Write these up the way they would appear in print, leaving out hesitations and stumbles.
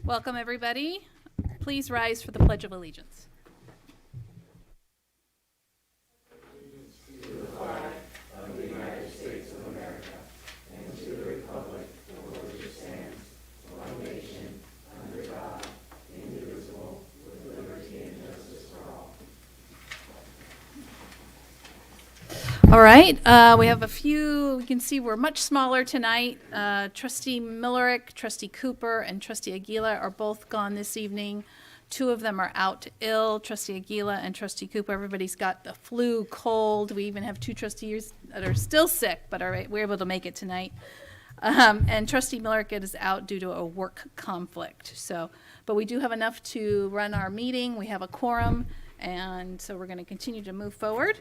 Welcome, everybody. Please rise for the Pledge of Allegiance. All right, we have a few. You can see we're much smaller tonight. Trustee Millerick, Trustee Cooper, and Trustee Aguila are both gone this evening. Two of them are out ill, Trustee Aguila and Trustee Cooper. Everybody's got the flu, cold. We even have two trustees that are still sick, but we're able to make it tonight. And Trustee Millerick is out due to a work conflict. But we do have enough to run our meeting. We have a quorum, and so we're going to continue to move forward.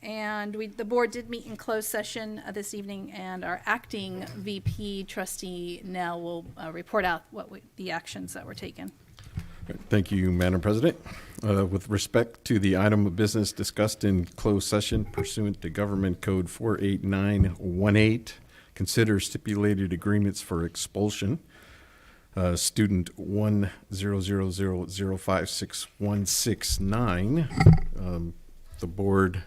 And the board did meet in closed session this evening, and our acting VP, Trustee Nell, will report out the actions that were taken. Thank you, Madam President. With respect to the item of business discussed in closed session pursuant to Government Code 48918, consider stipulated agreements for expulsion. Student 10000561669. The board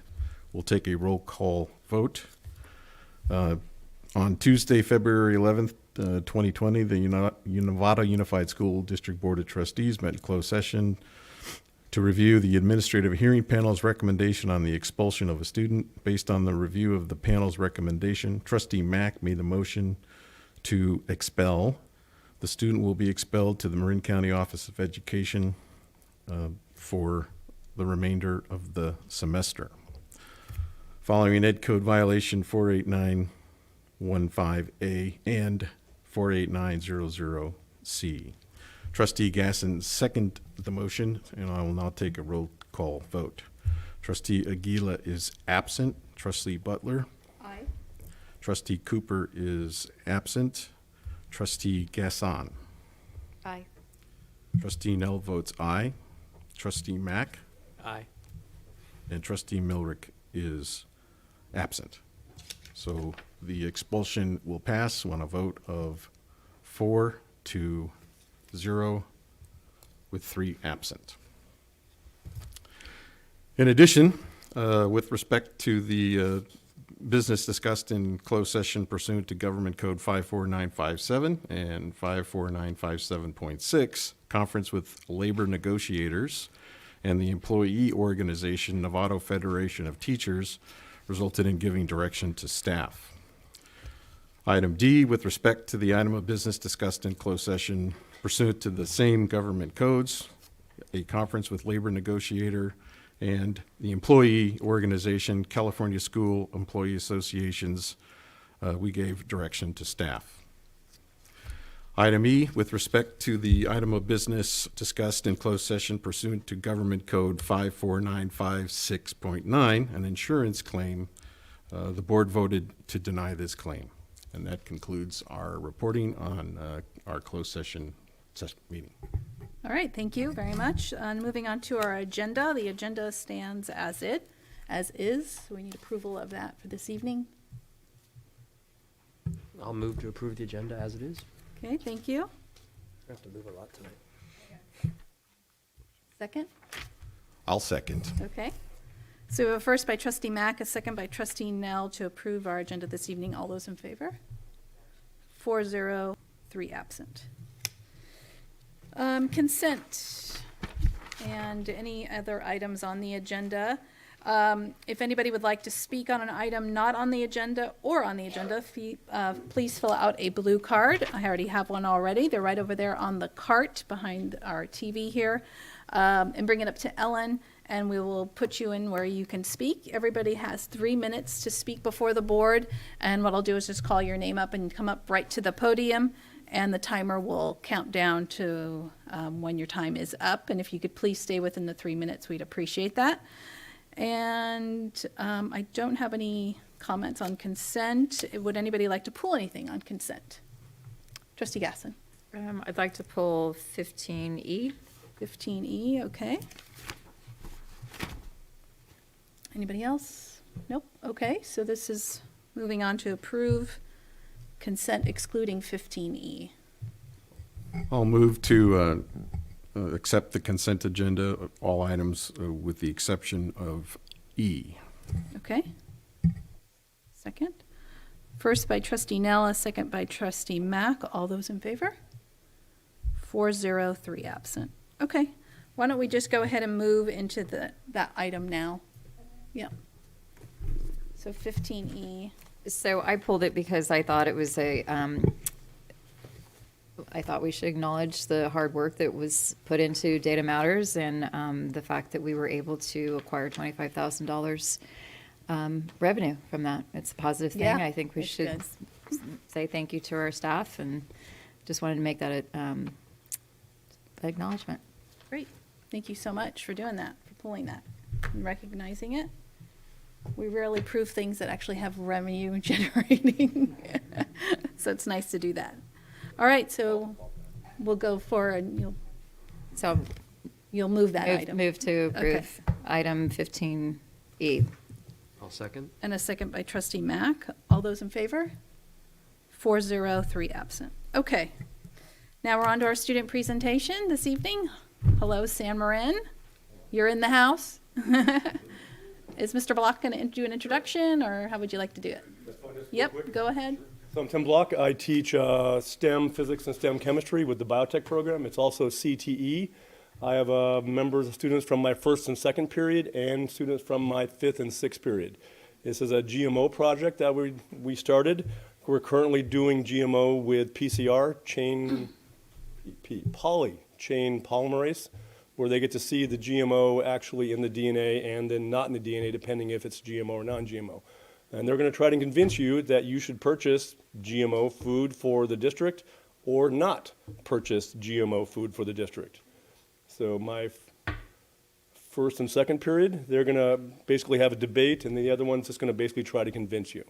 will take a roll call vote. On Tuesday, February 11th, 2020, the Nevada Unified School District Board of Trustees met in closed session to review the administrative hearing panel's recommendation on the expulsion of a student. Based on the review of the panel's recommendation, Trustee Mack made the motion to expel. The student will be expelled to the Marin County Office of Education for the remainder of the semester. Following Ed Code violation 48915A and 48900C. Trustee Gasson seconded the motion, and I will now take a roll call vote. Trustee Aguila is absent. Trustee Butler? Aye. Trustee Cooper is absent. Trustee Gasson? Aye. Trustee Nell votes aye. Trustee Mack? Aye. And Trustee Millerick is absent. So the expulsion will pass on a vote of 4-0 with 3 absent. In addition, with respect to the business discussed in closed session pursuant to Government Code 54957 and 54957.6, conference with labor negotiators and the employee organization Nevada Federation of Teachers resulted in giving direction to staff. Item D, with respect to the item of business discussed in closed session pursuant to the same government codes, a conference with labor negotiator and the employee organization California School Employee Associations, we gave direction to staff. Item E, with respect to the item of business discussed in closed session pursuant to Government Code 54956.9, an insurance claim, the board voted to deny this claim. And that concludes our reporting on our closed session meeting. All right, thank you very much. Moving on to our agenda. The agenda stands as is. So we need approval of that for this evening. I'll move to approve the agenda as it is. Okay, thank you. I have to move a lot tonight. Second? I'll second. Okay. So we have a first by Trustee Mack, a second by Trustee Nell to approve our agenda this evening. All those in favor? 4-0, 3 absent. Consent and any other items on the agenda. If anybody would like to speak on an item not on the agenda or on the agenda, please fill out a blue card. I already have one already. They're right over there on the cart behind our TV here. And bring it up to Ellen, and we will put you in where you can speak. Everybody has 3 minutes to speak before the board, and what I'll do is just call your name up and come up right to the podium, and the timer will count down to when your time is up. And if you could please stay within the 3 minutes, we'd appreciate that. And I don't have any comments on consent. Would anybody like to pull anything on consent? Trustee Gasson. I'd like to pull 15E. 15E, okay. Anybody else? Nope. Okay, so this is moving on to approve consent excluding 15E. I'll move to accept the consent agenda, all items with the exception of E. Okay. Second. First by trustee Nella, second by trustee Mack. All those in favor? 403 absent. Okay. Why don't we just go ahead and move into that item now? Yeah. So 15E. So I pulled it because I thought it was I thought we should acknowledge the hard work that was put into Data Matters and the fact that we were able to acquire $25,000 revenue from that. It's a positive thing. Yeah, I think we it's should good. say thank you to our staff and just wanted to make that acknowledgement. Great. Thank you so much for doing that, for pulling that and recognizing it. We rarely prove things that actually have revenue generating. So it's nice to do that. All right, so we'll go forward and So you'll move that item. move to approve item 15E. I'll second. And a second by trustee Mack. All those in favor? 403 absent. Okay. Now we're on to our student presentation this evening. Hello, San Marin. You're in the house. Is Mr. Block going to do an introduction, or how would you like to do it? Yep, go ahead. So I'm Tim Block. I teach STEM physics and STEM chemistry with the biotech program. It's also CTE. I have members of students from my first and second period and students from my fifth and sixth period. This is a GMO project that we started. We're currently doing GMO with PCR, poly chain polymerase, where they get to see the GMO actually in the DNA and then not in the DNA, depending if it's GMO or non-GMO. And they're going to try to convince you that you should purchase GMO food for the district or not purchase GMO food for the district. So my first and second period, they're going to basically have a debate, and the other one's just going to basically try to convince you.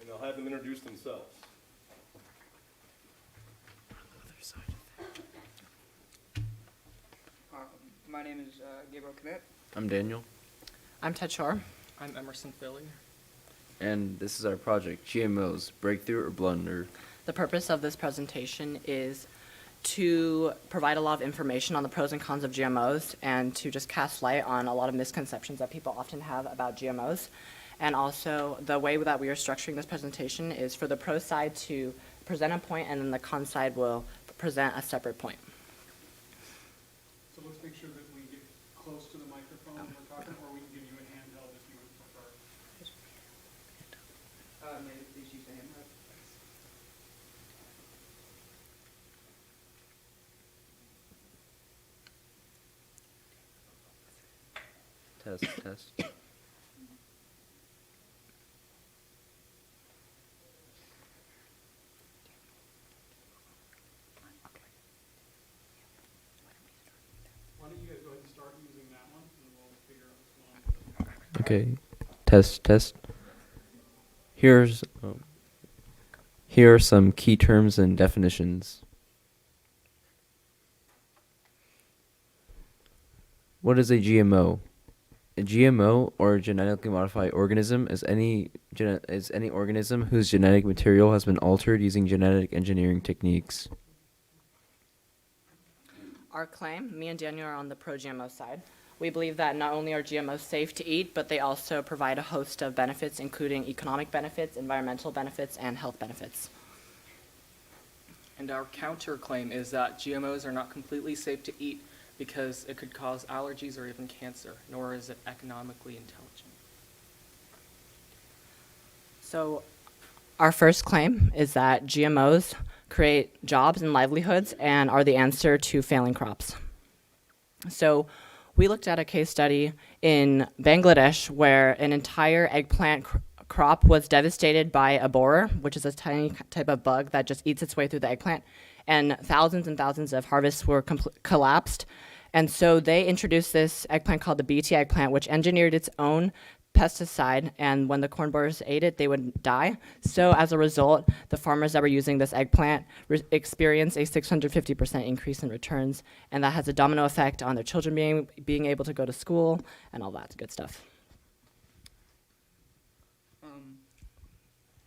And I'll have them introduce themselves. My name is Gabriel Kmet. I'm Daniel, I'm Ted Shar. I'm Emerson Philly. and this is our project, GMOs, Breakthrough or Blunder. The purpose of this presentation is to provide a lot of information on the pros and cons of GMOs and to just cast light on a lot of misconceptions that people often have about GMOs. And also, the way that we are structuring this presentation is for the pro side to present a point, and then the con side will present a separate point. So let's make sure that we get close to the microphone when we're talking, or we can give you a handheld if you would prefer. Please use the handheld. Test. Why don't you guys go ahead and start using that one, and we'll figure out what's going on. Okay, test. Here are some key terms and definitions. What is a GMO? A GMO, or genetically modified organism, is any organism whose genetic material has been altered using genetic engineering techniques. Our claim, me and Daniel are on the pro-GMO side. We believe that not only are GMOs safe to eat, but they also provide a host of benefits, including economic benefits, environmental benefits, and health benefits. And our counterclaim is that GMOs are not completely safe to eat because it could cause allergies or even cancer, nor is it economically intelligent. So our first claim is that GMOs create jobs and livelihoods and are the answer to failing crops. So we looked at a case study in Bangladesh where an entire eggplant crop was devastated by a borer, which is a tiny type of bug that just eats its way through the eggplant, and thousands of harvests were collapsed. And so they introduced this eggplant called the BT eggplant, which engineered its own pesticide, and when the corn borers ate it, they would die. So as a result, the farmers that were using this eggplant experienced a 650% increase in returns, and that has a domino effect on their children being able to go to school and all that good stuff.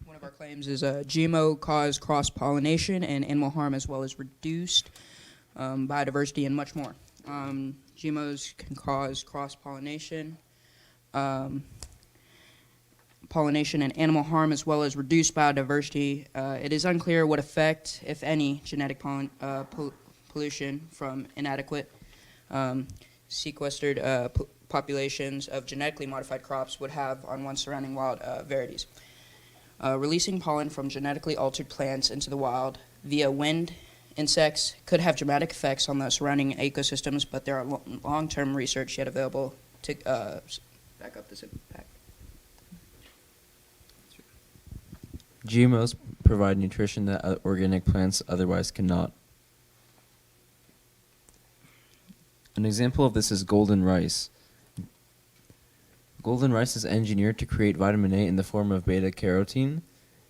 One of our claims is GMO cause cross-pollination and animal harm, as well as reduced biodiversity and much more. GMOs can cause cross-pollination, pollination and animal harm, as well as reduced biodiversity. It is unclear what effect, if any, genetic pollution from inadequate sequestered populations of genetically modified crops would have on one's surrounding wild varieties. Releasing pollen from genetically altered plants into the wild via wind, insects could have dramatic effects on the surrounding ecosystems, but there are long-term research yet available to back up this impact. GMOs provide nutrition that organic plants otherwise cannot. An example of this is golden rice. Golden rice is engineered to create vitamin A in the form of beta-carotene.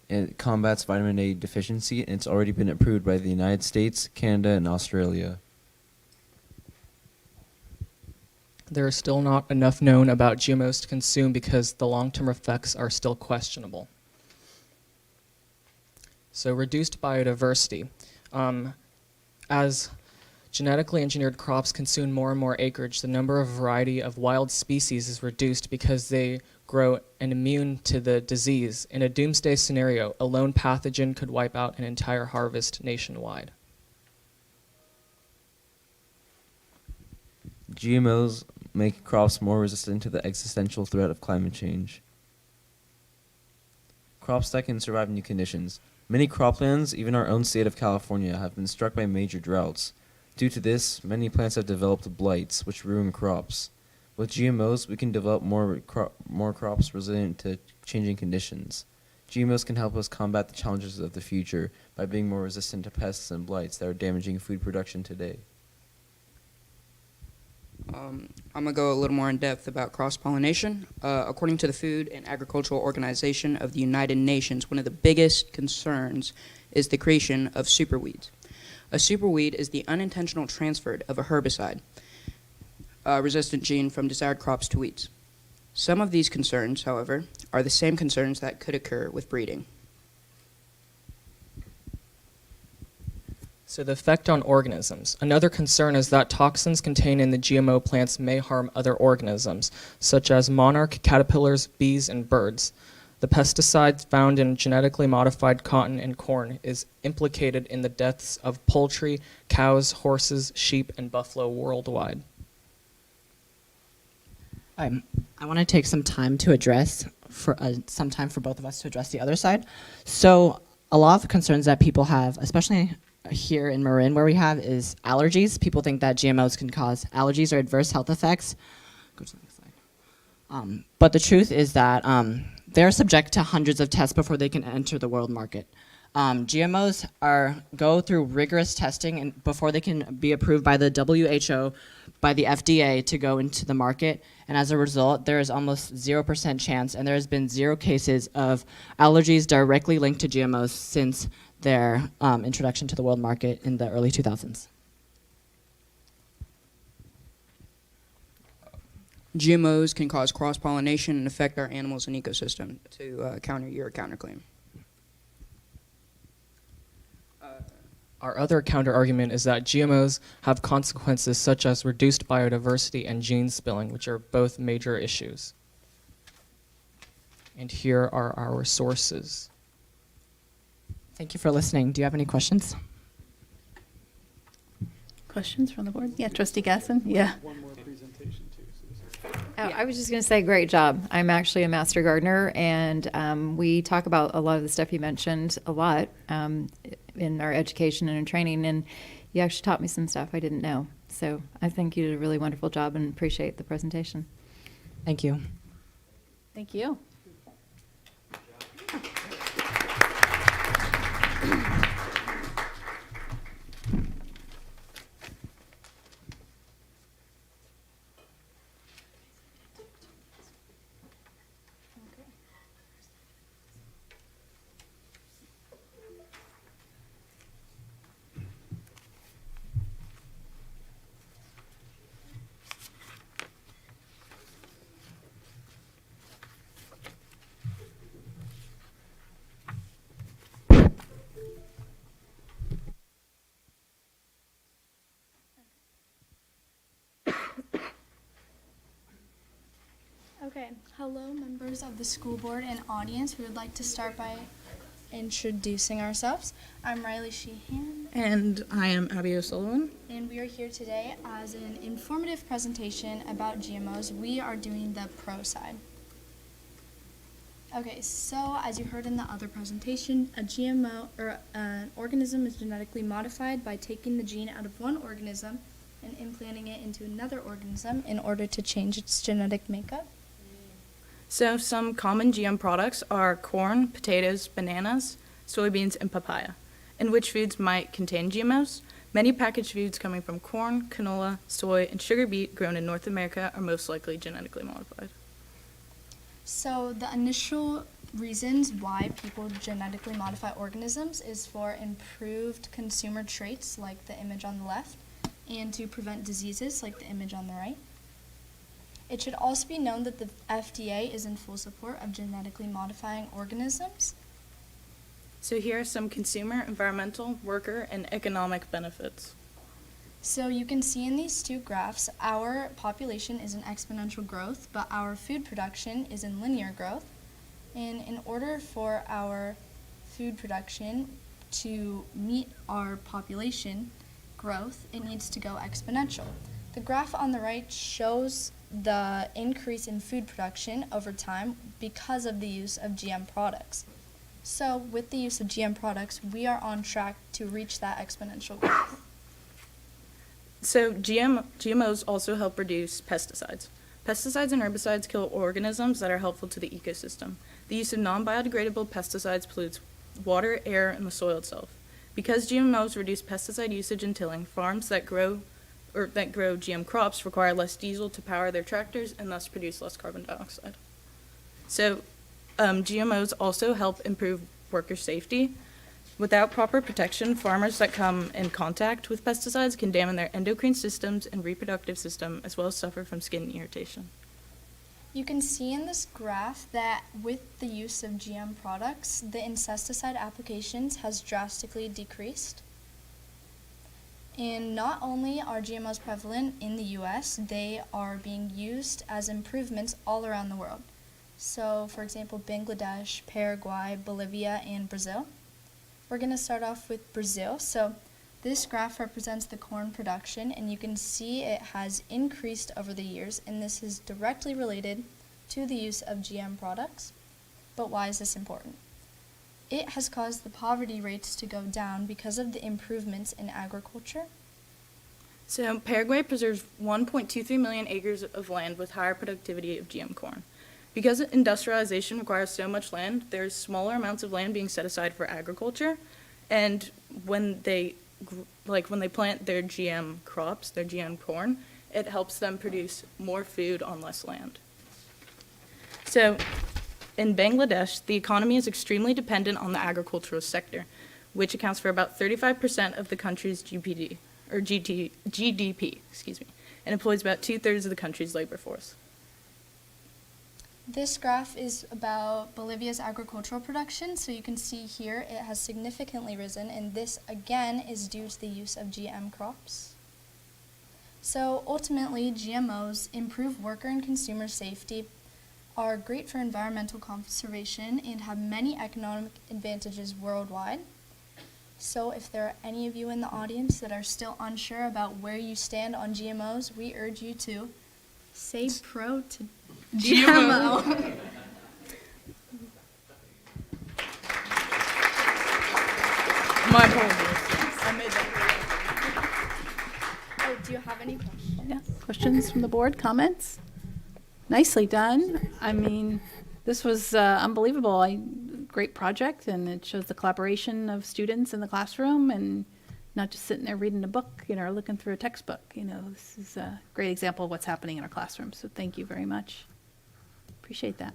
It combats vitamin A deficiency, and it's already been approved by the United States, Canada, and Australia. There is still not enough known about GMOs to consume because the long-term effects are still questionable. So reduced biodiversity. As genetically engineered crops consume more and more acreage, the number of variety of wild species is reduced because they grow and immune to the disease. In a doomsday scenario, a lone pathogen could wipe out an entire harvest nationwide. GMOs make crops more resistant to the existential threat of climate change. Crops that can survive new conditions. Many croplands, even our own state of California, have been struck by major droughts. Due to this, many plants have developed blights, which ruin crops. With GMOs, we can develop more crops resilient to changing conditions. GMOs can help us combat the challenges of the future by being more resistant to pests and blights that are damaging food production today. I'm going to go a little more in depth about cross-pollination. According to the Food and Agricultural Organization of the United Nations, one of the biggest concerns is the creation of superweeds. A superweed is the unintentional transfer of a herbicide resistant gene from desired crops to weeds. Some of these concerns, however, are the same concerns that could occur with breeding. So the effect on organisms. Another concern is that toxins contained in the GMO plants may harm other organisms, such as monarch caterpillars, bees, and birds. The pesticides found in genetically modified cotton and corn is implicated in the deaths of poultry, cows, horses, sheep, and buffalo worldwide. I want to take some time to address, some time for both of us to address the other side. So a lot of the concerns that people have, especially here in Marin where we have, is allergies. People think that GMOs can cause allergies or adverse health effects. Go to the next slide. But the truth is that they're subject to hundreds of tests before they can enter the world market. GMOs go through rigorous testing and before they can be approved by the WHO, by the FDA to go into the market. And as a result, there is almost 0% chance, and there has been 0 cases of allergies directly linked to GMOs since their introduction to the world market in the early 2000s. GMOs can cause cross-pollination and affect our animals and ecosystem, to counter your counterclaim. Our other counter-argument is that GMOs have consequences such as reduced biodiversity and gene spilling, which are both major issues. And here are our sources. Thank you for listening. Do you have any questions? Questions from the board? Yeah, Trustee Gasson? Yeah. One more presentation too. I was just going to say, great job. I'm actually a master gardener, and we talk about a lot of the stuff you mentioned a lot in our education and in training, and you actually taught me some stuff I didn't know. So I think you did a really wonderful job and appreciate the presentation. Thank you. Thank you. Okay, hello members of the school board and audience. We would like to start by introducing ourselves. I'm Riley Sheehan, And I am Abby O'Sullivan. and we are here today as an informative presentation about GMOs. We are doing the pro side. Okay, so as you heard in the other presentation, a GMO or an organism is genetically modified by taking the gene out of one organism and implanting it into another organism in order to change its genetic makeup. So some common GM products are corn, potatoes, bananas, soybeans, and papaya. And which foods might contain GMOs? Many packaged foods coming from corn, canola, soy, and sugar beet grown in North America are most likely genetically modified. So the initial reasons why people genetically modify organisms is for improved consumer traits, like the image on the left, and to prevent diseases, like the image on the right. It should also be known that the FDA is in full support of genetically modifying organisms. So here are some consumer, environmental, worker, and economic benefits. So you can see in these two graphs, our population is in exponential growth, but our food production is in linear growth. And in order for our food production to meet our population growth, it needs to go exponential. The graph on the right shows the increase in food production over time because of the use of GM products. So with the use of GM products, we are on track to reach that exponential growth. So GMOs also help reduce pesticides. Pesticides and herbicides kill organisms that are helpful to the ecosystem. The use of non-biodegradable pesticides pollutes water, air, and the soil itself. Because GMOs reduce pesticide usage and tilling, farms that grow GM crops require less diesel to power their tractors and thus produce less carbon dioxide. So GMOs also help improve worker safety. Without proper protection, farmers that come in contact with pesticides can damage their endocrine systems and reproductive system, as well as suffer from skin irritation. You can see in this graph that with the use of GM products, the insecticide applications has drastically decreased. And not only are GMOs prevalent in the US, they are being used as improvements all around the world. So, for example, Bangladesh, Paraguay, Bolivia, and Brazil. We're going to start off with Brazil. So this graph represents the corn production, and you can see it has increased over the years, and this is directly related to the use of GM products. But why is this important? It has caused the poverty rates to go down because of the improvements in agriculture. So Paraguay preserves 1.23 million acres of land with higher productivity of GM corn. Because industrialization requires so much land, there's smaller amounts of land being set aside for agriculture, and when they plant their GM crops, their GM corn, it helps them produce more food on less land. So in Bangladesh, the economy is extremely dependent on the agricultural sector, which accounts for about 35% of the country's GDP, and employs about 2/3 of the country's labor force. This graph is about Bolivia's agricultural production. So you can see here it has significantly risen, and this again is due to the use of GM crops. So ultimately, GMOs improve worker and consumer safety, are great for environmental conservation, and have many economic advantages worldwide. So if there are any of you in the audience that are still unsure about where you stand on GMOs, we urge you to say pro to GMO. My apologies. I made that. Oh, do you have any questions? Yeah, questions from the board, comments? Nicely done. I mean, this was unbelievable. Great project, and it shows the collaboration of students in the classroom and not just sitting there reading a book, or looking through a textbook. This is a great example of what's happening in our classroom. So thank you very much. Appreciate that.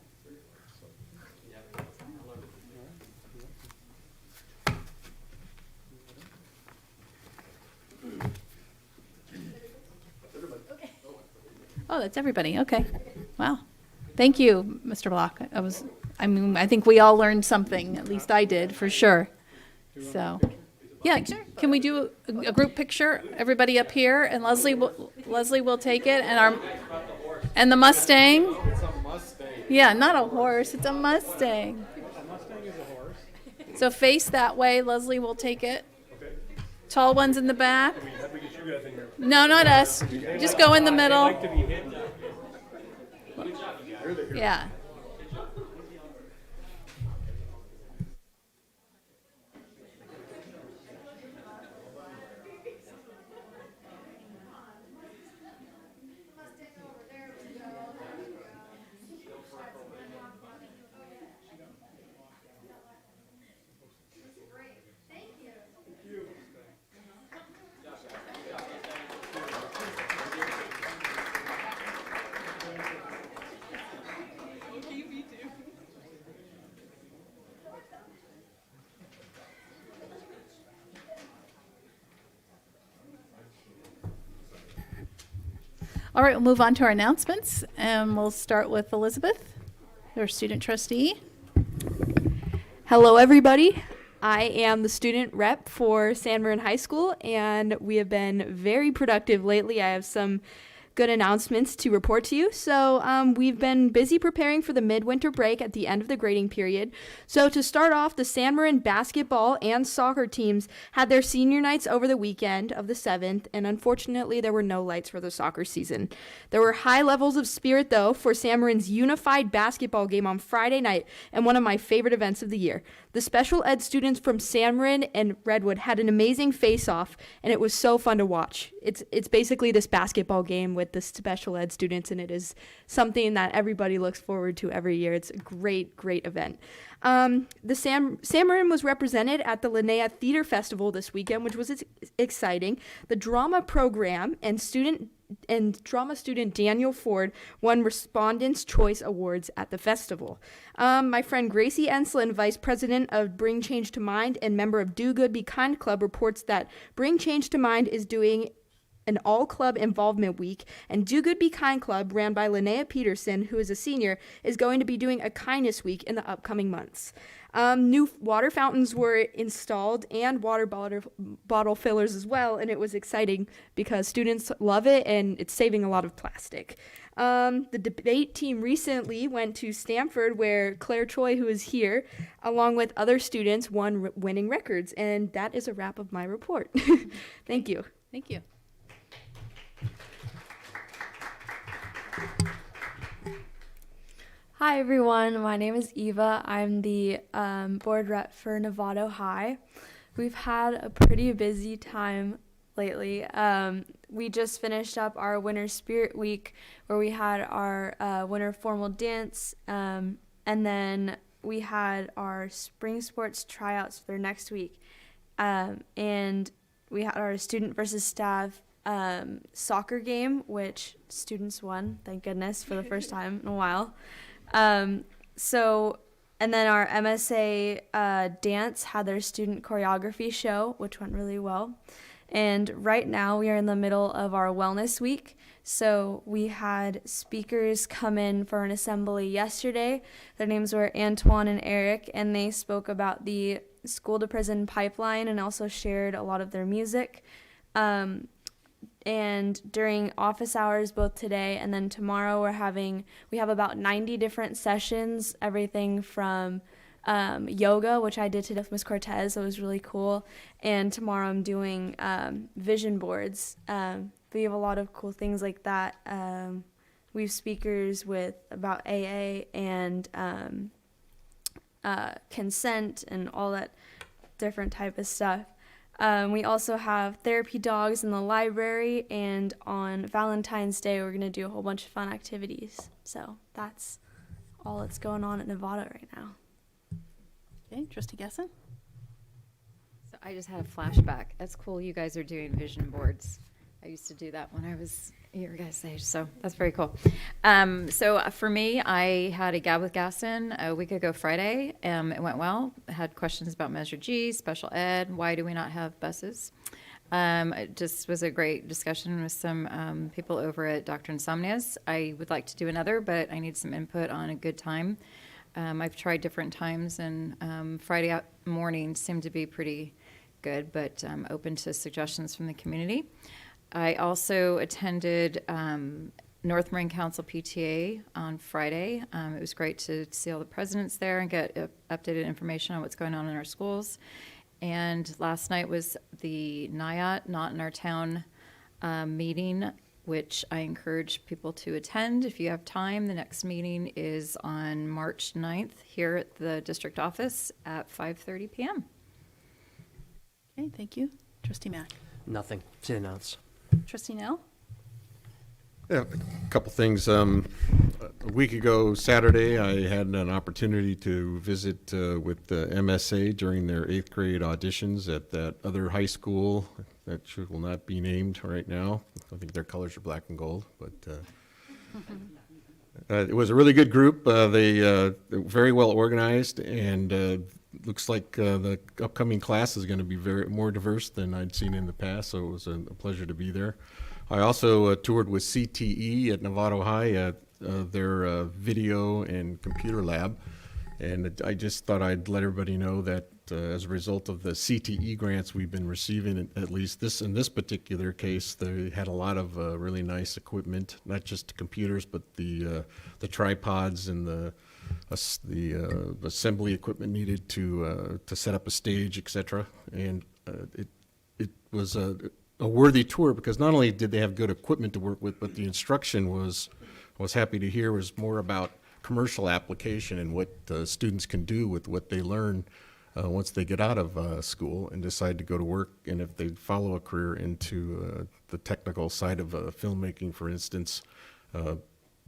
Oh, that's everybody. Okay. Wow. Thank you, Mr. Block. I think we all learned something. At least I did, for sure. So, yeah, can we do a group picture? Everybody up here, and Leslie will take it, and the Mustang. It's a Mustang. Yeah, not a horse, it's a Mustang. A Mustang is a horse. So face that way, Leslie will take it. Okay. Tall ones in the back. How do we get you guys in here? No, not us. Just go in the They middle. like to be hidden. Yeah. All right, we'll move on to our announcements, and we'll start with Elizabeth, our student trustee. Hello, everybody. I am the student rep for San Marin High School, and we have been very productive lately. I have some good announcements to report to you. So we've been busy preparing for the midwinter break at the end of the grading period. So to start off, the San Marin basketball and soccer teams had their senior nights over the weekend of the 7th, and unfortunately there were no lights for the soccer season. There were high levels of spirit, though, for San Marin's unified basketball game on Friday night, and one of my favorite events of the year. The special ed students from San Marin and Redwood had an amazing face-off, and it was so fun to watch. It's basically this basketball game with the special ed students, and it is something that everybody looks forward to every year. It's a great, great event. The San Marin was represented at the Linnea Theater Festival this weekend, which was exciting. The drama program and drama student Daniel Ford won Respondents' Choice Awards at the festival. My friend Gracie Enslin, Vice President of Bring Change to Mind and member of Do Good Be Kind Club, reports that Bring Change to Mind is doing an all-club involvement week, and Do Good Be Kind Club, ran by Linnea Peterson, who is a senior, is going to be doing a kindness week in the upcoming months. New water fountains were installed and water bottle fillers as well, and it was exciting because students love it and it's saving a lot of plastic. The debate team recently went to Stanford, where Claire Choi, who is here, along with other students, won winning records, and that is a wrap of my report. Thank you. Thank you. Hi everyone, my name is Eva. I'm the board rep for Novato High. We've had a pretty busy time lately. We just finished up our Winter Spirit Week, where we had our winter formal dance, and then we had our spring sports tryouts for next week. And we had our student versus staff soccer game, which students won, thank goodness, for the first time in a while. And then our MSA dance had their student choreography show, which went really well. And right now we are in the middle of our wellness week. So we had speakers come in for an assembly yesterday. Their names were Antoine and Eric, and they spoke about the school to prison pipeline and also shared a lot of their music. And during office hours, both today and then tomorrow, we have about 90 different sessions, everything from yoga, which I did today with Ms. Cortez. It was really cool. And tomorrow I'm doing vision boards. We have a lot of cool things like that. We have speakers about AA and consent and all that different type of stuff. We also have therapy dogs in the library, and on Valentine's Day, we're going to do a whole bunch of fun activities. So that's all that's going on at Nevada right now. Okay, Trustee Gesson? So I just had a flashback. That's cool you guys are doing vision boards. I used to do that when I was your guys' age, so that's very cool. So for me, I had a Gab with Gaston a week ago Friday. It went well. I had questions about Measure G, special ed, why do we not have buses? It just was a great discussion with some people over at Dr. Insomnia's. I would like to do another, but I need some input on a good time. I've tried different times, and Friday mornings seem to be pretty good, but I'm open to suggestions from the community. I also attended North Marin Council PTA on Friday. It was great to see all the presidents there and get updated information on what's going on in our schools. And last night was the NIAT, Not in Our Town meeting, which I encourage people to attend if you have time. The next meeting is on March 9th here at the district office at 5:30 p.m. Okay, thank you. Trustee Mack. Nothing to announce. Trustee Nell? Yeah, a couple things. A week ago, Saturday, I had an opportunity to visit with the MSA during their 8th grade auditions at that other high school that will not be named right now. I think their colors are black and gold, but it was a really good group. They're very well organized, and looks like the upcoming class is going to be more diverse than I'd seen in the past, so it was a pleasure to be there. I also toured with CTE at Novato High at their video and computer lab, and I just thought I'd let everybody know that as a result of the CTE grants we've been receiving, at least in this particular case, they had a lot of really nice equipment, not just computers, but the tripods and the assembly equipment needed to set up a stage, etc. And it was a worthy tour because not only did they have good equipment to work with, but the instruction I was happy to hear was more about commercial application and what students can do with what they learn once they get out of school and decide to go to work, and if they follow a career into the technical side of filmmaking, for instance,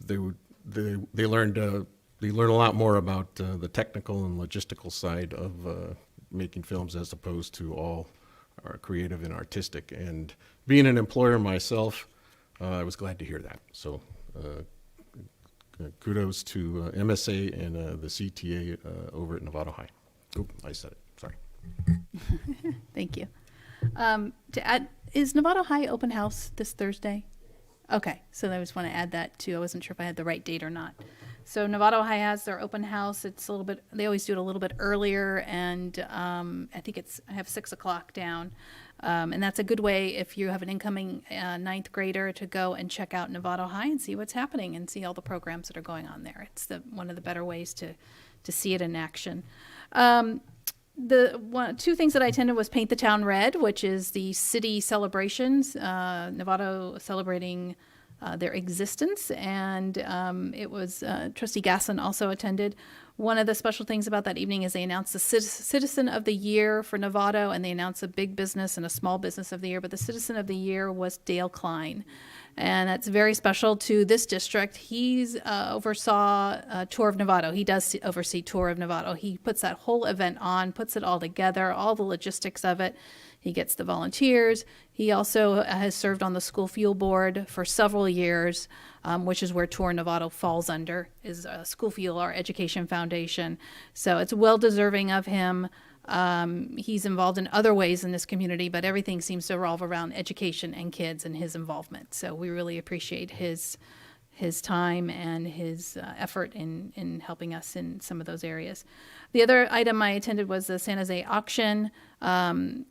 they learned a lot more about the technical and logistical side of making films as opposed to all creative and artistic. And being an employer myself, I was glad to hear that. So kudos to MSA and the CTA over at Novato High. Oop, I said it. Sorry. Thank you. To add, is Novato High open house this Thursday? Okay, so I just want to add that too. I wasn't sure if I had the right date or not. So Novato High has their open house. It's a little bit, they always do it a little bit earlier, and I think I have 6 o'clock down. And that's a good way if you have an incoming 9th grader to go and check out Novato High and see what's happening and see all the programs that are going on there. It's one of the better ways to see it in action. Two things that I attended was Paint the Town Red, which is the city celebrations, Novato celebrating their existence, and it was Trustee Gaslin also attended. One of the special things about that evening is they announced the Citizen of the Year for Novato, and they announced a big business and a small business of the year, but the Citizen of the Year was Dale Klein. And that's very special to this district. He's oversaw Tour of Novato. He does oversee Tour of Novato. He puts that whole event on, puts it all together, all the logistics of it. He gets the volunteers. He also has served on the school fuel board for several years, which is where Tour Novato falls under, is School Fuel, our education foundation. So it's well deserving of him. He's involved in other ways in this community, but everything seems to revolve around education and kids and his involvement. So we really appreciate his time and his effort in helping us in some of those areas. The other item I attended was the San Jose auction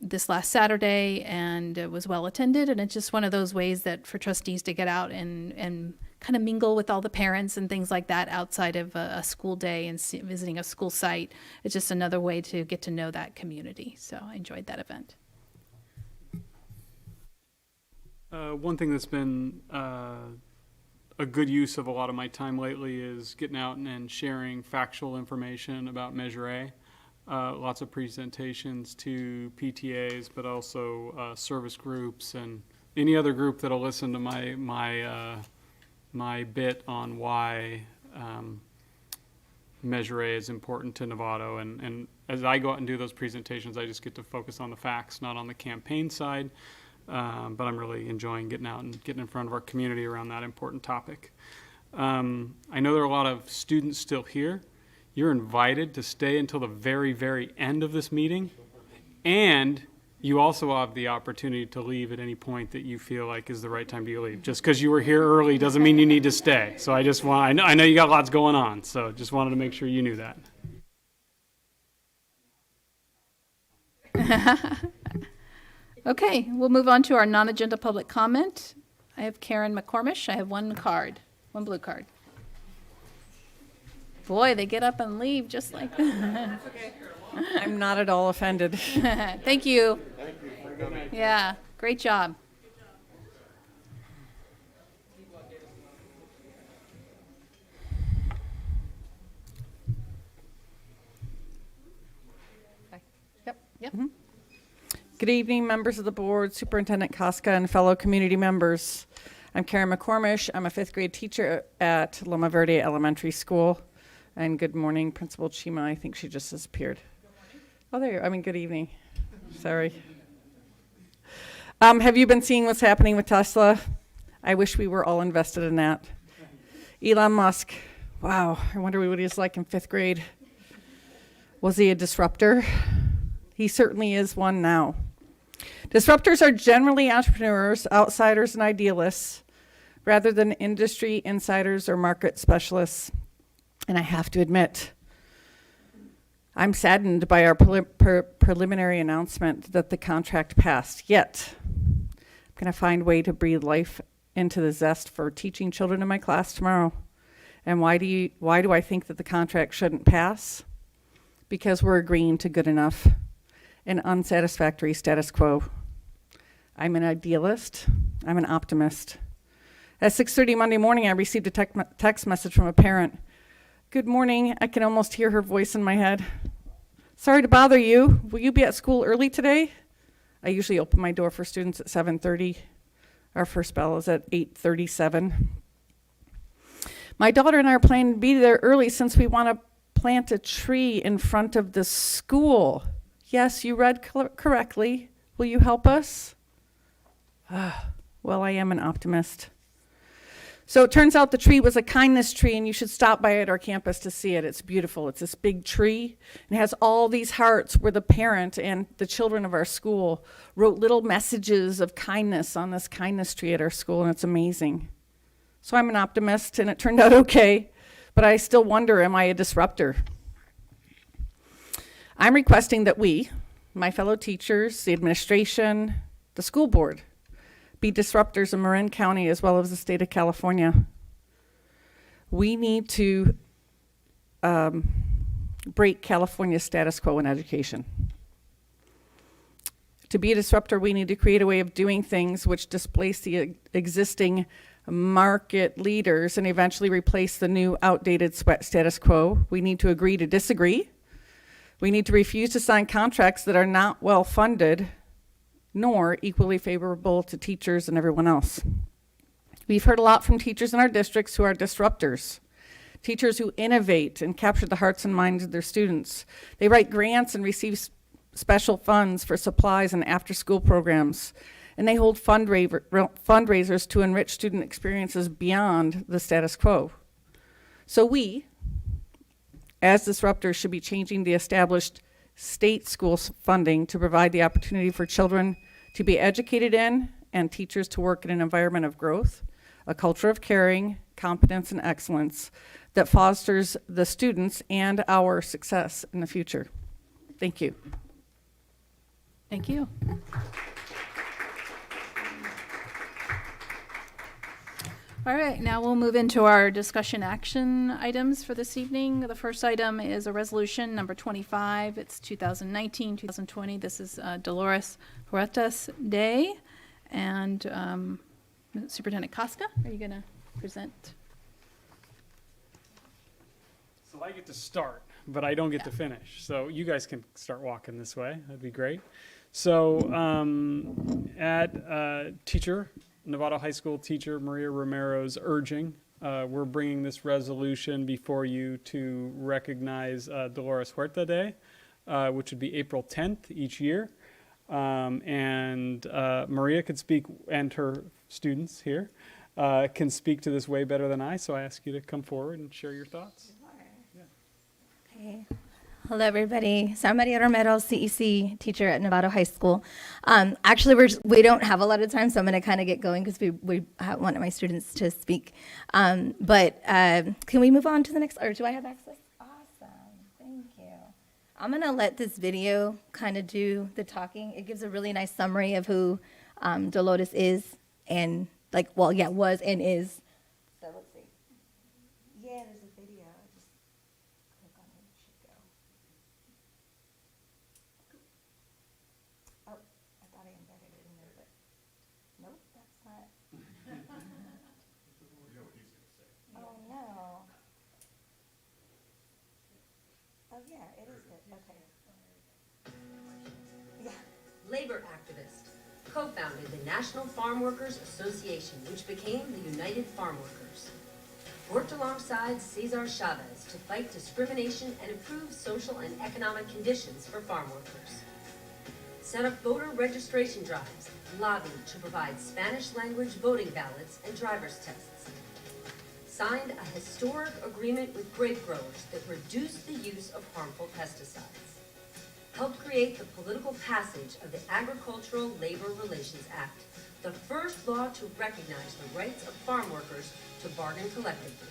this last Saturday, and it was well attended. And it's just one of those ways that for trustees to get out and kind of mingle with all the parents and things like that outside of a school day and visiting a school site. It's just another way to get to know that community. So I enjoyed that event. One thing that's been a good use of a lot of my time lately is getting out and sharing factual information about Measure A. Lots of presentations to PTAs, but also service groups and any other group that'll listen to my bit on why Measure A is important to Novato. And as I go out and do those presentations, I just get to focus on the facts, not on the campaign side. But I'm really enjoying getting out and getting in front of our community around that important topic. I know there are a lot of students still here. You're invited to stay until the very, very end of this meeting. And you also have the opportunity to leave at any point that you feel like is the right time to leave. Just because you were here early doesn't mean you need to stay. So I know you got lots going on, so just wanted to make sure you knew that. Okay, we'll move on to our non-agenda public comment. I have Karen McCormish. I have one card, one blue card. Boy, they get up and leave just like that. I'm not at all offended. Thank you. Yeah, great job. Yep. Good evening, members of the board, Superintendent Koska, and fellow community members. I'm Karen McCormish. I'm a 5th grade teacher at Loma Verde Elementary School. And good morning, Principal Chima. I think she just disappeared. Oh, there you are. I mean, good evening. Sorry. Have you been seeing what's happening with Tesla? I wish we were all invested in that. Elon Musk. Wow, I wonder what he was like in 5th grade. Was he a disruptor? He certainly is one now. Disruptors are generally entrepreneurs, outsiders, and idealists, rather than industry insiders or market specialists. And I have to admit, I'm saddened by our preliminary announcement that the contract passed. Yet, I'm going to find a way to breathe life into the zest for teaching children in my class tomorrow. And why do I think that the contract shouldn't pass? Because we're agreeing to good enough, an unsatisfactory status quo. I'm an idealist. I'm an optimist. At 6:30 Monday morning, I received a text message from a parent. Good morning. I can almost hear her voice in my head. Sorry to bother you. Will you be at school early today? I usually open my door for students at 7:30. Our first bell is at 8:37. My daughter and I are planning to be there early since we want to plant a tree in front of the school. Yes, you read correctly. Will you help us? Well, I am an optimist. So it turns out the tree was a kindness tree, and you should stop by at our campus to see it. It's beautiful. It's this big tree, and it has all these hearts where the parent and the children of our school wrote little messages of kindness on this kindness tree at our school, and it's amazing. So I'm an optimist, and it turned out okay, but I still wonder, am I a disruptor? I'm requesting that we, my fellow teachers, the administration, the school board, be disruptors in Marin County as well as the state of California. We need to break California's status quo in education. To be a disruptor, we need to create a way of doing things which displace the existing market leaders and eventually replace the new outdated status quo. We need to agree to disagree. We need to refuse to sign contracts that are not well funded nor equally favorable to teachers and everyone else. We've heard a lot from teachers in our districts who are disruptors, teachers who innovate and capture the hearts and minds of their students. They write grants and receive special funds for supplies and after-school programs, and they hold fundraisers to enrich student experiences beyond the status quo. So we, as disruptors, should be changing the established state school funding to provide the opportunity for children to be educated in and teachers to work in an environment of growth, a culture of caring, competence, and excellence that fosters the students and our success in the future. Thank you. Thank you. All right, now we'll move into our discussion action items for this evening. The first item is a resolution number 25. It's 2019-2020. This is Dolores Huerta's Day. And Superintendent Koska, are you going to present? So I get to start, but I don't get to finish. So you guys can start walking this way. That'd be great. So at teacher, Novato High School teacher Maria Romero's urging, we're bringing this resolution before you to recognize Dolores Huerta Day, which would be April 10th each year. And Maria could speak, and her students here can speak to this way better than I, so I ask you to come forward and share your thoughts. Okay. Hello, everybody. So I'm Maria Romero, CEC teacher at Novato High School. Actually, we don't have a lot of time, so I'm going to kind of get going because we have one of my students to speak. But can we move on to the next, or do I have access? Awesome. Thank you. I'm going to let this video kind of do the talking. It gives a really nice summary of who Dolores is and like, well, yeah, was and is. So let's see. Yeah, there's a video. Just click on it. It should go. Oh, I thought I embedded it in there, but nope, that's not. Oh, no. Oh, yeah, it is good. Okay. Yeah. Labor activist, co-founded the National Farm Workers Association, which became the United Farm Workers. Worked alongside Cesar Chavez to fight discrimination and improve social and economic conditions for farm workers. Set up voter registration drives, lobbied to provide Spanish language voting ballots and driver's tests. Signed a historic agreement with grape growers that reduced the use of harmful pesticides. Helped create the political passage of the Agricultural Labor Relations Act, the first law to recognize the rights of farm workers to bargain collectively.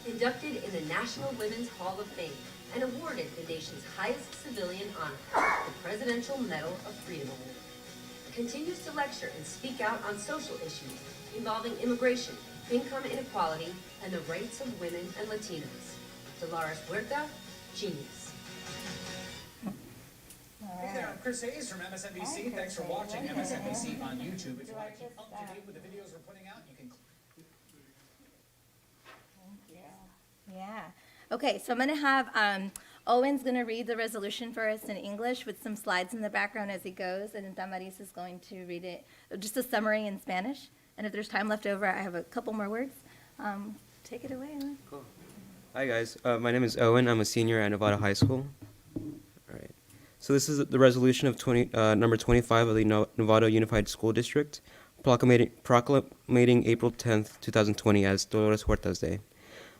Inducted in the National Women's Hall of Fame and awarded the nation's highest civilian honor, the Presidential Medal of Freedom Award. Continues to lecture and speak out on social issues involving immigration, income inequality, and the rights of women and Latinos. Dolores Huerta, genius. Hey there, I'm Chris Hayes from MSNBC. Thanks for watching MSNBC on YouTube. If you want to keep up to date with the videos we're putting out, you can Yeah. Okay, so I'm going to have Owen's going to read the resolution for us in English with some slides in the background as he goes, and then Damaris is going to read it, just a summary in Spanish. And if there's time left over, I have a couple more words. Take it away, Owen. Cool. Hi, guys. My name is Owen. I'm a senior at Nevada High School. All right. So this is the resolution of number 25 of the Nevada Unified School District, proclamating April 10th, 2020 as Dolores Huerta's Day.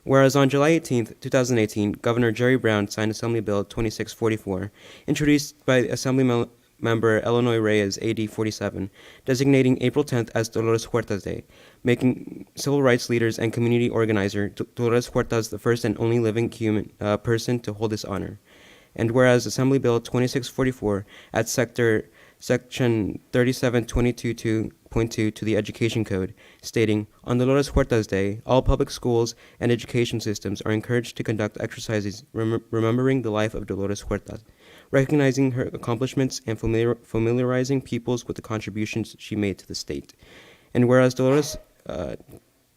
Whereas on July 18th, 2018, Governor Jerry Brown signed Assembly Bill 2644, introduced by Assembly Member Illinois Reyes, AD 47, designating April 10th as Dolores Huerta's Day, making civil rights leaders and community organizer Dolores Huerta the first and only living human person to hold this honor. And whereas Assembly Bill 2644 adds Section 3722.2 to the Education Code, stating, on Dolores Huerta's Day, all public schools and education systems are encouraged to conduct exercises remembering the life of Dolores Huerta, recognizing her accomplishments and familiarizing peoples with the contributions she made to the state. And whereas Dolores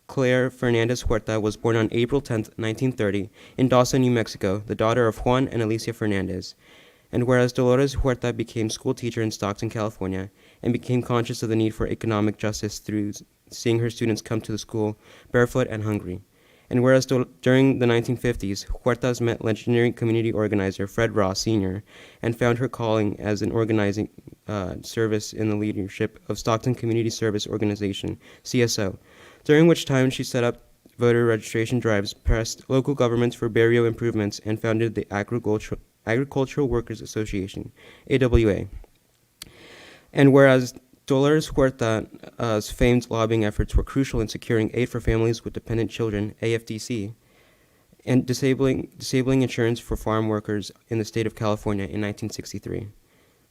Claire Fernandez Huerta was born on April 10, 1930, in Dawson, New Mexico, the daughter of Juan and Alicia Fernandez. And whereas Dolores Huerta became school teacher in Stockton, California, and became conscious of the need for economic justice through seeing her students come to the school barefoot and hungry. And whereas during the 1950s, Huertas met legendary community organizer Fred Ross Sr. and found her calling as an organizing service in the leadership of Stockton Community Service Organization, CSO, during which time she set up voter registration drives, pressed local governments for barrio improvements, and founded the Agricultural Workers Association, AWA. And whereas Dolores Huerta's famed lobbying efforts were crucial in securing aid for families with dependent children, AFDC, and disabling insurance for farm workers in the state of California in 1963.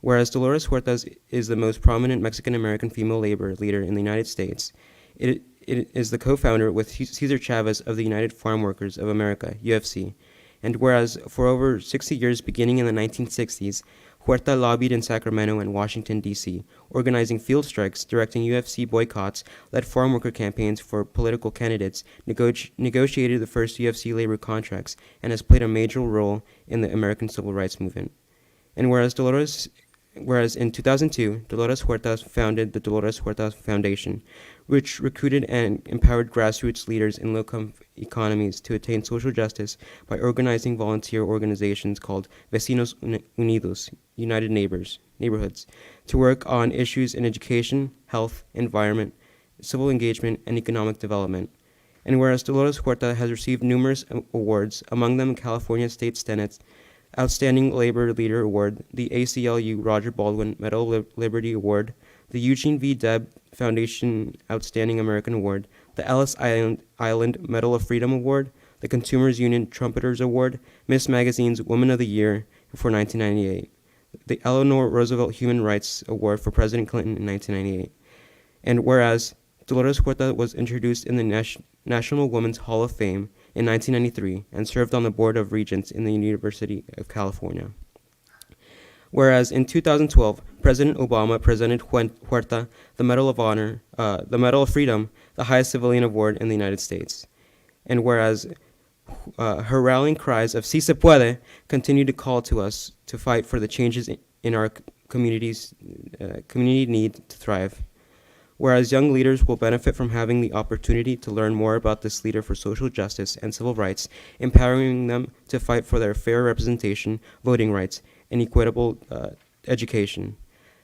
Whereas Dolores Huerta is the most prominent Mexican-American female labor leader in the United States, it is the co-founder with Cesar Chavez of the United Farm Workers of America, UFC. And whereas for over 60 years, beginning in the 1960s, Huerta lobbied in Sacramento and Washington, D.C., organizing field strikes, directing UFC boycotts, led farm worker campaigns for political candidates, negotiated the first UFC labor contracts, and has played a major role in the American civil rights movement. And whereas in 2002, Dolores Huerta founded the Dolores Huerta Foundation, which recruited and empowered grassroots leaders in low-income economies to attain social justice by organizing volunteer organizations called Vecinos Unidos, United Neighborhoods, to work on issues in education, health, environment, civil engagement, and economic development. And whereas Dolores Huerta has received numerous awards, among them California State Senate's Outstanding Labor Leader Award, the ACLU Roger Baldwin Medal of Liberty Award, the Eugene V. Debb Foundation Outstanding American Award, the Ellis Island Medal of Freedom Award, the Consumers Union Trumpeters Award, Miss Magazine's Woman of the Year for 1998, the Eleanor Roosevelt Human Rights Award for President Clinton in 1998. And whereas Dolores Huerta was introduced in the National Women's Hall of Fame in 1993 and served on the Board of Regents in the University of California. Whereas in 2012, President Obama presented Huerta the Medal of Honor, the Medal of Freedom, the highest civilian award in the United States. And whereas her rallying cries of "Si se puede" continue to call to us to fight for the changes in our community's community need to thrive. Whereas young leaders will benefit from having the opportunity to learn more about this leader for social justice and civil rights, empowering them to fight for their fair representation, voting rights, and equitable education.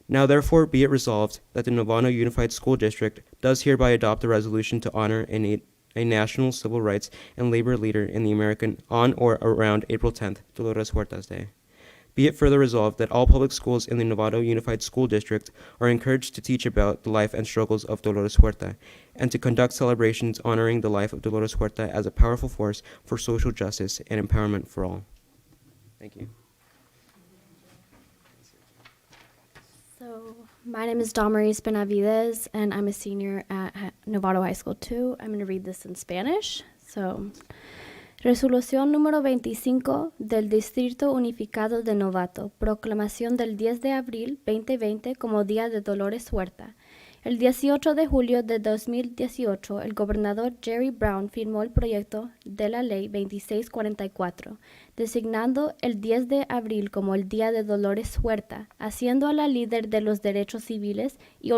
Now therefore be it resolved that the Novano Unified School District does hereby adopt a resolution to honor a national civil rights and labor leader in the American on or around April 10th, Dolores Huerta's Day. Be it further resolved that all public schools in the Novano Unified School District are encouraged to teach about the life and struggles of Dolores Huerta, and to conduct celebrations honoring the life of Dolores Huerta as a powerful force for social justice and empowerment for all. Thank you. So, my name is Damaris Benavides, and I'm a senior at Novato High School 2. I'm going to read this in Spanish. So, Resolución número 25 del Distrito Unificado de Novato, proclamación del 10 de abril 2020 como Día de Dolores Huerta. El 18 de julio de 2018, el gobernador Jerry Brown firmó el proyecto de la Ley 2644, designando el 10 de abril como el Día de Dolores Huerta, haciendo a la líder de los derechos civiles y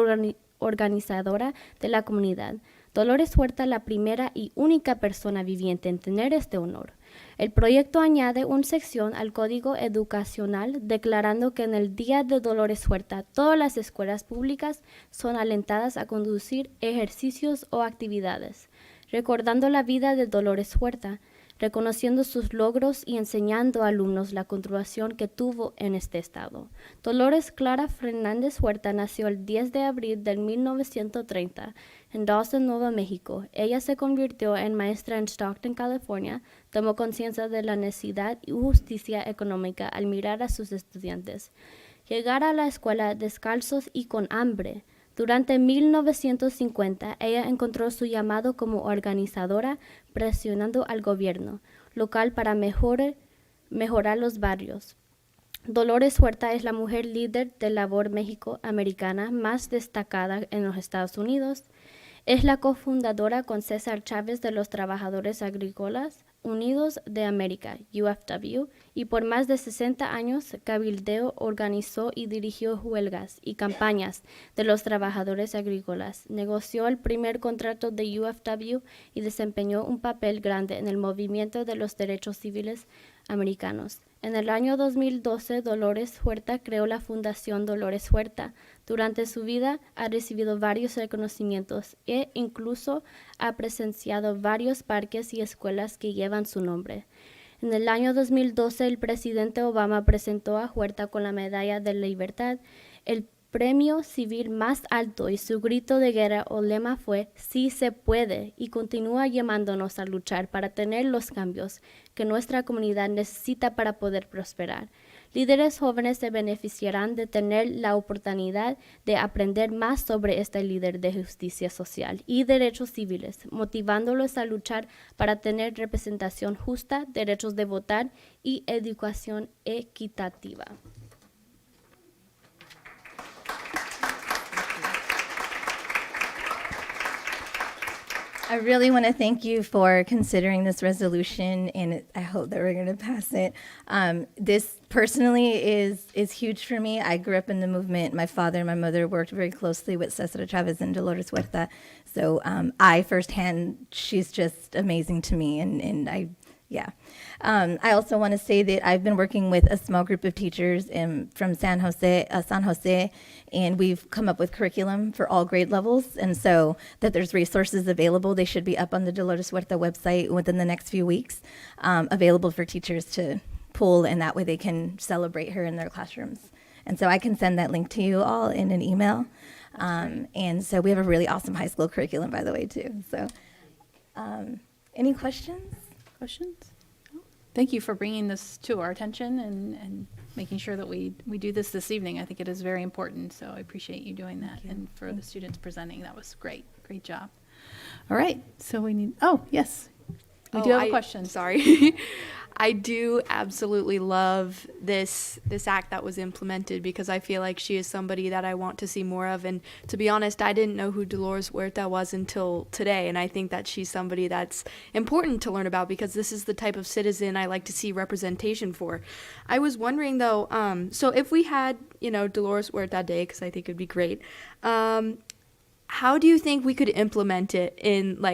organizadora de la comunidad, Dolores Huerta, la primera y única persona viviente en tener este honor. El proyecto añade una sección al Código Educacional declarando que en el Día de Dolores Huerta todas las escuelas públicas son alentadas a conducir ejercicios o actividades, recordando la vida de Dolores Huerta, reconociendo sus logros y enseñando a alumnos la contribución que tuvo en este estado. Dolores Clara Fernández Huerta nació el 10 de abril de 1930 en Dawson, Nuevo México. Ella se convirtió en maestra en Stockton, California, tomó conciencia de la necesidad y justicia económica al mirar a sus estudiantes llegar a la escuela descalzos y con hambre. Durante 1950, ella encontró su llamado como organizadora, presionando al gobierno local para mejorar los barrios. Dolores Huerta es la mujer líder de labor México-americana más destacada en los Estados Unidos. Es la cofundadora con César Chávez de los Trabajadores Agrícolas Unidos de América, UFW, y por más de 60 años cabildeó, organizó y dirigió huelgas y campañas de los trabajadores agrícolas. Negoció el primer contrato de UFW y desempeñó un papel grande en el movimiento de los derechos civiles americanos. En el año 2012, Dolores Huerta creó la Fundación Dolores Huerta. Durante su vida ha recibido varios reconocimientos e incluso ha presenciado varios parques y escuelas que llevan su nombre. En el año 2012, el presidente Obama presentó a Huerta con la Medalla de la Libertad, el premio civil más alto, y su grito de guerra o lema fue "Sí se puede", y continúa llamándonos a luchar para tener los cambios que nuestra comunidad necesita para poder prosperar. Líderes jóvenes se beneficiarán de tener la oportunidad de aprender más sobre este líder de justicia social y derechos civiles, motivándolos a luchar para tener representación justa, derechos de votar y educación equitativa. I really want to thank you for considering this resolution, and I hope that we're going to pass it. This personally is huge for me. I grew up in the movement. My father and my mother worked very closely with Cesar Chavez and Dolores Huerta. So I firsthand, she's just amazing to me, and I also want to say that I've been working with a small group of teachers from San Jose, and we've come up with curriculum for all grade levels, and so that there's resources available. They should be up on the Dolores Huerta website within the next few weeks, available for teachers to pull, and that way they can celebrate her in their classrooms. And so I can send that link to you all in an email. And so we have a really awesome high school curriculum, by the way, too. So any questions? Questions? Thank you for bringing this to our attention and making sure that we do this evening. I think it is very important, so I appreciate you doing that. And for the students presenting, that was great. Great job. All right, so we need, oh, yes. We do have a question. Sorry. I do absolutely love this act that was implemented because I feel like she is somebody that I want to see more of. And to be honest, I didn't know who Dolores Huerta was until today. And I think that she's somebody that's important to learn about because this is the type of citizen I like to see representation for. I was wondering though, so if we had, Dolores Huerta Day, because I think it'd be great, how do you think we could implement it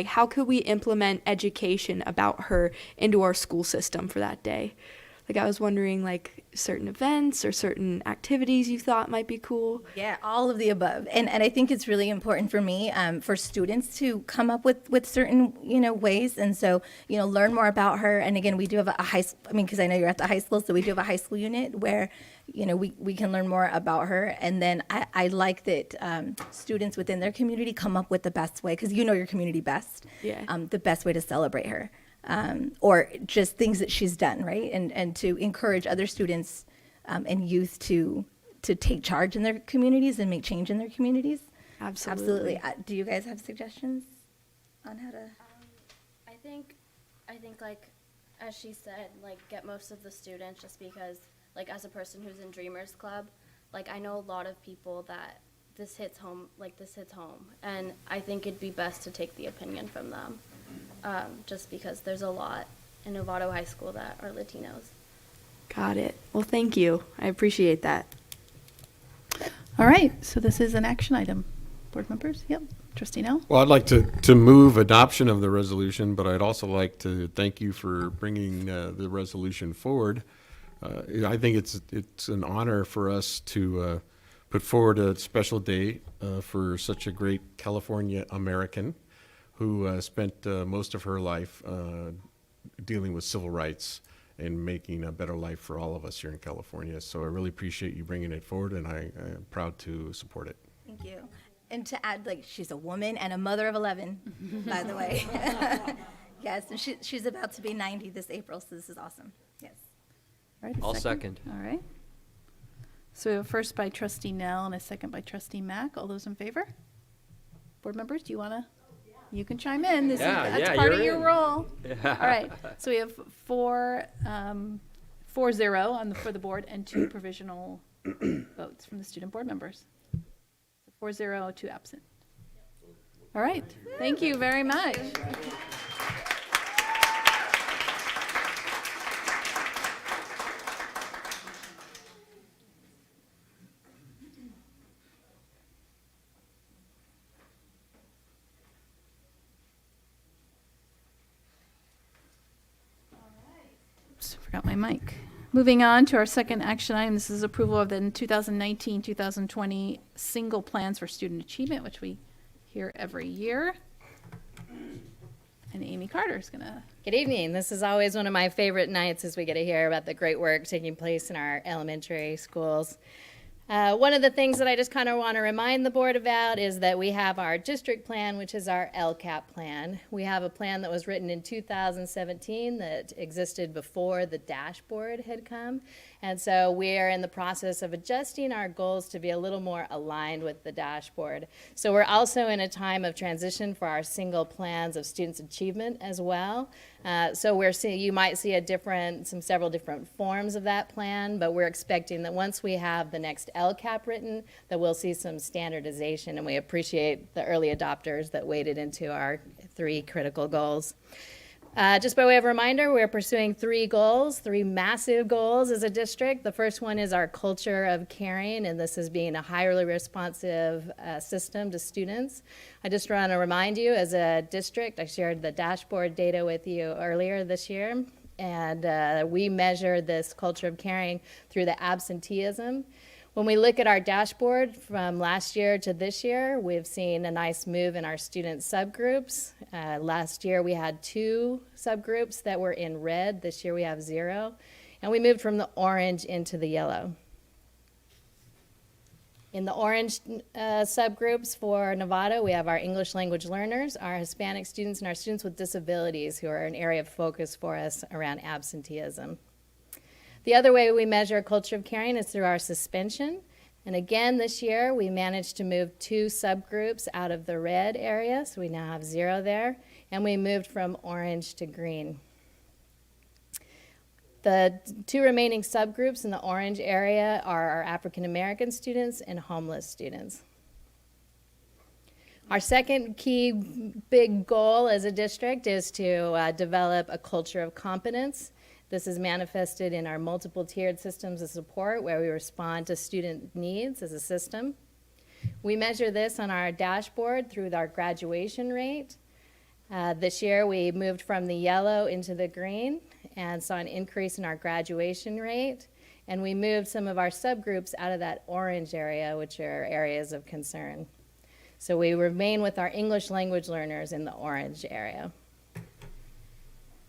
how could we implement education about her into our school system for that day? I was wondering, certain events or certain activities you thought might be cool? Yeah, all of the above. And I think it's really important for me, for students to come up with certain, ways. And so, learn more about her. And again, we do have a high school, because I know you're at the high school, so we do have a high school unit where, we can learn more about her. And then I like that students within their community come up with the best way, because your community best, the best way to celebrate her. Or just things that she's done, right? And to encourage other students and youth to take charge in their communities and make change in their communities. Absolutely. Do you guys have suggestions on how to? I think as she said, get most of the students just because, as a person who's in Dreamers Club, I know a lot of people that this hits home, and I think it'd be best to take the opinion from them. Just because there's a lot in Novato High School that are Latinos. Got it. Well, thank you. I appreciate that. All right, so this is an action item. Board members? Yep. Trustee Nell? Well, I'd like to move adoption of the resolution, but I'd also like to thank you for bringing the resolution forward. I think it's an honor for us to put forward a special day for such a great California American who spent most of her life dealing with civil rights and making a better life for all of us here in California. So I really appreciate you bringing it forward, and I am proud to support it. Thank you. And to add, she's a woman and a mother of 11, by the way. Yes, and she's about to be 90 this April, so this is awesome. Yes. All right, I'll second. All right. So we have a first by Trustee Nell and a second by Trustee Mack. All those in favor? Board members, do you want to? You can chime in. That's part of your role. Yeah. All right. So we have 4-0 for the board and 2 provisional votes from the student board members. So 4-0, 2 absent. All right. Thank you very much. Forgot my mic. Moving on to our second action item, this is approval of the 2019-2020 single plans for student achievement, which we hear every year. And Amy Carter is gonna. Good evening. This is always one of my favorite nights as we get to hear about the great work taking place in our elementary schools. One of the things that I just kind of want to remind the board about is that we have our district plan, which is our LCAP plan. We have a plan that was written in 2017 that existed before the dashboard had come. And so we are in the process of adjusting our goals to be a little more aligned with the dashboard. So we're also in a time of transition for our single plans of students' achievement as well. So you might see several different forms of that plan, but we're expecting that once we have the next LCAP written, that we'll see some standardization, and we appreciate the early adopters that waded into our 3 critical goals. Just by way of reminder, we're pursuing 3 goals, 3 massive goals as a district. The first one is our culture of caring, and this is being a highly responsive system to students. I just want to remind you, as a district, I shared the dashboard data with you earlier this year, and we measure this culture of caring through the absenteeism. When we look at our dashboard from last year to this year, we've seen a nice move in our student subgroups. Last year we had 2 subgroups that were in red. This year we have 0. And we moved from the orange into the yellow. In the orange subgroups for Novato, we have our English language learners, our Hispanic students, and our students with disabilities, who are an area of focus for us around absenteeism. The other way we measure culture of caring is through our suspension. And again, this year, we managed to move 2 subgroups out of the red area, so we now have 0 there, and we moved from orange to green. The 2 remaining subgroups in the orange area are our African American students and homeless students. Our second key big goal as a district is to develop a culture of competence. This is manifested in our multiple tiered systems of support, where we respond to student needs as a system. We measure this on our dashboard through our graduation rate. This year we moved from the yellow into the green and saw an increase in our graduation rate. And we moved some of our subgroups out of that orange area, which are areas of concern. So we remain with our English language learners in the orange area.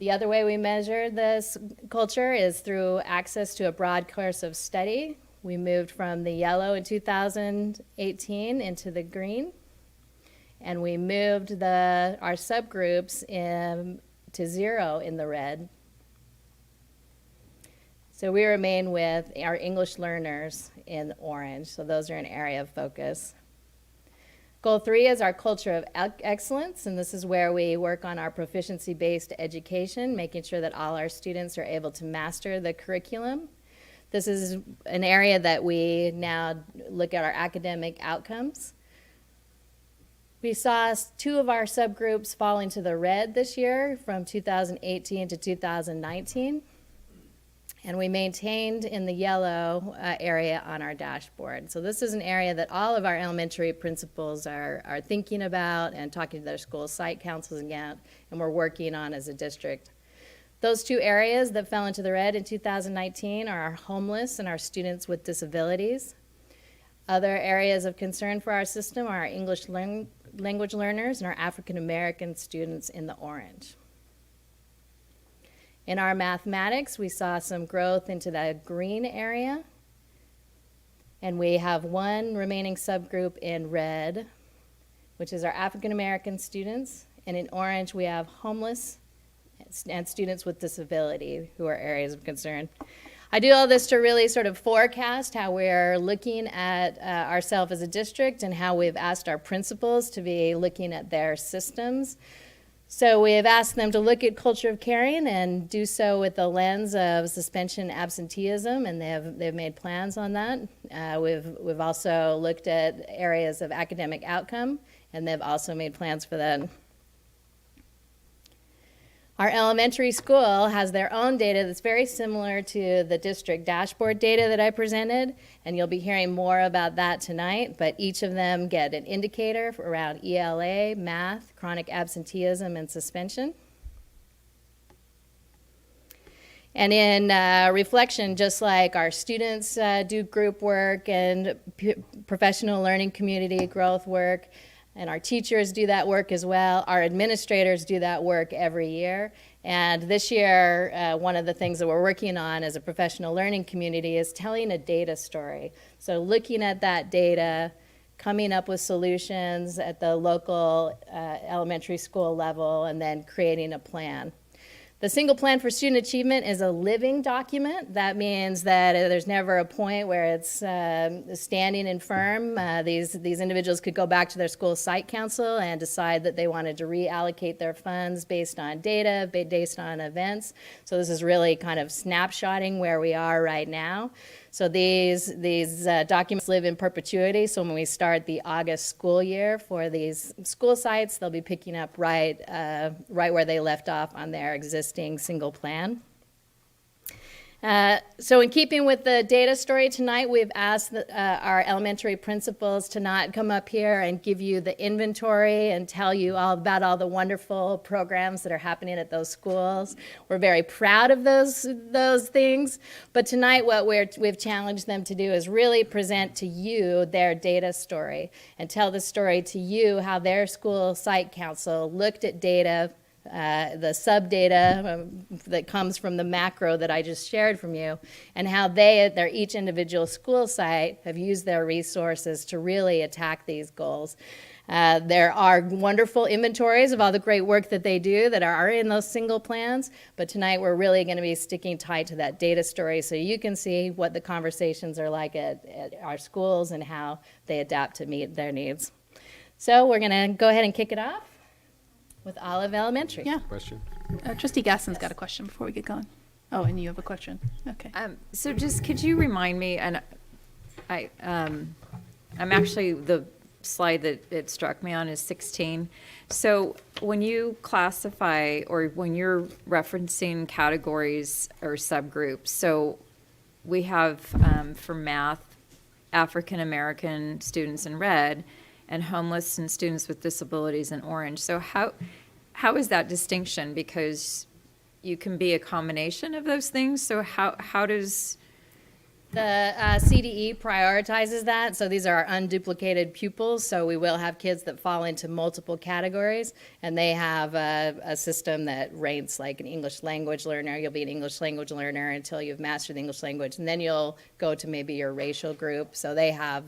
The other way we measure this culture is through access to a broad course of study. We moved from the yellow in 2018 into the green. And we moved our subgroups to 0 in the red. So we remain with our English learners in orange. So those are an area of focus. Goal 3 is our culture of excellence, and this is where we work on our proficiency-based education, making sure that all our students are able to master the curriculum. This is an area that we now look at our academic outcomes. We saw 2 of our subgroups fall into the red this year from 2018 to 2019. And we maintained in the yellow area on our dashboard. So this is an area that all of our elementary principals are thinking about and talking to their school site councils again, and we're working on as a district. Those 2 areas that fell into the red in 2019 are our homeless and our students with disabilities. Other areas of concern for our system are our English language learners and our African American students in the orange. In our mathematics, we saw some growth into the green area, and we have 1 remaining subgroup in red, which is our African American students, and in orange we have homeless and students with disability, who are areas of concern. I do all this to really sort of forecast how we're looking at ourselves as a district and how we've asked our principals to be looking at their systems. So we have asked them to look at culture of caring and do so with the lens of suspension absenteeism, and they've made plans on that. We've also looked at areas of academic outcome, and they've also made plans for that. Our elementary school has their own data that's very similar to the district dashboard data that I presented, and you'll be hearing more about that tonight, but each of them get an indicator around ELA, math, chronic absenteeism, and suspension. And in reflection, just like our students do group work and professional learning community growth work, and our teachers do that work as well. Our administrators do that work every year. And this year, one of the things that we're working on as a professional learning community is telling a data story. So looking at that data, coming up with solutions at the local elementary school level, and then creating a plan. The single plan for student achievement is a living document. That means that there's never a point where it's standing and firm. These individuals could go back to their school site council and decide that they wanted to reallocate their funds based on data, based on events. So this is really kind of snapshotting where we are right now. So these documents live in perpetuity. So when we start the August school year for these school sites, they'll be picking up right where they left off on their existing single plan. So in keeping with the data story tonight, we've asked our elementary principals to not come up here and give you the inventory and tell you all about all the wonderful programs that are happening at those schools. We're very proud of those things, but tonight what we've challenged them to do is really present to you their data story and tell the story to you how their school site council looked at data the sub data that comes from the macro that I just shared from you, and how they at their each individual school site have used their resources to really attack these goals. There are wonderful inventories of all the great work that they do that are in those single plans, but tonight we're really going to be sticking tight to that data story so you can see what the conversations are like at our schools and how they adapt to meet their needs. So we're going to go ahead and kick it off with Olive Elementary. Yeah. Question? Trustee Gasson's got a question before we get going. Oh, and you have a question. Okay. So just could you remind me, and I'm actually, the slide that it struck me on is 16. So when you classify or when you're referencing categories or subgroups, so we have for math, African American students in red, and homeless and students with disabilities in orange. So how is that distinction? Because you can be a combination of those things. So how does the CDE prioritizes that, so these are our unduplicated pupils, so we will have kids that fall into multiple categories, and they have a system that rates like an English language learner. You'll be an English language learner until you've mastered the English language, and then you'll go to maybe your racial group. So they have,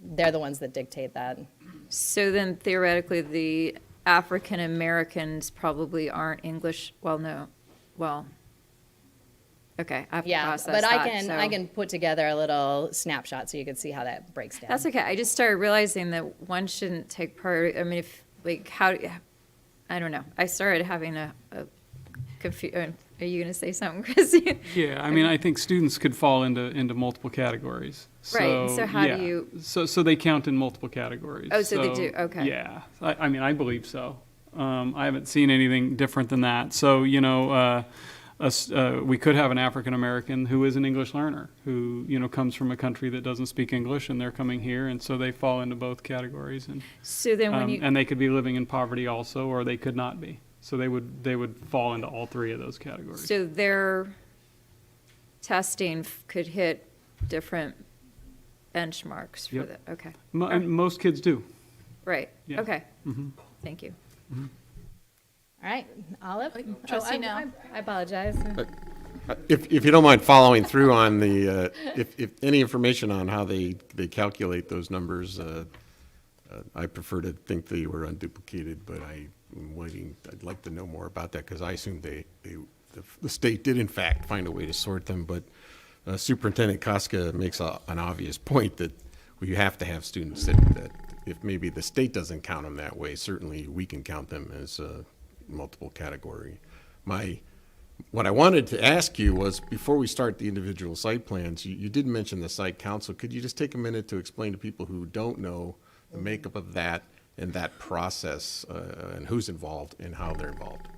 they're the ones that dictate that. So then theoretically the African Americans probably aren't English, okay, I have to process but that. I can put together a little snapshot so you can see how that breaks down. That's okay. I just started realizing that one shouldn't take part. I mean, if like I don't know. I started having a confusion. Are you going to say something, Chrissy? Yeah, I mean, I think students could fall into multiple categories. Right. So how do you? So they count in multiple categories. Oh, so they do. Okay. Yeah. I mean, I believe so. I haven't seen anything different than that. So we could have an African American who is an English learner who comes from a country that doesn't speak English, and they're coming here, and so they fall into both categories. And so then when and they could be living in poverty also, or they could not be. So they would fall into all three of those categories. So their testing could hit different benchmarks for Yep. the okay. And most kids do. Right. Yeah. Okay. Mm-hmm. Thank you. Mm-hmm. All right, Olive. Trustee now. I apologize. If you don't mind following through on the, if any information on how they calculate those numbers, I prefer to think they were unduplicated, but I'm waiting. I'd like to know more about that because I assume the state did in fact find a way to sort them, but Superintendent Koska makes an obvious point that we have to have students that if maybe the state doesn't count them that way, certainly we can count them as multiple category. What I wanted to ask you was, before we start the individual site plans, you did mention the site council. Could you just take a minute to explain to people who don't know the makeup of that and that process and who's involved and how they're involved?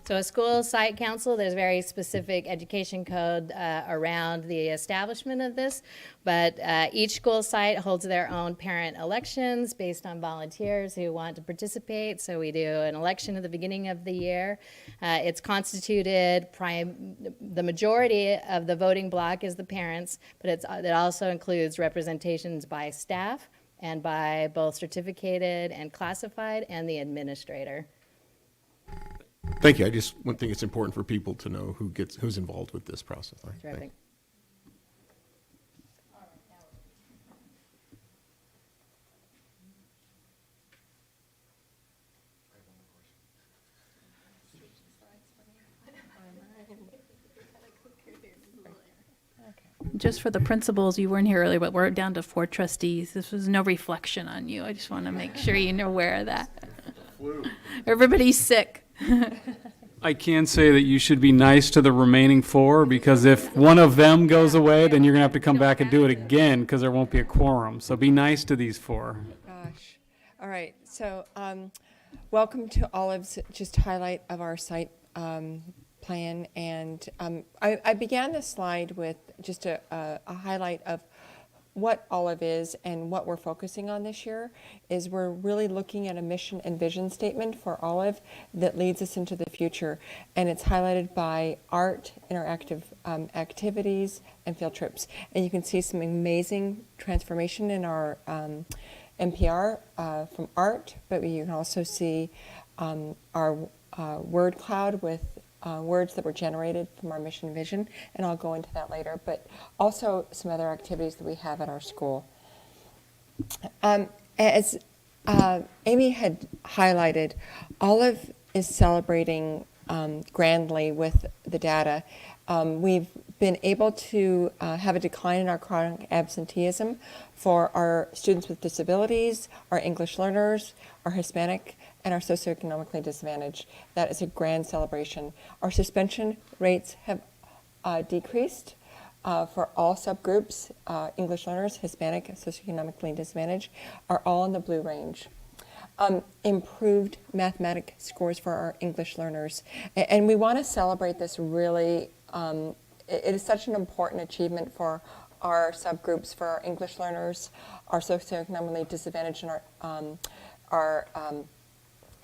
So a school site council, there's very specific education code around the establishment of this, but each school site holds their own parent elections based on volunteers who want to participate. So we do an election at the beginning of the year. It's constituted, the majority of the voting block is the parents, but it also includes representations by staff and by both certificated and classified and the administrator. Thank you. I just think it's important for people to know who's involved with this process. All right, Terrific. Just for the principals, you weren't here earlier, but we're down to 4 trustees. This was no reflection on you. I just want to make sure you're aware of that. Everybody's sick. I can say that you should be nice to the remaining 4, because if one of them goes away, then you're going to have to come back and do it again because there won't be a quorum. So be nice to these 4. Gosh. All right. So welcome to Olive's just highlight of our site plan. And I began this slide with just a highlight of what Olive is and what we're focusing on this year. Is we're really looking at a mission and vision statement for Olive that leads us into the future, and it's highlighted by art, interactive activities, and field trips. And you can see some amazing transformation in our NPR from art, but you can also see our word cloud with words that were generated from our mission and vision, and I'll go into that later, but also some other activities that we have at our school. As Amy had highlighted, Olive is celebrating grandly with the data. We've been able to have a decline in our chronic absenteeism for our students with disabilities, our English learners, our Hispanic, and our socioeconomically disadvantaged. That is a grand celebration. Our suspension rates have decreased for all subgroups. English learners, Hispanic, socioeconomically disadvantaged are all in the blue range. Improved mathematic scores for our English learners. And we want to celebrate this really. It is such an important achievement for our subgroups, for our English learners, our socioeconomically disadvantaged, and our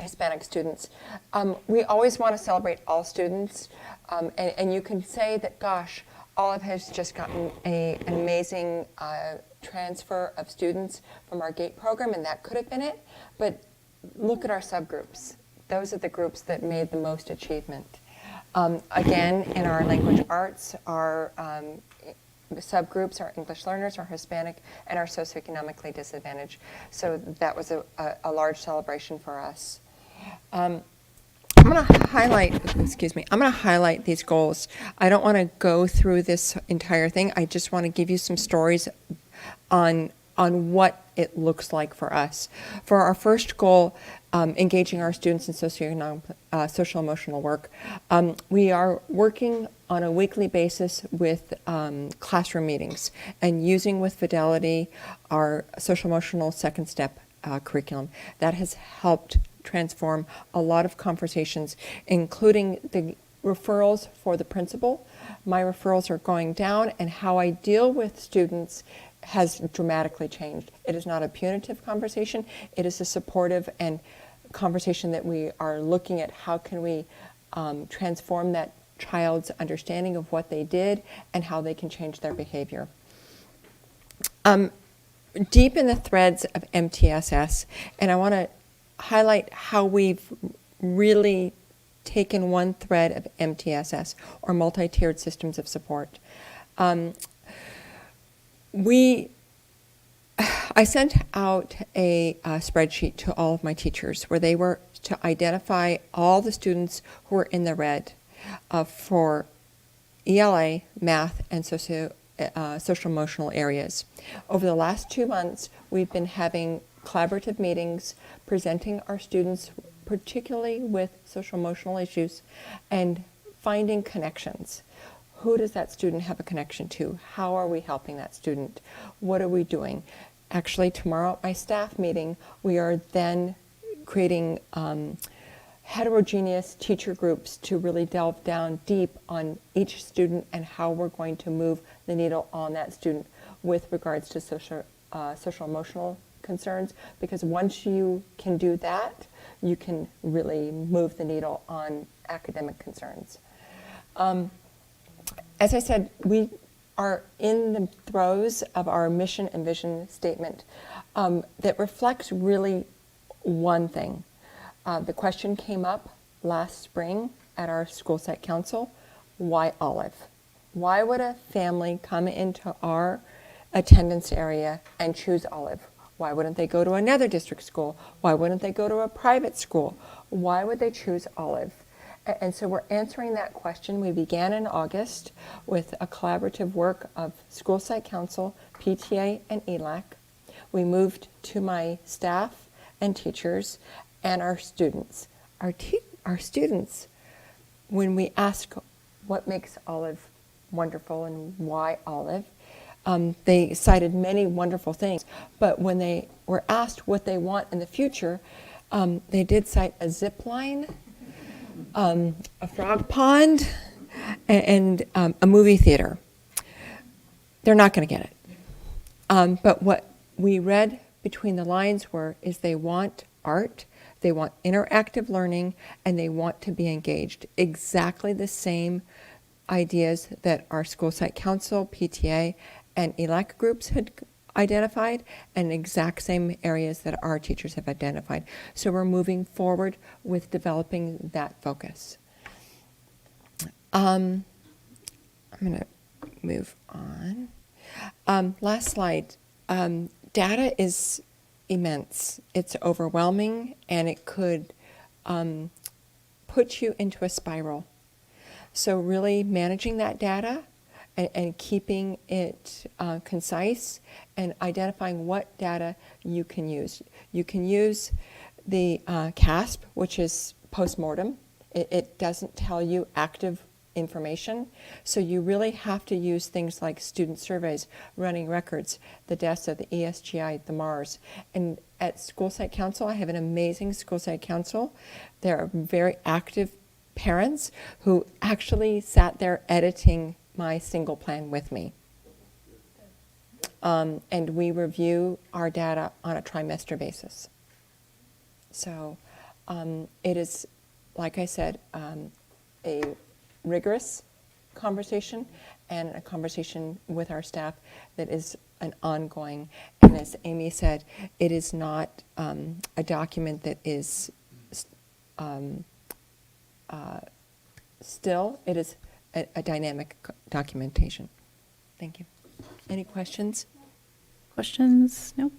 Hispanic students. We always want to celebrate all students, and you can say that, gosh, Olive has just gotten an amazing transfer of students from our GATE program, and that could have been it, but look at our subgroups. Those are the groups that made the most achievement. Again, in our language arts, our subgroups, our English learners, our Hispanic, and our socioeconomically disadvantaged. So that was a large celebration for us. I'm going to highlight these goals. I don't want to go through this entire thing. I just want to give you some stories on what it looks like for us. For our first goal, engaging our students in social emotional work, we are working on a weekly basis with classroom meetings and using with fidelity our social emotional second step curriculum. That has helped transform a lot of conversations, including the referrals for the principal. My referrals are going down, and how I deal with students has dramatically changed. It is not a punitive conversation. It is a supportive and conversation that we are looking at how can we transform that child's understanding of what they did and how they can change their behavior. Deep in the threads of MTSS, and I want to highlight how we've really taken one thread of MTSS, or multi-tiered systems of support. I sent out a spreadsheet to all of my teachers where they were to identify all the students who were in the red for ELA, math, and social emotional areas. Over the last 2 months, we've been having collaborative meetings, presenting our students, particularly with social emotional issues, and finding connections. Who does that student have a connection to? How are we helping that student? What are we doing? Actually, tomorrow at my staff meeting, we are then creating heterogeneous teacher groups to really delve down deep on each student and how we're going to move the needle on that student with regards to social emotional concerns, because once you can do that, you can really move the needle on academic concerns. As I said, we are in the throes of our mission and vision statement that reflects really one thing. The question came up last spring at our school site council: why Olive? Why would a family come into our attendance area and choose Olive? Why wouldn't they go to another district school? Why wouldn't they go to a private school? Why would they choose Olive? And so we're answering that question. We began in August with a collaborative work of school site council, PTA, and ELAC. We moved to my staff and teachers and our students. Our students, when we ask what makes Olive wonderful and why Olive, they cited many wonderful things, but when they were asked what they want in the future, they did cite a zip line, a frog pond, and a movie theater. They're not going to get it. But what we read between the lines is they want art, they want interactive learning, and they want to be engaged. Exactly the same ideas that our school site council, PTA, and ELAC groups had identified and exact same areas that our teachers have identified. So we're moving forward with developing that focus. I'm going to move on. Last slide. Data is immense. It's overwhelming, and it could put you into a spiral. So really managing that data and keeping it concise and identifying what data you can use. You can use the CASP, which is postmortem. It doesn't tell you active information. So you really have to use things like student surveys, running records, the DESA, the ESGI, the MARS. And at School Site Council, I have an amazing School Site Council. They're very active parents who actually sat there editing my single plan with me. And we review our data on a trimester basis. So it is, like I said, a rigorous conversation and a conversation with our staff that is an ongoing. And as Amy said, it is not a document that is still. It is a dynamic documentation. Thank you. Any questions? Questions? No?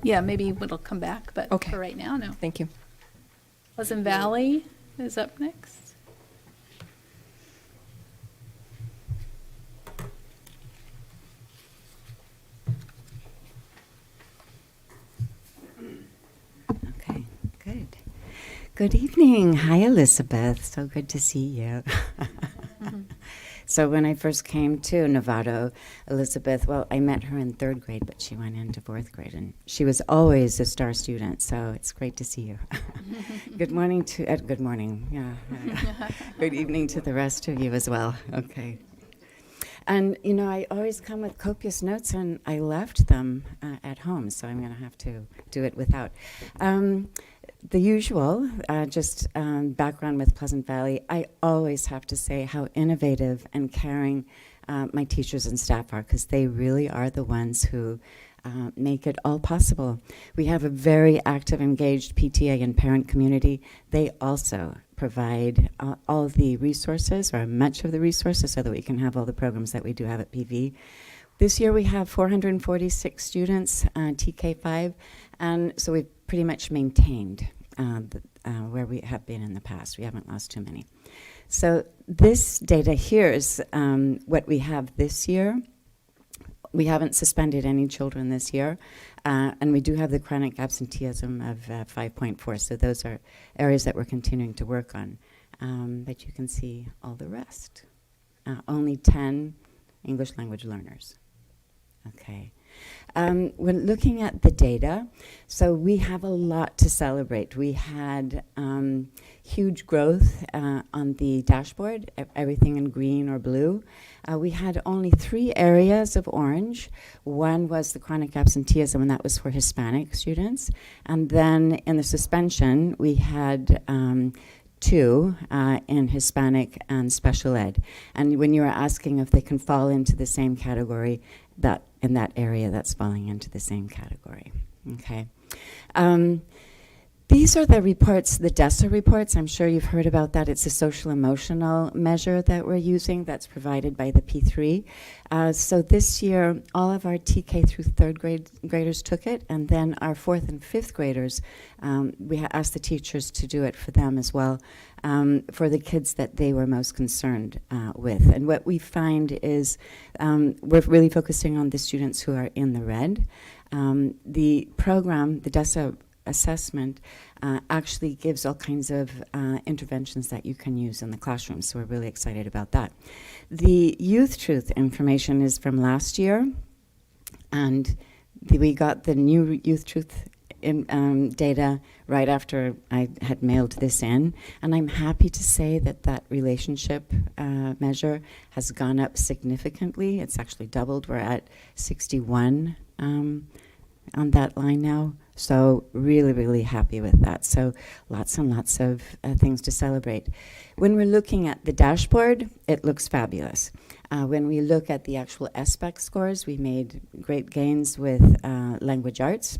Yeah, maybe it'll come back, but Okay. for right now, no. Thank you. Pleasant Valley is up next. Okay, good. Good evening. Hi, Elizabeth. So good to see you. So when I first came to Novato, Elizabeth, well, I met her in 3rd grade, but she went into 4th grade, and she was always a star student, so it's great to see you. Good morning to, good morning, yeah. Good evening to the rest of you as well. Okay. And, you know, I always come with copious notes, and I left them at home, so I'm going to have to do it without. The usual, just background with Pleasant Valley, I always have to say how innovative and caring my teachers and staff are, because they really are the ones who make it all possible. We have a very active, engaged PTA and parent community. They also provide all the resources, or much of the resources, so that we can have all the programs that we do have at PV. This year we have 446 students, TK5, and so we've pretty much maintained where we have been in the past. We haven't lost too many. So this data here is what we have this year. We haven't suspended any children this year, and we do have the chronic absenteeism of 5.4, so those are areas that we're continuing to work on. But you can see all the rest. Only 10 English language learners. Okay. When looking at the data, so we have a lot to celebrate. We had huge growth on the dashboard, everything in green or blue. We had only 3 areas of orange. One was the chronic absenteeism, and that was for Hispanic students. And then in the suspension, we had 2 in Hispanic and special ed. And when you were asking if they can fall into the same category, that in that area, that's falling into the same category. Okay. These are the reports, the DESA reports. I'm sure you've heard about that. It's a social emotional measure that we're using that's provided by the P3. So this year, all of our TK through 3rd graders took it, and then our 4th and 5th graders, we asked the teachers to do it for them as well, for the kids that they were most concerned with. And what we find is we're really focusing on the students who are in the red. The program, the DESA assessment, actually gives all kinds of interventions that you can use in the classroom, so we're really excited about that. The Youth Truth information is from last year, and we got the new Youth Truth data right after I had mailed this in, and I'm happy to say that that relationship measure has gone up significantly. It's actually doubled. We're at 61 on that line now. So really, really happy with that. So lots and lots of things to celebrate. When we're looking at the dashboard, it looks fabulous. When we look at the actual SPEC scores, we made great gains with language arts.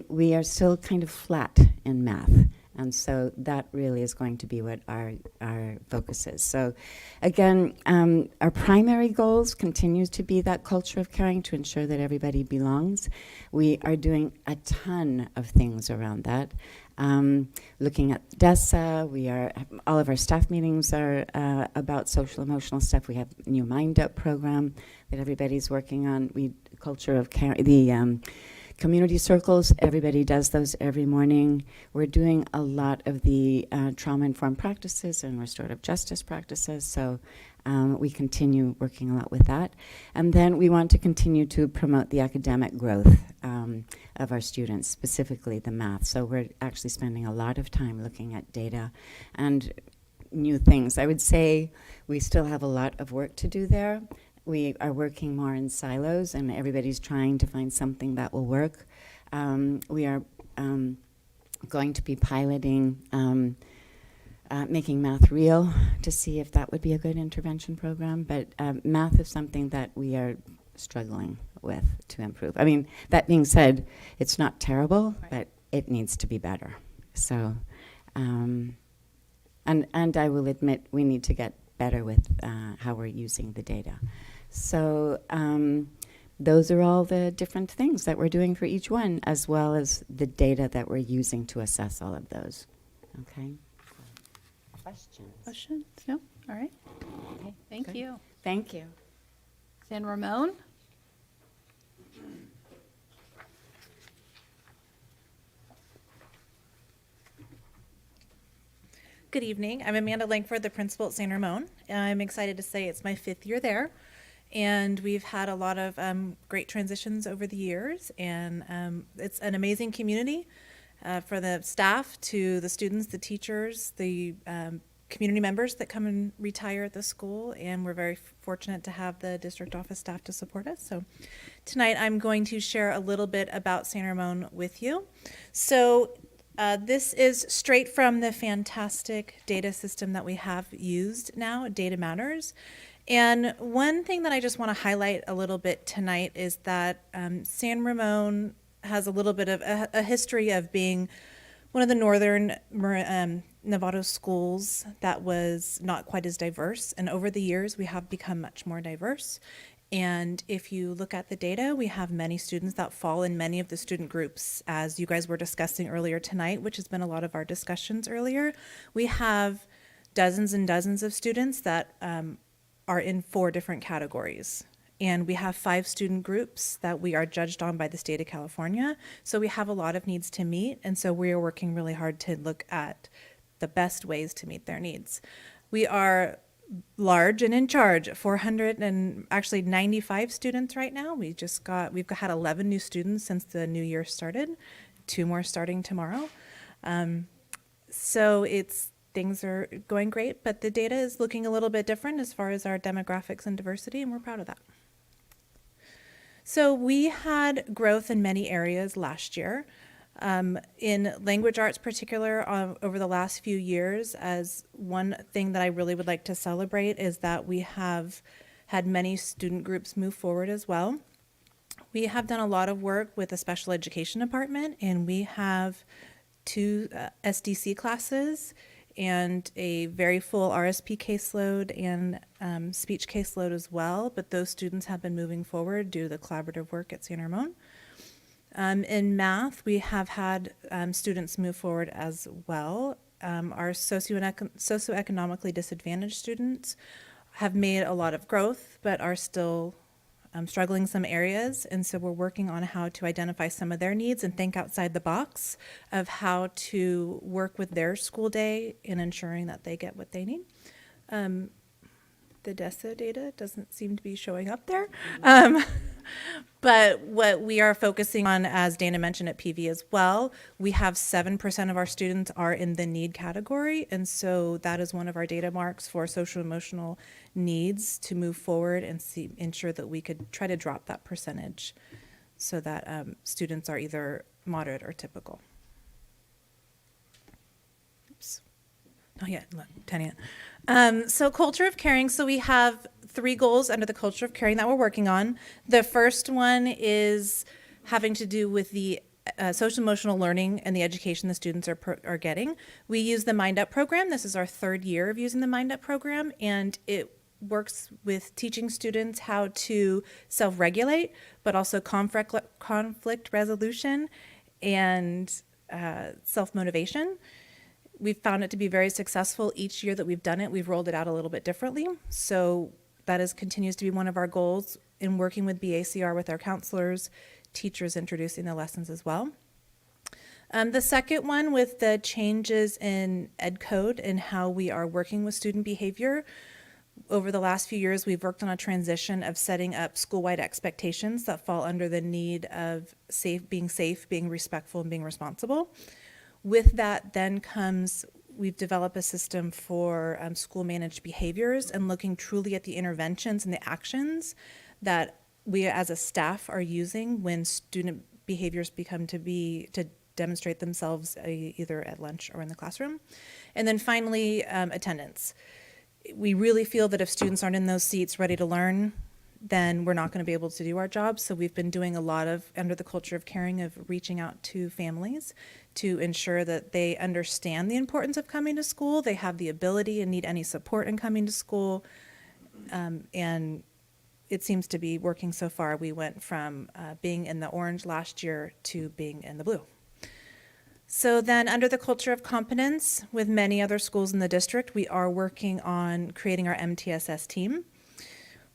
We are still kind of flat in math. And so that really is going to be what our focus is. So again, our primary goals continues to be that culture of caring to ensure that everybody belongs. We are doing a ton of things around that. Looking at DESA, all of our staff meetings are about social emotional stuff. We have a new Mind Up program that everybody's working on. Culture of care, community circles, everybody does those every morning. We're doing a lot of the trauma-informed practices and restorative justice practices, so we continue working a lot with that. And then we want to continue to promote the academic growth of our students, specifically the math. So we're actually spending a lot of time looking at data and new things. I would say we still have a lot of work to do there. We are working more in silos, and everybody's trying to find something that will work. We are going to be piloting making math real to see if that would be a good intervention program. But math is something that we are struggling with to improve. I mean, that being said, it's not terrible, but it needs to be better. So, and I will admit we need to get better with how we're using the data. So those are all the different things that we're doing for each one, as well as the data that we're using to assess all of those. Okay? Questions? Questions? No? All right. Okay. Thank good. you. Thank you. San Ramon? Good evening. I'm Amanda Langford, the principal at San Ramon. I'm excited to say it's my 5th year there, and we've had a lot of great transitions over the years, and it's an amazing community for the staff to the students, the teachers, the community members that come and retire at the school, and we're very fortunate to have the district office staff to support us. So tonight I'm going to share a little bit about San Ramon with you. So this is straight from the fantastic data system that we have used now, Data Matters. And one thing that I just want to highlight a little bit tonight is that San Ramon has a little bit of a history of being one of the northern Novato schools that was not quite as diverse. And over the years, we have become much more diverse. And if you look at the data, we have many students that fall in many of the student groups, as you guys were discussing earlier tonight, which has been a lot of our discussions earlier. We have dozens and dozens of students that are in 4 different categories. And we have 5 student groups that we are judged on by the state of California. So we have a lot of needs to meet. And so we are working really hard to look at the best ways to meet their needs. We are large and in charge, 495 students right now. We've had 11 new students since the new year started, 2 more starting tomorrow. So things are going great, but the data is looking a little bit different as far as our demographics and diversity, and we're proud of that. So we had growth in many areas last year. In language arts particular, over the last few years, as one thing that I really would like to celebrate is that we have had many student groups move forward as well. We have done a lot of work with the special education department, and we have 2 SDC classes and a very full RSP caseload and speech caseload as well, but those students have been moving forward due to the collaborative work at San Ramon. In math, we have had students move forward as well. Our socioeconomically disadvantaged students have made a lot of growth, but are still struggling some areas. And so we're working on how to identify some of their needs and think outside the box of how to work with their school day in ensuring that they get what they need. The DESA data doesn't seem to be showing up there. But what we are focusing on, as Dana mentioned at PV as well, we have 7% of our students are in the need category. And so that is one of our data marks for social emotional needs to move forward and ensure that we could try to drop that percentage so that students are either moderate or typical. Oops. Not yet, 10 yet. So culture of caring. So we have 3 goals under the culture of caring that we're working on. The first one is having to do with the social emotional learning and the education the students are getting. We use the Mind Up program. This is our 3rd year of using the Mind Up program, and it works with teaching students how to self-regulate, but also conflict resolution and self-motivation. We've found it to be very successful. Each year that we've done it, we've rolled it out a little bit differently. So that continues to be one of our goals in working with BACR with our counselors, teachers introducing the lessons as well. The second one with the changes in ed code and how we are working with student behavior. Over the last few years, we've worked on a transition of setting up school-wide expectations that fall under the need of being safe, being respectful, and being responsible. With that then comes, we've developed a system for school-managed behaviors and looking truly at the interventions and the actions that we as a staff are using when student behaviors become to demonstrate themselves either at lunch or in the classroom. And then finally, attendance. We really feel that if students aren't in those seats ready to learn, then we're not going to be able to do our job. So we've been doing a lot of, under the culture of caring, of reaching out to families to ensure that they understand the importance of coming to school, they have the ability and need any support in coming to school, and it seems to be working so far. We went from being in the orange last year to being in the blue. So then under the culture of competence, with many other schools in the district, we are working on creating our MTSS team.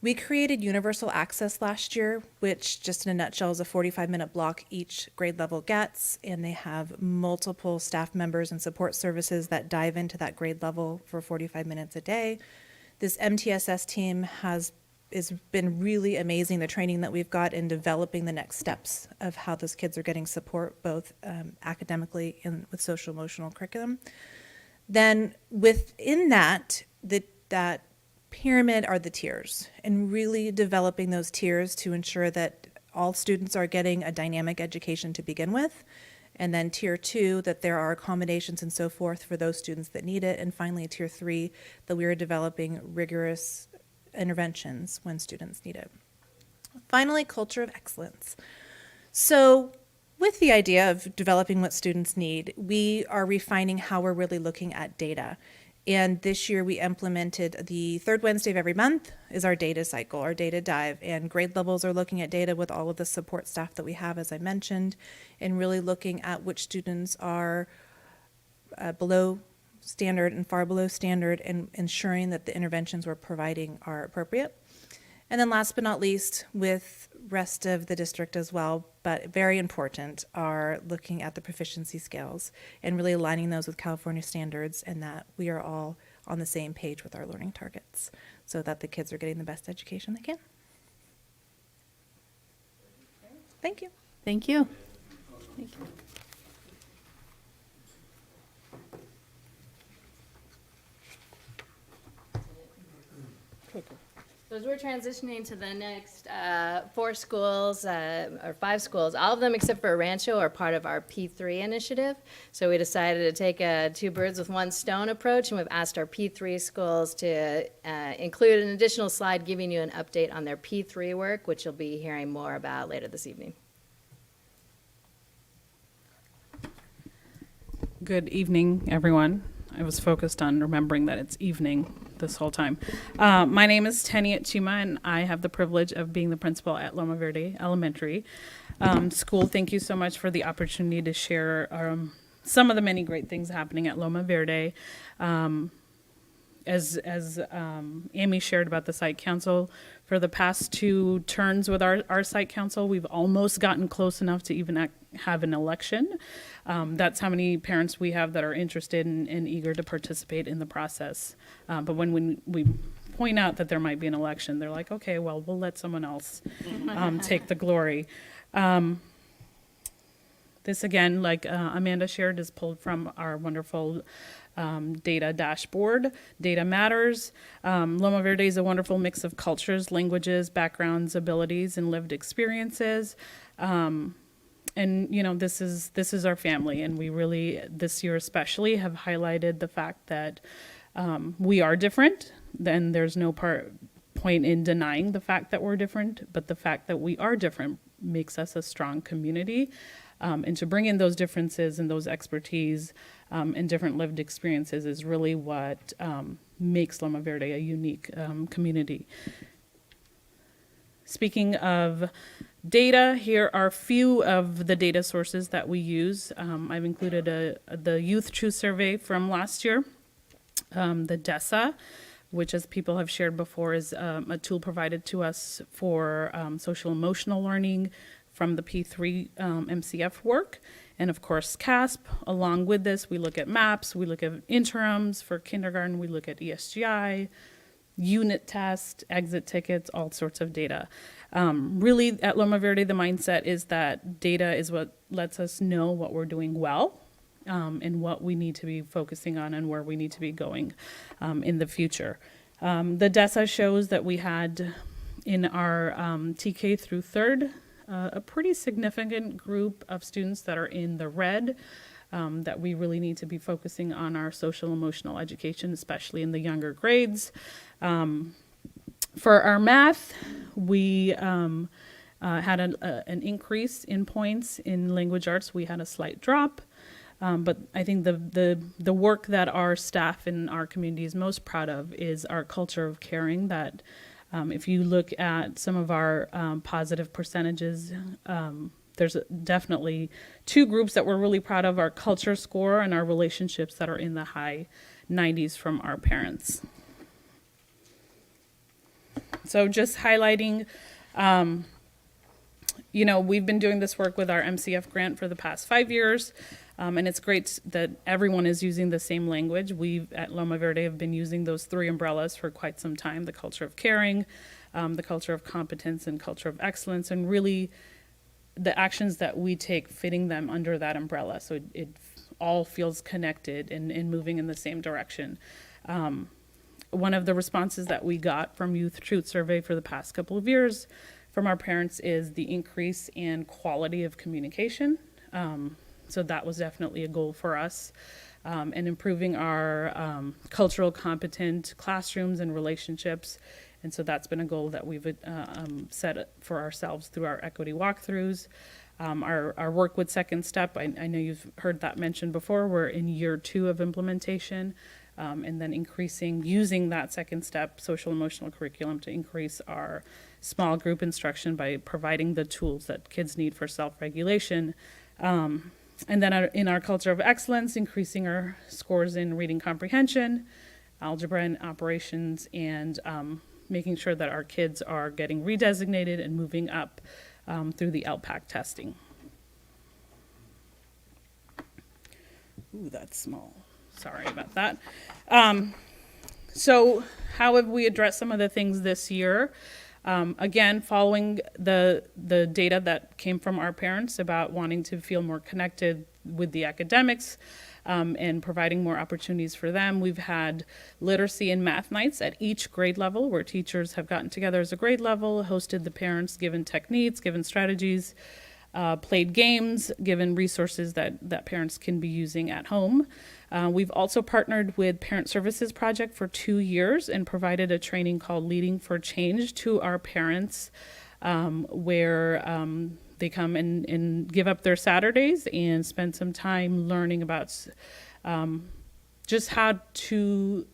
We created universal access last year, which just in a nutshell is a 45-minute block each grade level gets, and they have multiple staff members and support services that dive into that grade level for 45 minutes a day. This MTSS team has been really amazing, the training that we've got in developing the next steps of how those kids are getting support, both academically and with social emotional curriculum. Then within that pyramid are the tiers, and really developing those tiers to ensure that all students are getting a dynamic education to begin with. And then tier 2, that there are accommodations and so forth for those students that need it. And finally, tier 3, that we are developing rigorous interventions when students need it. Finally, culture of excellence. So with the idea of developing what students need, we are refining how we're really looking at data. And this year we implemented the 3rd Wednesday of every month is our data cycle, our data dive, and grade levels are looking at data with all of the support staff that we have, as I mentioned, and really looking at which students are below standard and far below standard, and ensuring that the interventions we're providing are appropriate. And then last but not least, with rest of the district as well, but very important, are looking at the proficiency scales and really aligning those with California standards, and that we are all on the same page with our learning targets so that the kids are getting the best education they can. Thank you. Thank you. Thank you. So as we're transitioning to the next 4 schools, or 5 schools, all of them except for Rancho are part of our P3 initiative. So we decided to take a 2 birds with 1 stone approach, and we've asked our P3 schools to include an additional slide giving you an update on their P3 work, which you'll be hearing more about later this evening. Good evening, everyone. I was focused on remembering that it's evening this whole time. My name is Tenia Chima, and I have the privilege of being the principal at Loma Verde Elementary School. Thank you so much for the opportunity to share some of the many great things happening at Loma Verde. As Amy shared about the site council, for the past 2 turns with our site council, we've almost gotten close enough to even have an election. That's how many parents we have that are interested and eager to participate in the process. But when we point out that there might be an election, they're like, okay, well, we'll let someone else take the glory. This, again, like Amanda shared, is pulled from our wonderful data dashboard. Data matters. Loma Verde is a wonderful mix of cultures, languages, backgrounds, abilities, and lived experiences. And you know, this is our family, and we really, this year especially, have highlighted the fact that we are different. Then there's no point in denying the fact that we're different, but the fact that we are different makes us a strong community. And to bring in those differences and those expertise and different lived experiences is really what makes Loma Verde a unique community. Speaking of data, here are a few of the data sources that we use. I've included the Youth Truth Survey from last year, the DESA, which, as people have shared before, is a tool provided to us for social emotional learning from the P3 MCF work. And of course, CASP. Along with this, we look at maps, we look at interims for kindergarten, we look at ESGI, unit test, exit tickets, all sorts of data. Really, at Loma Verde, the mindset is that data is what lets us know what we're doing well and what we need to be focusing on and where we need to be going in the future. The DESA shows that we had in our TK through third a pretty significant group of students that are in the red, that we really need to be focusing on our social emotional education, especially in the younger grades. For our math, we had an increase in points. In language arts, we had a slight drop. But I think the work that our staff in our community is most proud of is our culture of caring. That if you look at some of our positive percentages, there's definitely two groups that we're really proud of: our culture score and our relationships that are in the high 90s from our parents. So just highlighting, you know, we've been doing this work with our Mcf Grant for the past 5 years. And it's great that everyone is using the same language. We at Loma Verde have been using those 3 umbrellas for quite some time: the culture of caring, the culture of competence, and culture of excellence, and really the actions that we take fitting them under that umbrella. So it all feels connected and moving in the same direction. One of the responses that we got from Youth Truth Survey for the past couple of years from our parents is the increase in quality of communication. So that was definitely a goal for us, and improving our cultural competent classrooms and relationships. And so that's been a goal that we've set for ourselves through our equity walkthroughs. Our work with Second Step, I know you've heard that mentioned before. We're in year 2 of implementation, and then using that Second Step social emotional curriculum to increase our small group instruction by providing the tools that kids need for self-regulation. And then in our culture of excellence, increasing our scores in reading comprehension, algebra and operations, and making sure that our kids are getting redesignated and moving up through the LPAC testing. Ooh, that's small. Sorry about that. So how have we addressed some of the things this year? Again, following the data that came from our parents about wanting to feel more connected with the academics and providing more opportunities for them, we've had literacy and math nights at each grade level where teachers have gotten together as a grade level, hosted the parents, given techniques, given strategies, played games, given resources that parents can be using at home. We've also partnered with Parent Services Project for 2 years and provided a training called Leading for Change to our parents, where they come and give up their Saturdays and spend some time learning about just how to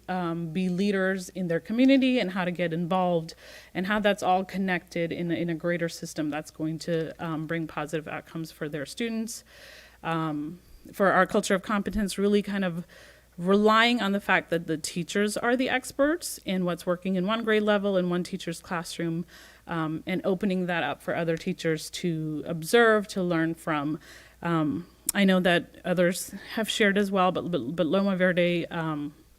be leaders in their community and how to get involved, and how that's all connected in a greater system that's going to bring positive outcomes for their students. For our culture of competence, really kind of relying on the fact that the teachers are the experts in what's working in one grade level in one teacher's classroom, and opening that up for other teachers to observe, to learn from. I know that others have shared as well, but Loma Verde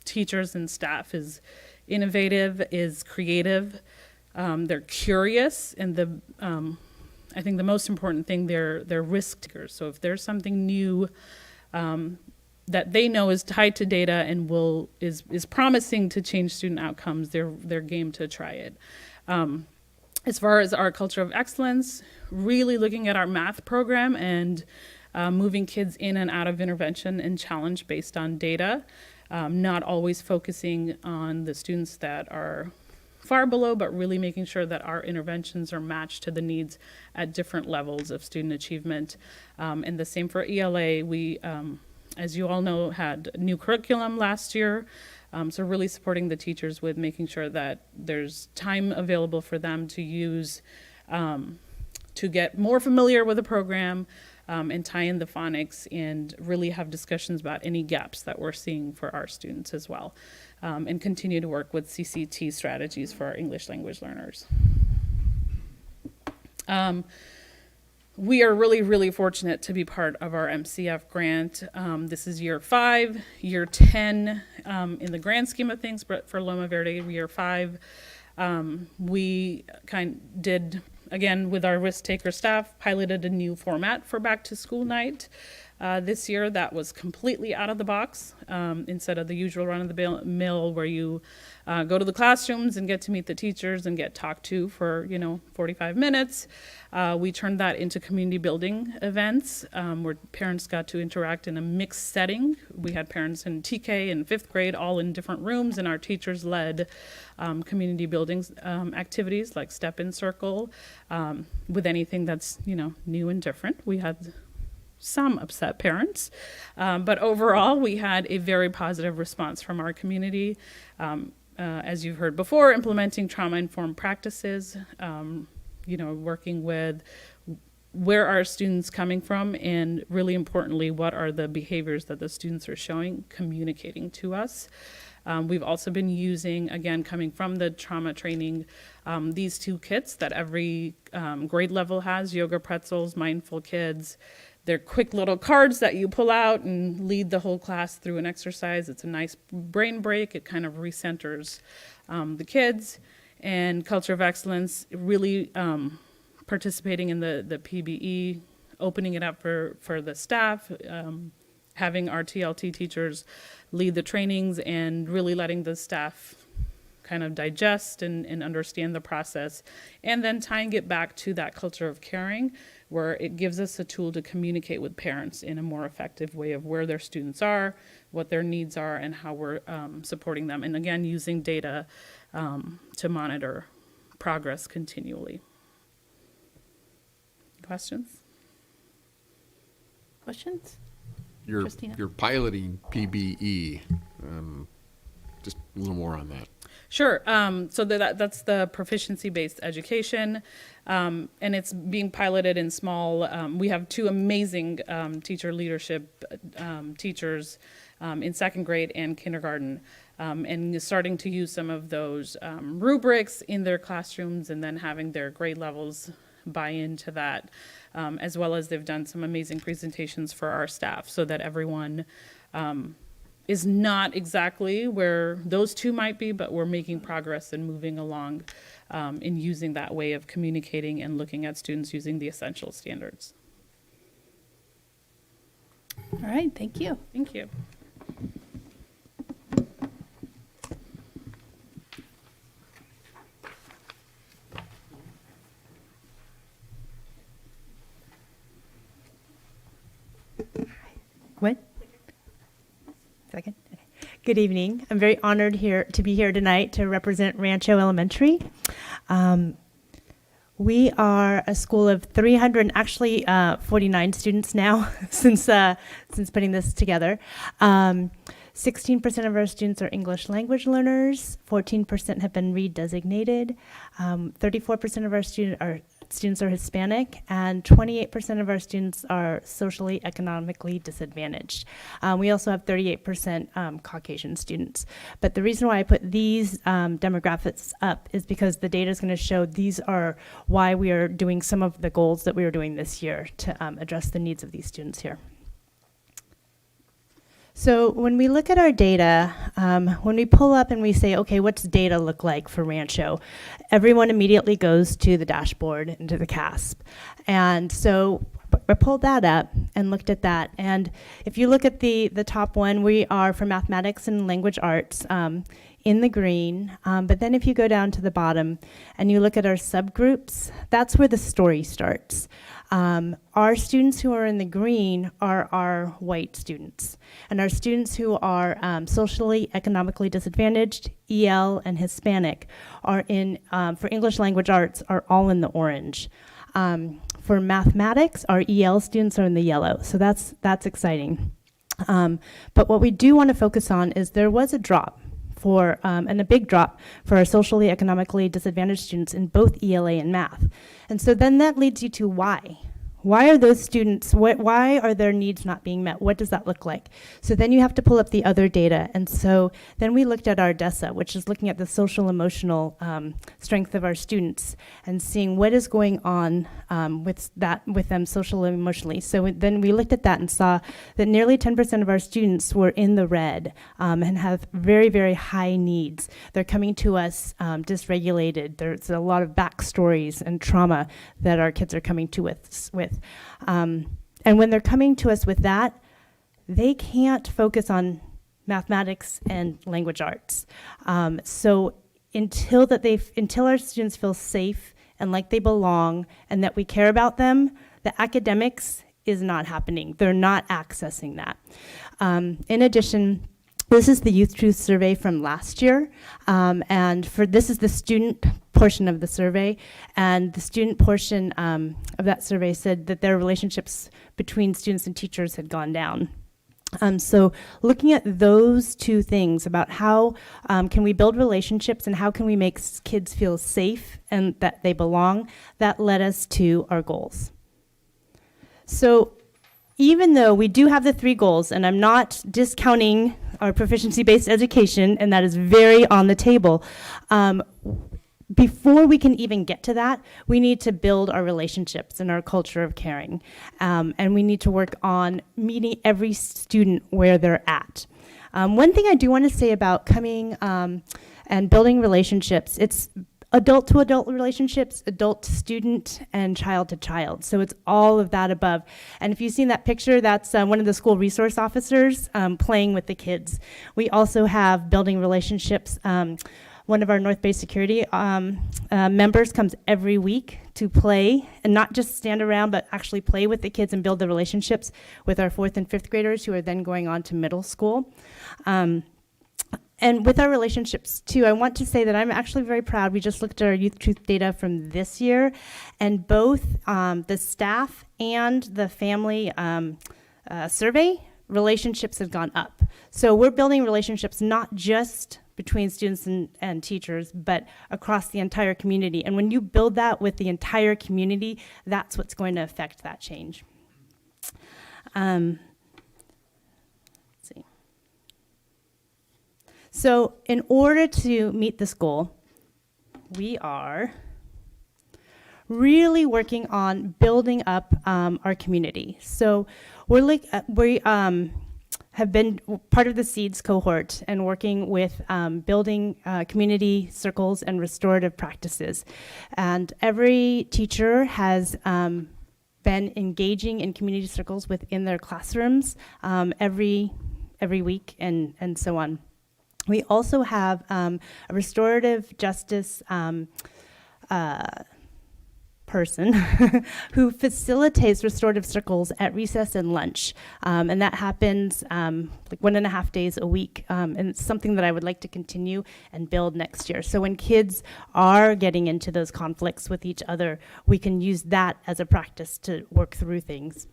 teachers and staff is innovative, is creative, they're curious, and I think the most important thing, they're risk takers. So if there's something new that they know is tied to data and is promising to change student outcomes, they're game to try it. As far as our culture of excellence, really looking at our math program and moving kids in and out of intervention and challenge based on data, not always focusing on the students that are far below, but really making sure that our interventions are matched to the needs at different levels of student achievement. And the same for ELA. We, as you all know, had new curriculum last year. So really supporting the teachers with making sure that there's time available for them to use to get more familiar with the program and tie in the phonics and really have discussions about any gaps that we're seeing for our students as well. And continue to work with CCT strategies for our English language learners. We are really, really fortunate to be part of our Mcf Grant. This is year 5, year 10 in the grand scheme of things, but for Loma Verde, year 5, we did, again, with our risk taker staff, piloted a new format for back to school night. This year that was completely out of the box instead of the usual run of the mill where you go to the classrooms and get to meet the teachers and get talked to for 45 minutes. We turned that into community building events where parents got to interact in a mixed setting. We had parents in TK and 5th grade all in different rooms, and our teachers led community building activities like Step in Circle with anything that's new and different. We had some upset parents, but overall we had a very positive response from our community. As you've heard before, implementing trauma-informed practices, working with where are students coming from, and really importantly, what are the behaviors that the students are showing, communicating to us. We've also been using, again, coming from the trauma training, these 2 kits that every grade level has, Yoga Pretzels, Mindful Kids. They're quick little cards that you pull out and lead the whole class through an exercise. It's a nice brain break. It kind of recenters the kids. And Culture of Excellence, really participating in the PBE, opening it up for the staff, having our TLT teachers lead the trainings and really letting the staff kind of digest and understand the process, and then tying it back to that culture of caring, where it gives us a tool to communicate with parents in a more effective way of where their students are, what their needs are, and how we're supporting them. And again, using data to monitor progress continually. Questions? Questions? You're Christina? piloting PBE. Just a little more on that. Sure. So that's the proficiency-based education, and it's being piloted in small. We have 2 amazing teacher leadership teachers in 2nd grade and kindergarten, and starting to use some of those rubrics in their classrooms, and then having their grade levels buy into that, as well as they've done some amazing presentations for our staff so that everyone is not exactly where those 2 might be, but we're making progress and moving along in using that way of communicating and looking at students using the essential standards. All right, thank you. Thank you. What? Second. Okay. Good evening. I'm very honored to be here tonight to represent Rancho Elementary. We are a school of 300, actually 49 students now since putting this together. 16% of our students are English language learners. 14% have been redesignated. 34% of our students are Hispanic, and 28% of our students are socially, economically disadvantaged. We also have 38% Caucasian students. But the reason why I put these demographics up is because the data is going to show these are why we are doing some of the goals that we are doing this year to address the needs of these students here. So when we look at our data, when we pull up and we say, okay, what's data look like for Rancho? Everyone immediately goes to the dashboard and to the CASP. And so I pulled that up and looked at that. And if you look at the top one, we are for mathematics and language arts. in the green. But then if you go down to the bottom and you look at our subgroups, that's where the story starts. Our students who are in the green are our white students. And our students who are socially, economically disadvantaged, EL, and Hispanic are in, for English language arts, are all in the orange. For mathematics, our EL students are in the yellow. So that's exciting. But what we do want to focus on is there was a drop for, and a big drop for our socially, economically disadvantaged students in both ELA and math. And so then that leads you to why. Why are those students, why are their needs not being met? What does that look like? So then you have to pull up the other data. And so then we looked at our DESA, which is looking at the social emotional strength of our students and seeing what is going on with them socially and emotionally. So then we looked at that and saw that nearly 10% of our students were in the red and have very, very high needs. They're coming to us dysregulated. There's a lot of backstories and trauma that our kids are coming to us with. And when they're coming to us with that, they can't focus on mathematics and language arts. So until our students feel safe and like they belong and that we care about them, the academics is not happening. They're not accessing that. In addition, this is the Youth Truth Survey from last year, and this is the student portion of the survey, and the student portion of that survey said that their relationships between students and teachers had gone down. So looking at those two things about how can we build relationships and how can we make kids feel safe and that they belong, that led us to our goals. So even though we do have the 3 goals, and I'm not discounting our proficiency-based education, and that is very on the table, before we can even get to that, we need to build our relationships and our culture of caring. And we need to work on meeting every student where they're at. One thing I do want to say about coming and building relationships, it's adult-to-adult relationships, adult-to-student, and child-to-child. So it's all of that above. And if you've seen that picture, that's one of the school resource officers playing with the kids. We also have building relationships. One of our North Bay security members comes every week to play, and not just stand around, but actually play with the kids and build the relationships with our 4th and 5th graders who are then going on to middle school. And with our relationships, too, I want to say that I'm actually very proud. We just looked at our Youth Truth data from this year, and both the staff and the family survey relationships have gone up. So we're building relationships not just between students and teachers, but across the entire community. And when you build that with the entire community, that's what's going to affect that change. So in order to meet this goal, we are really working on building up our community. So we have been part of the SEEDS cohort and working with building community circles and restorative practices. And every teacher has been engaging in community circles within their classrooms every week and so on. We also have a restorative justice person who facilitates restorative circles at recess and lunch. And that happens like 1.5 days a week. And it's something that I would like to continue and build next year. So when kids are getting into those conflicts with each other, we can use that as a practice to work through things.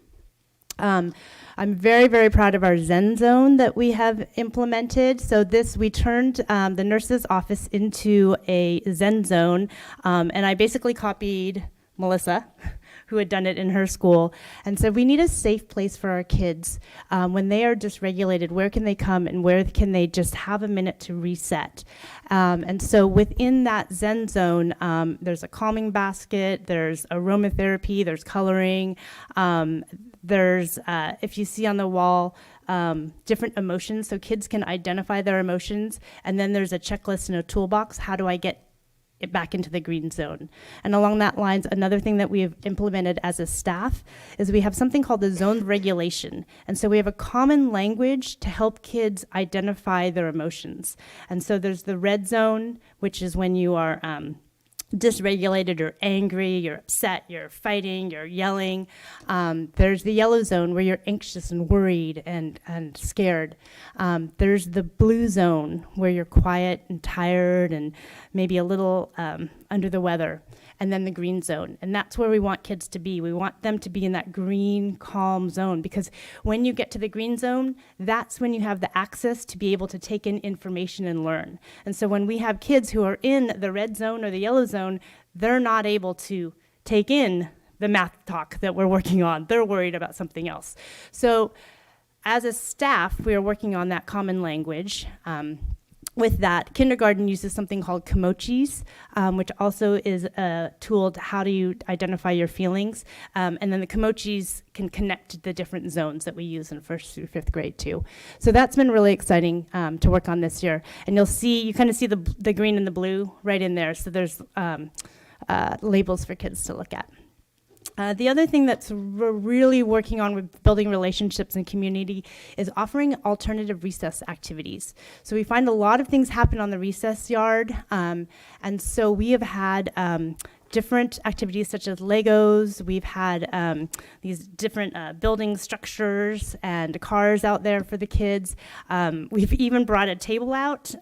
I'm very, very proud of our Zen Zone that we have implemented. So we turned the nurse's office into a Zen Zone, and I basically copied Melissa, who had done it in her school, and said we need a safe place for our kids when they are dysregulated. Where can they come and where can they just have a minute to reset? And so within that Zen Zone, there's a calming basket, there's aromatherapy, there's coloring, there's, if you see on the wall, different emotions, so kids can identify their emotions, and then there's a checklist and a toolbox. How do I get it back into the green zone. And along that lines, another thing that we have implemented as a staff is we have something called the zone regulation. And so we have a common language to help kids identify their emotions. And so there's the red zone, which is when you are dysregulated or angry, you're upset, you're fighting, you're yelling. There's the yellow zone where you're anxious and worried and scared. There's the blue zone where you're quiet and tired and maybe a little under the weather. And then the green zone. And that's where we want kids to be. We want them to be in that green, calm zone, because when you get to the green zone, that's when you have the access to be able to take in information and learn. And so when we have kids who are in the red zone or the yellow zone, they're not able to take in the math talk that we're working on. They're worried about something else. So as a staff, we are working on that common language. With that, kindergarten uses something called Kimochis, which also is a tool to how do you identify your feelings. And then the Kimochis can connect to the different zones that we use in 1st through 5th grade too. So that's been really exciting to work on this year. And you'll see, you kind of see the green and the blue right in there. So there's labels for kids to look at. The other thing that's we're really working on with building relationships and community is offering alternative recess activities. So we find a lot of things happen on the recess yard, and so we have had different activities such as Legos. We've had these different building structures and cars out there for the kids. We've even brought a table out,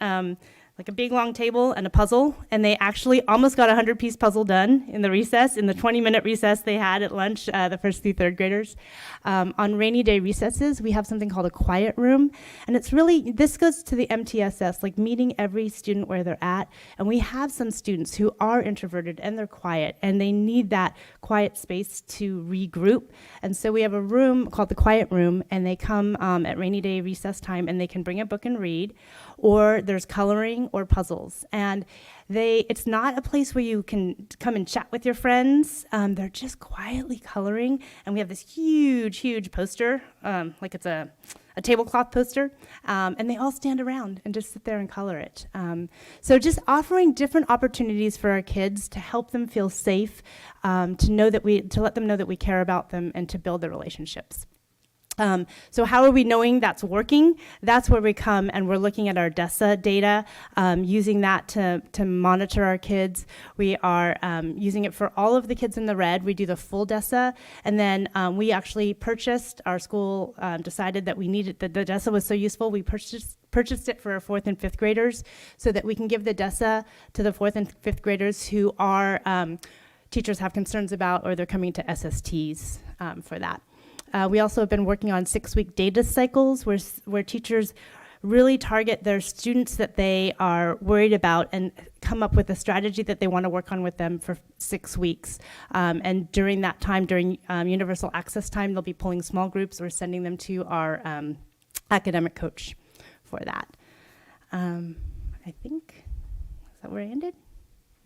like a big long table and a puzzle, and they actually almost got a 100-piece puzzle done in the recess, in the 20-minute recess they had at lunch, the 1st through 3rd graders. On rainy day recesses, we have something called a quiet room, and it's really, this goes to the MTSS, like meeting every student where they're at, and we have some students who are introverted and they're quiet, and they need that quiet space to regroup, and so we have a room called the quiet room, and they come at rainy day recess time, and they can bring a book and read, or there's coloring or puzzles. And it's not a place where you can come and chat with your friends. They're just quietly coloring. And we have this huge poster, like it's a tablecloth poster. And they all stand around and just sit there and color it. So just offering different opportunities for our kids to help them feel safe, to let them know that we care about them and to build their relationships. So how are we knowing that's working? That's where we come and we're looking at our DESA data, using that to monitor our kids. We are using it for all of the kids in the red. We do the full DESA, and then we actually purchased, our school decided that we needed, the DESA was so useful, we purchased it for our 4th and 5th graders so that we can give the DESA to the 4th and 5th graders who are teachers have concerns about, or they're coming to SSTs for that. We also have been working on 6-week data cycles where teachers really target their students that they are worried about and come up with a strategy that they want to work on with them for 6 weeks. And during that time, during universal access time, they'll be pulling small groups or sending them to our academic coach for that. I think, is that where I ended?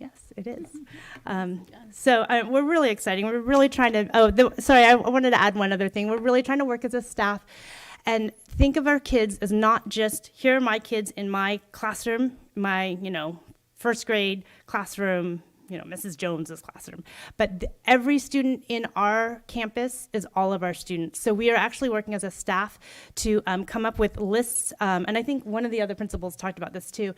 Yes, it is. So we're really exciting. We're really trying to, I wanted to add one other thing. We're really trying to work as a staff and think of our kids as not just, here are my kids in my classroom, my, 1st grade classroom, Mrs. Jones's classroom. But every student in our campus is all of our students. So we are actually working as a staff to come up with lists. And I think one of the other principals talked about this too.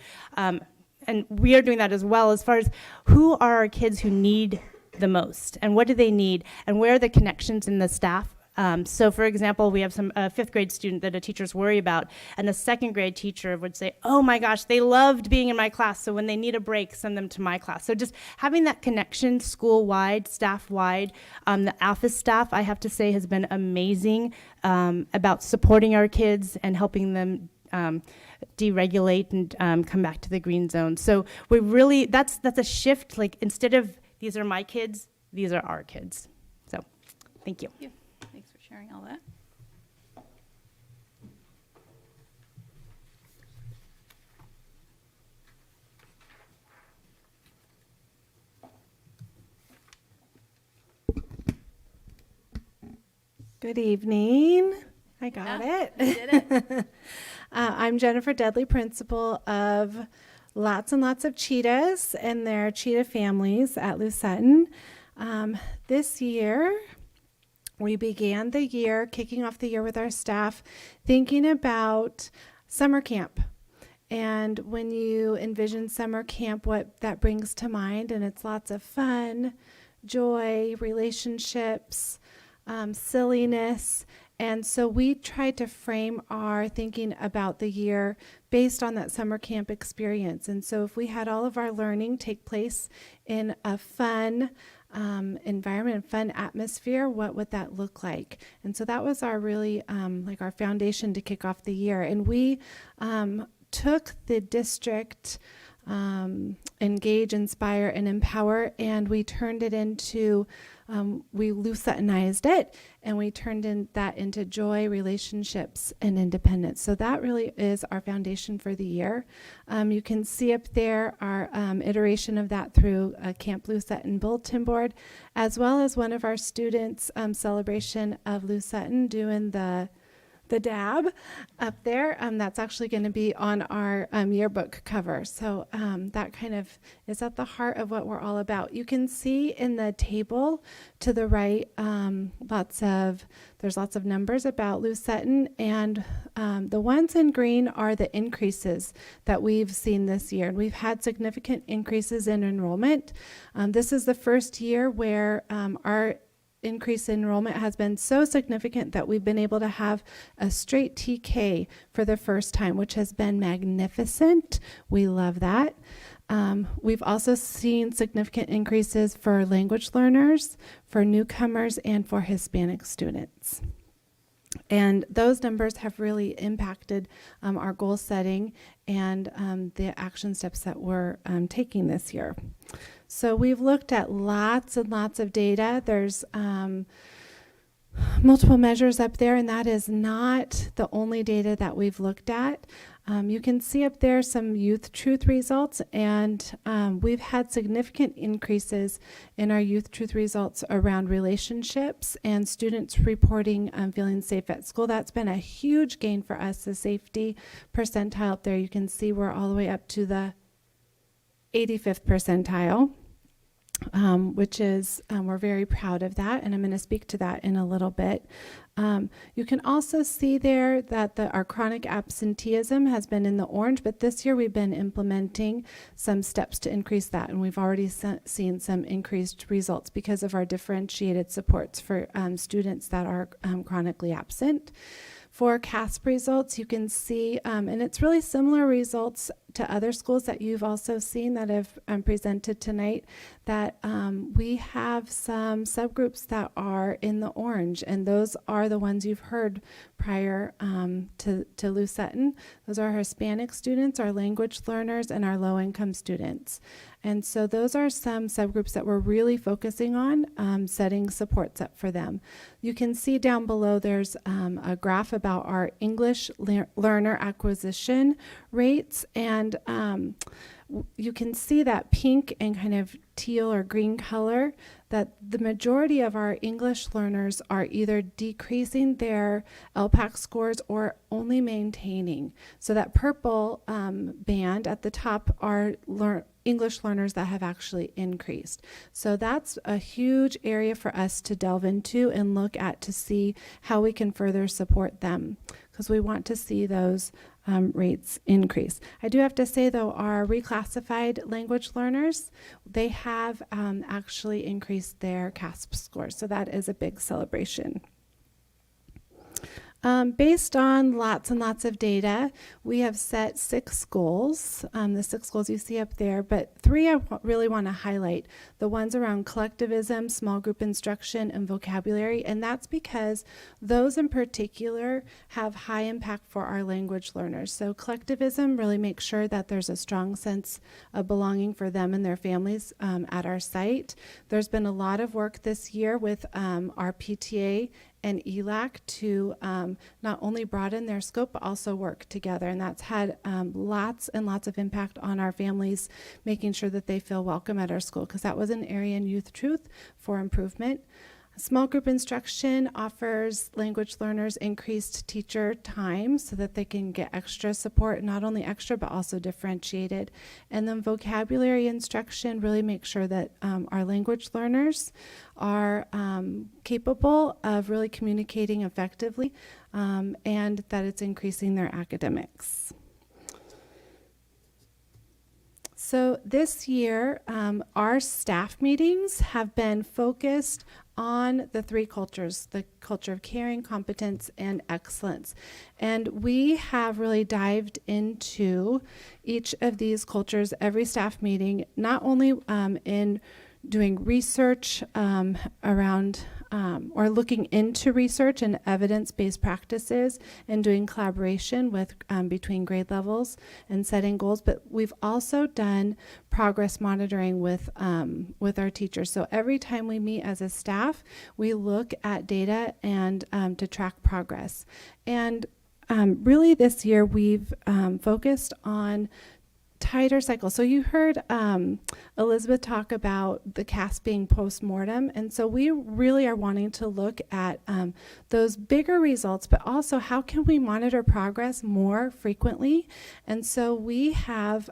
And we are doing that as well, as far as who are our kids who need the most and what do they need and where are the connections in the staff. So for example, we have a 5th grade student that a teachers worry about, and a 2nd grade teacher would say, oh my gosh, they loved being in my class, so when they need a break, send them to my class. So just having that connection school-wide, staff-wide. The office staff, I have to say, has been amazing about supporting our kids and helping them deregulate and come back to the green zone. So we really, that's a shift, like instead of these are my kids, these are our kids. So thank you. Thanks for sharing all that. Good evening. I got it. You did it. I'm Jennifer Dudley, principal of lots and lots of cheetahs and their cheetah families at Lou Sutton. This year, we began the year, kicking off the year with our staff, thinking about summer camp. And when you envision summer camp, what that brings to mind, and it's lots of fun, joy, relationships, silliness. And so we tried to frame our thinking about the year based on that summer camp experience. And so if we had all of our learning take place in a fun environment, fun atmosphere, what would that look like? And so that was our really like our foundation to kick off the year. And we took the district Engage, Inspire, and Empower, and we turned it into, we Lou Suttonized it, and we turned that into joy, relationships, and independence. So that really is our foundation for the year. You can see up there our iteration of that through Camp Lou Sutton bulletin board, as well as one of our students' celebration of Lou Sutton doing the dab up there. That's actually going to be on our yearbook cover. So that kind of is at the heart of what we're all about. You can see in the table to the right, there's lots of numbers about Lou Sutton, and the ones in green are the increases that we've seen this year. And we've had significant increases in enrollment. This is the first year where our increase in enrollment has been so significant that we've been able to have a straight TK for the first time, which has been magnificent. We love that. We've also seen significant increases for language learners, for newcomers, and for Hispanic students. And those numbers have really impacted our goal setting and the action steps that we're taking this year. So we've looked at lots and lots of data. There's multiple measures up there, and that is not the only data that we've looked at. You can see up there some youth truth results, and we've had significant increases in our youth truth results around relationships and students reporting feeling safe at school. That's been a huge gain for us, the safety percentile up there. You can see we're all the way up to the 85th percentile. Which is, we're very proud of that, and I'm going to speak to that in a little bit. You can also see there that our chronic absenteeism has been in the orange, but this year we've been implementing some steps to increase that, and we've already seen some increased results because of our differentiated supports for students that are chronically absent. For CASP results, you can see, and it's really similar results to other schools that you've also seen that have presented tonight, that we have some subgroups that are in the orange, and those are the ones you've heard prior to Lou Sutton. Those are our Hispanic students, our language learners, and our low-income students. And so those are some subgroups that we're really focusing on, setting supports up for them. You can see down below there's a graph about our English learner acquisition rates, and you can see that pink and kind of teal or green color, that the majority of our English learners are either decreasing their LPAC scores or only maintaining. So that purple band at the top are English learners that have actually increased. So that's a huge area for us to delve into and look at to see how we can further support them, because we want to see those rates increase. I do have to say, though, our reclassified language learners, they have actually increased their CASP scores, so that is a big celebration. Based on lots and lots of data, we have set 6 goals, the 6 goals you see up there, but 3 I really want to highlight, the ones around collectivism, small group instruction, and vocabulary, and that's because those in particular have high impact for our language learners. So collectivism really makes sure that there's a strong sense of belonging for them and their families at our site. There's been a lot of work this year with our PTA and ELAC to not only broaden their scope, but also work together. And that's had lots and lots of impact on our families, making sure that they feel welcome at our school, because that was an area in Youth Truth for improvement. Small group instruction offers language learners increased teacher time so that they can get extra support, not only extra, but also differentiated. And then vocabulary instruction really makes sure that our language learners are capable of really communicating effectively and that it's increasing their academics. So this year, our staff meetings have been focused on the three cultures, the culture of caring, competence, and excellence. And we have really dived into each of these cultures every staff meeting, not only in doing research around or looking into research and evidence-based practices and doing collaboration with between grade levels and setting goals, but we've also done progress monitoring with our teachers. So every time we meet as a staff, we look at data and to track progress. And really this year we've focused on tighter cycle. So you heard Elizabeth talk about the cast being post-mortem, and so we really are wanting to look at those bigger results, but also how can we monitor progress more frequently. And so we have,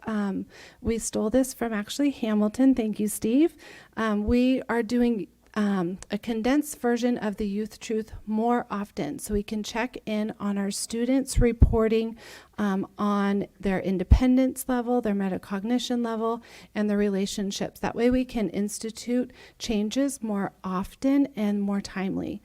we stole this from actually Hamilton, thank you, Steve. We are doing a condensed version of the Youth Truth more often, so we can check in on our students reporting on their independence level, their metacognition level, and their relationships. That way we can institute changes more often and more timely.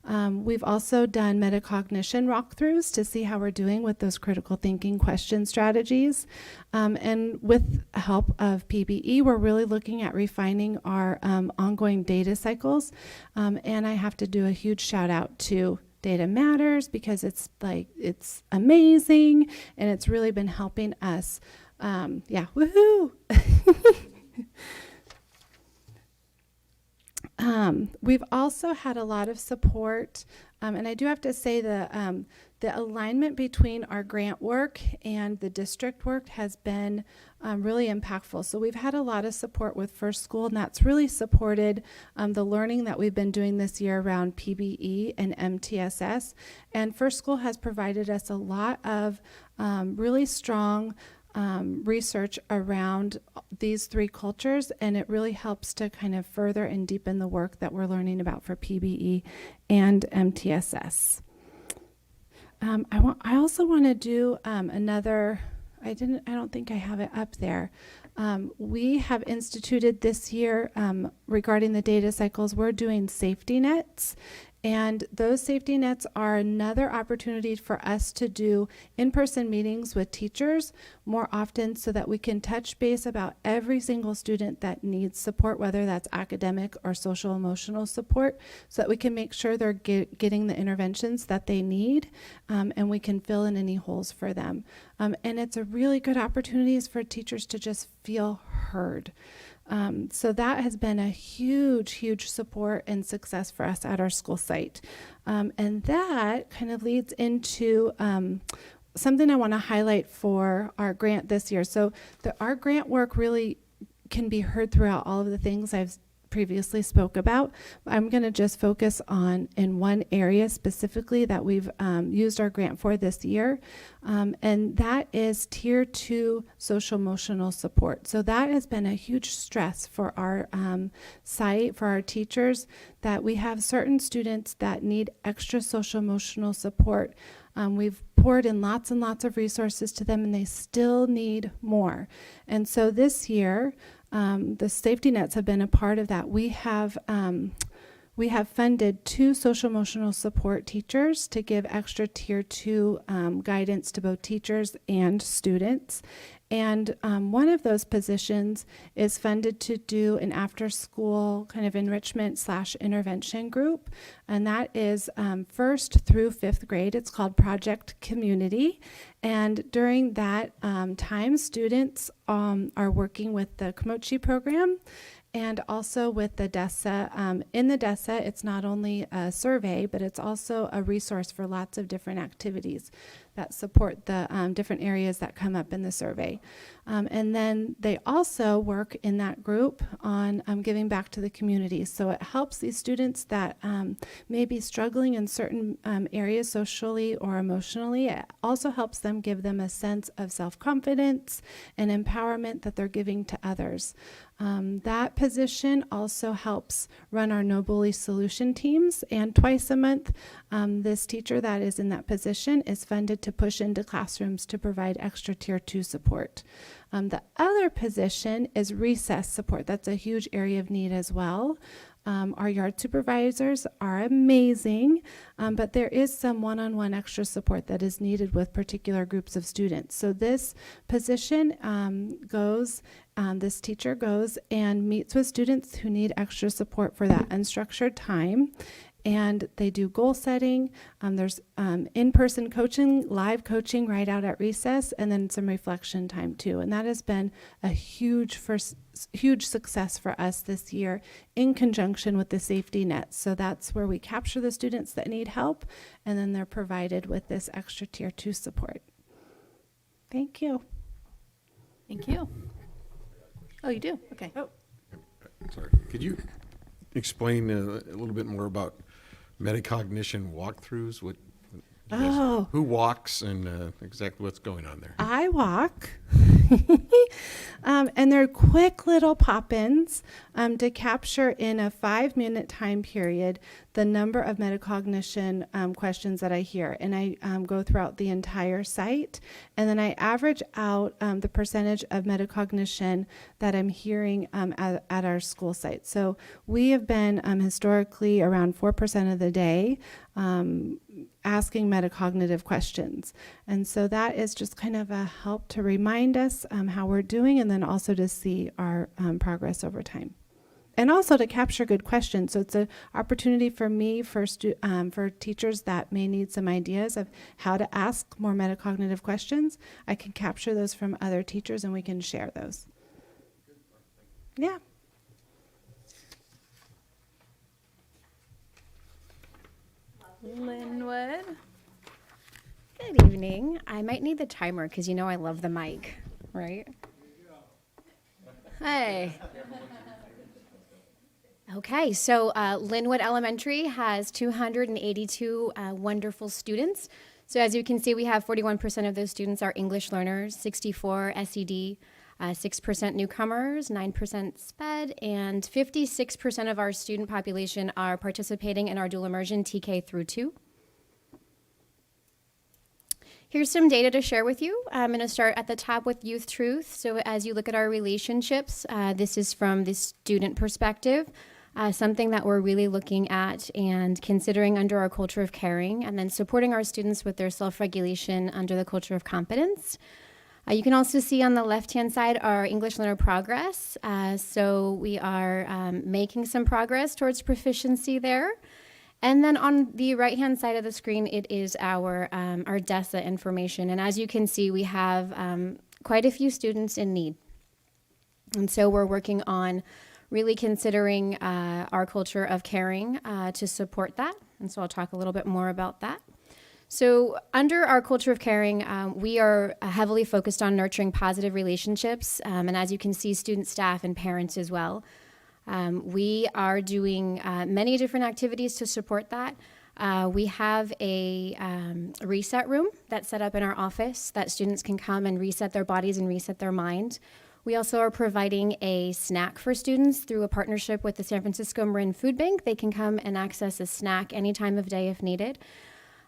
We've also done metacognition walkthroughs to see how we're doing with those critical thinking question strategies. And with help of PBE, we're really looking at refining our ongoing data cycles. And I have to do a huge shout out to Data Matters because it's amazing and it's really been helping us. Yeah, woohoo! We've also had a lot of support, and I do have to say the alignment between our grant work and the district work has been really impactful. So we've had a lot of support with First School, and that's really supported the learning that we've been doing this year around PBE and MTSS. And First School has provided us a lot of really strong research around these three cultures, and it really helps to kind of further and deepen the work that we're learning about for PBE and MTSS. I also want to do another. I don't think I have it up there. We have instituted this year regarding the data cycles. We're doing safety nets. And those safety nets are another opportunity for us to do in-person meetings with teachers more often so that we can touch base about every single student that needs support, whether that's academic or social emotional support, so that we can make sure they're getting the interventions that they need and we can fill in any holes for them. And it's a really good opportunity for teachers to just feel heard. So that has been a huge, huge support and success for us at our school site. And that kind of leads into something I want to highlight for our grant this year. So our grant work really can be heard throughout all of the things I've previously spoke about. I'm going to just focus on in one area specifically that we've used our grant for this year, and that is Tier 2 social emotional support. So that has been a huge stress for our site, for our teachers, that we have certain students that need extra social emotional support. We've poured in lots and lots of resources to them, and they still need more. And so this year, the safety nets have been a part of that. We have funded 2 social emotional support teachers to give extra Tier 2 guidance to both teachers and students. And one of those positions is funded to do an after-school kind of enrichment/intervention group, and that is 1st through 5th grade. It's called Project Community, and during that time, students are working with the Komochi program, and also with the DESA. In the DESA, it's not only a survey, but it's also a resource for lots of different activities that support the different areas that come up in the survey. And then they also work in that group on giving back to the community. So it helps these students that may be struggling in certain areas socially or emotionally. It also helps them give them a sense of self-confidence and empowerment that they're giving to others. That position also helps run our No Bully Solution teams, and twice a month, this teacher that is in that position is funded to push into classrooms to provide extra Tier 2 support. The other position is recess support. That's a huge area of need as well. Our yard supervisors are amazing, but there is some one-on-one extra support that is needed with particular groups of students. So this position this teacher goes and meets with students who need extra support for that unstructured time. And they do goal setting. There's in-person coaching, live coaching right out at recess, and then some reflection time too. And that has been a huge success for us this year in conjunction with the safety net. So that's where we capture the students that need help, and then they're provided with this extra Tier 2 support. Thank you. Thank you. Oh, you do? Okay. Oh. Sorry. Could you explain a little bit more about metacognition walkthroughs? Who walks and exactly what's going on there? I walk. And they're quick little pop-ins to capture in a 5-minute time period the number of metacognition questions that I hear. And I go throughout the entire site, and then I average out the percentage of metacognition that I'm hearing at our school site. So we have been historically around 4% of the day asking metacognitive questions. And so that is just kind of a help to remind us how we're doing, and then also to see our progress over time. And also to capture good questions. So it's an opportunity for me, for teachers that may need some ideas of how to ask more metacognitive questions. I can capture those from other teachers and we can share those. Yeah. Linwood. Good evening. I might need the timer because you know I love the mic, right? Hey. Okay, so Linwood Elementary has 282 wonderful students. So as you can see, we have 41% of those students are English learners, 64 SED, 6% newcomers, 9% SPED, and 56% of our student population are participating in our dual immersion TK through 2. Here's some data to share with you. I'm going to start at the top with Youth Truth. So as you look at our relationships, this is from the student perspective, something that we're really looking at and considering under our culture of caring, and then supporting our students with their self-regulation under the culture of competence. You can also see on the left-hand side our English learner progress. So we are making some progress towards proficiency there. And then on the right-hand side of the screen, it is our DESA information. And as you can see, we have quite a few students in need. And so we're working on really considering our culture of caring to support that. And so I'll talk a little bit more about that. So under our culture of caring, we are heavily focused on nurturing positive relationships. And as you can see, student, staff, and parents as well. We are doing many different activities to support that. We have a reset room that's set up in our office that students can come and reset their bodies and reset their mind. We also are providing a snack for students through a partnership with the San Francisco Marin Food Bank. They can come and access a snack any time of day if needed.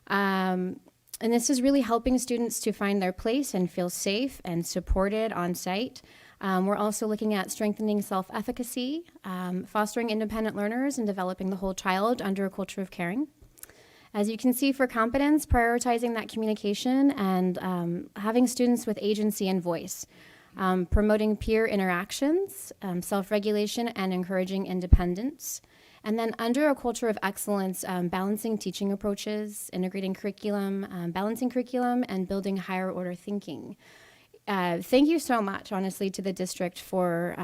And this is really helping students to find their place and feel safe and supported on site. We're also looking at strengthening self-efficacy, fostering independent learners, and developing the whole child under a culture of caring. As you can see for competence, prioritizing that communication and having students with agency and voice, promoting peer interactions, self-regulation, and encouraging independence. And then under a culture of excellence, balancing teaching approaches, integrating curriculum, balancing curriculum, and building higher order thinking. Thank you so much, honestly, to the district for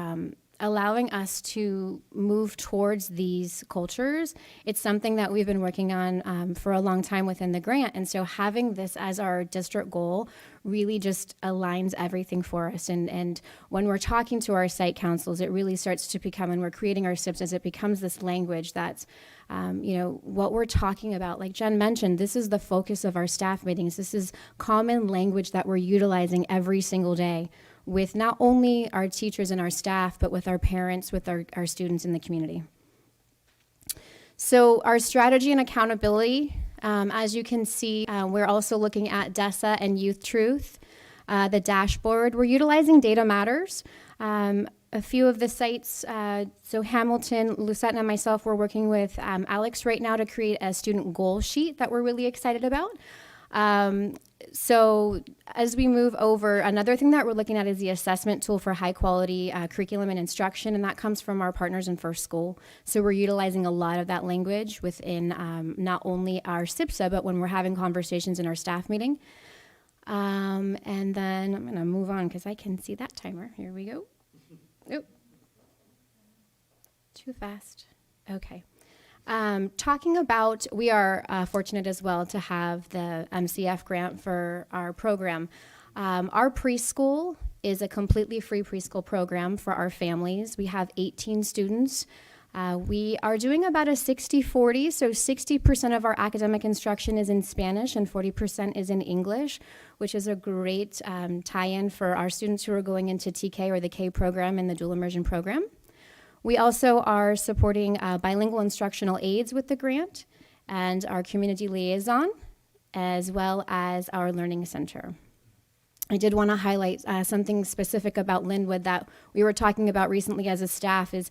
allowing us to move towards these cultures. It's something that we've been working on for a long time within the grant. And so having this as our district goal really just aligns everything for us. And when we're talking to our site councils, it really starts to become, and we're creating our SIPs, as it becomes this language that's, what we're talking about. Like Jen mentioned, this is the focus of our staff meetings. This is common language that we're utilizing every single day with not only our teachers and our staff, but with our parents, with our students in the community. So our strategy and accountability, as you can see, we're also looking at DESA and Youth Truth, the dashboard. We're utilizing Data Matters. A few of the sites, so Hamilton, Lucette and myself, we're working with Alex right now to create a student goal sheet that we're really excited about. So as we move over, another thing that we're looking at is the assessment tool for high quality curriculum and instruction, and that comes from our partners in First School. So we're utilizing a lot of that language within not only our SIPSA, but when we're having conversations in our staff meeting. And then I'm gonna move on because I can see that timer. Here we go. Oop. Too fast. Okay. Talking about, we are fortunate as well to have the Mcf Grant for our program. Our preschool is a completely free preschool program for our families. We have 18 students. We are doing about a 60-40, so 60% of our academic instruction is in Spanish and 40% is in English, which is a great tie-in for our students who are going into TK or the K program in the dual immersion program. We also are supporting bilingual instructional aides with the grant and our community liaison, as well as our learning center. I did want to highlight something specific about Linwood that we were talking about recently as a staff is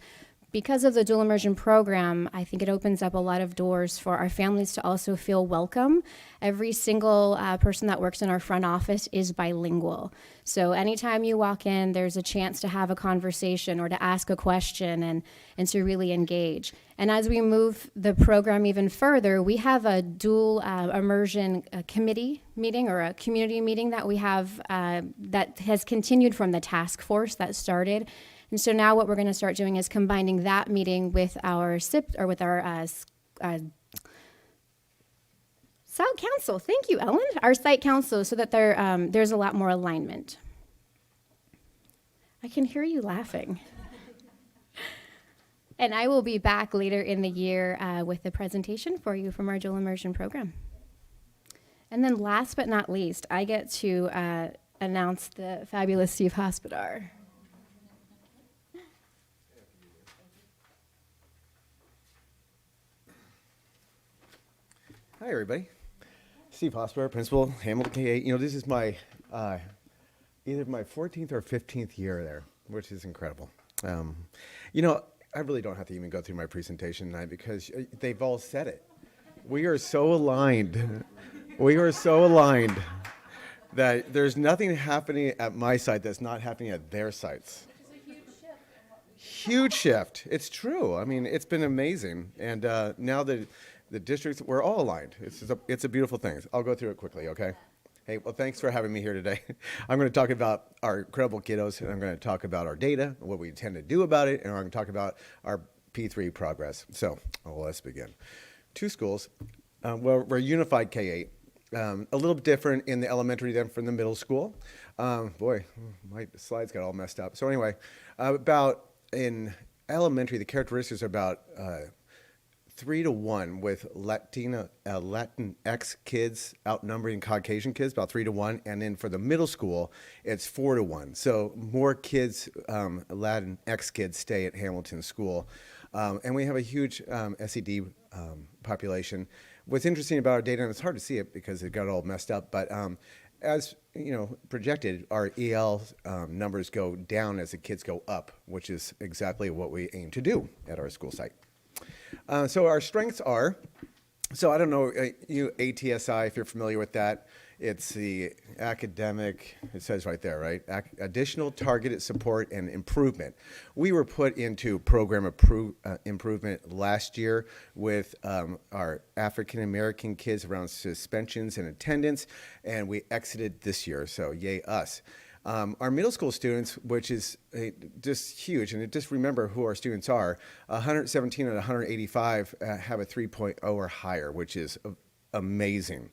because of the dual immersion program, I think it opens up a lot of doors for our families to also feel welcome. Every single person that works in our front office is bilingual. So anytime you walk in, there's a chance to have a conversation or to ask a question and to really engage. And as we move the program even further, we have a dual immersion committee meeting or a community meeting that we have that has continued from the task force that started. And so now what we're going to start doing is combining that meeting with our SIP or with our site council. Thank you, Ellen. Our site council, so that there's a lot more alignment. I can hear you laughing. And I will be back later in the year with a presentation for you from our dual immersion program. And then last but not least, I get to announce the fabulous Steve Hospodar. Hi, everybody. Steve Hospodar, principal, Hamilton K-8. You know, this is my either my 14th or 15th year there, which is incredible. You know, I really don't have to even go through my presentation tonight because they've all said it. We are so aligned. We are so aligned that there's nothing happening at my site that's not happening at their sites. Huge shift. It's true. I mean, it's been amazing. And now that the districts, we're all aligned. It's a beautiful thing. I'll go through it quickly, okay? Hey, well, thanks for having me here today. I'm going to talk about our incredible kiddos, and I'm going to talk about our data, what we intend to do about it, and I'm going to talk about our P3 progress. So, let's begin. 2 schools. Well, we're unified K-8. A little bit different in the elementary than from the middle school. Boy, my slides got all messed up. So anyway, about in elementary, the characteristics are about 3-to-1 with Latinx kids outnumbering Caucasian kids, about 3-to-1. And then for the middle school, it's 4-to-1. So more kids, Latinx kids stay at Hamilton School. And we have a huge SED population. What's interesting about our data, and it's hard to see it because it got all messed up, but as you know, projected, our EL numbers go down as the kids go up, which is exactly what we aim to do at our school site. So our strengths are, so I don't know, you ATSI, if you're familiar with that, it's the academic, it says right there, right? Additional targeted support and improvement. We were put into program improvement last year with our African-American kids around suspensions and attendance, and we exited this year, so yay us. Our middle school students, which is just huge, and just remember who our students are, 117 and 185 have a 3.0 or higher, which is amazing.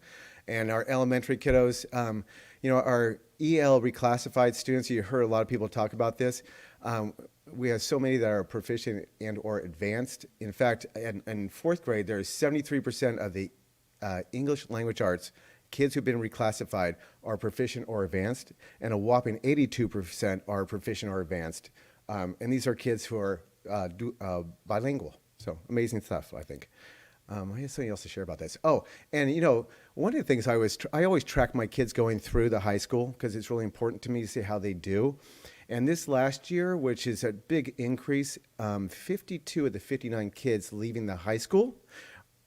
And our elementary kiddos, our EL reclassified students, you heard a lot of people talk about this. We have so many that are proficient and or advanced. In fact, in fourth grade, there's 73% of the English language arts kids who've been reclassified are proficient or advanced, and a whopping 82% are proficient or advanced. And these are kids who are bilingual. So amazing stuff, I think. I have something else to share about this. Oh, and one of the things I always track my kids going through the high school because it's really important to me to see how they do. And this last year, which is a big increase, 52 of the 59 kids leaving the high school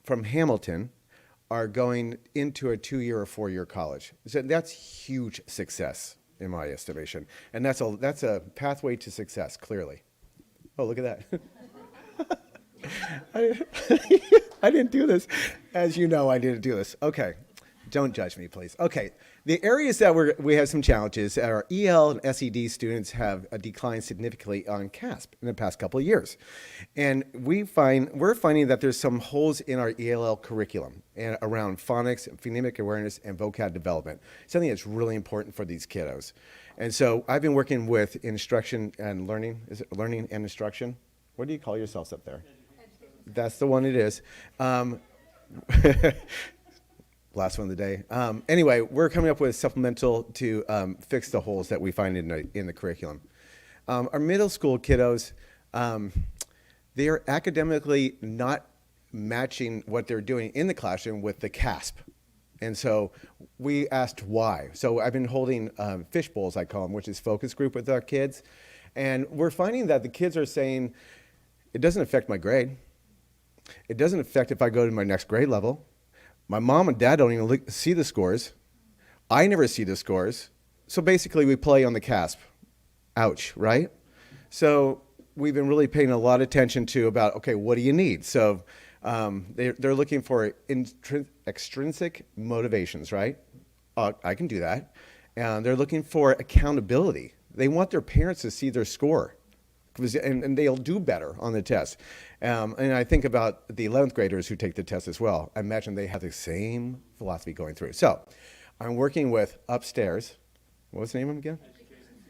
from Hamilton are going into a 2-year or 4-year college. So that's huge success in my estimation. And that's a pathway to success, clearly. Oh, look at that. I didn't do this. As you know, I didn't do this. Okay. Don't judge me, please. Okay. The areas that we have some challenges are EL and SED students have declined significantly on CASP in the past couple of years. And we're finding that there's some holes in our ELL curriculum and around phonics, phonemic awareness, and vocab development, something that's really important for these kiddos. And so I've been working with instruction and learning. Is it learning and instruction? What do you call yourselves up there? That's the one it is. Last one of the day. Anyway, we're coming up with a supplemental to fix the holes that we find in the curriculum. Our middle school kiddos, they are academically not matching what they're doing in the classroom with the CASP. And so we asked why. So I've been holding fish bowls, I call them, which is focus group with our kids. And we're finding that the kids are saying, it doesn't affect my grade. It doesn't affect if I go to my next grade level. My mom and dad don't even see the scores. I never see the scores. So basically we play on the CASP. Ouch, right? So we've been really paying a lot of attention to about, okay, what do you need? So they're looking for extrinsic motivations, right? I can do that. And they're looking for accountability. They want their parents to see their score. And they'll do better on the test. And I think about the 11th graders who take the test as well. I imagine they have the same philosophy going through. So I'm working with upstairs. What was the name of them again?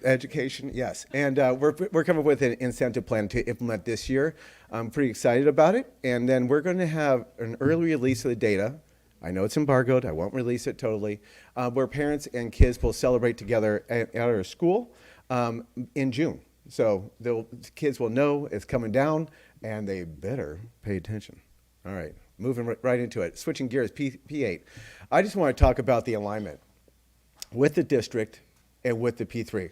Education, yes. And we're coming up with an incentive plan to implement this year. I'm pretty excited about it. And then we're going to have an early release of the data. I know it's embargoed. I won't release it totally. Where parents and kids will celebrate together at our school in June. So the kids will know it's coming down, and they better pay attention. All right, moving right into it. Switching gears, P8. I just want to talk about the alignment with the district and with the P3.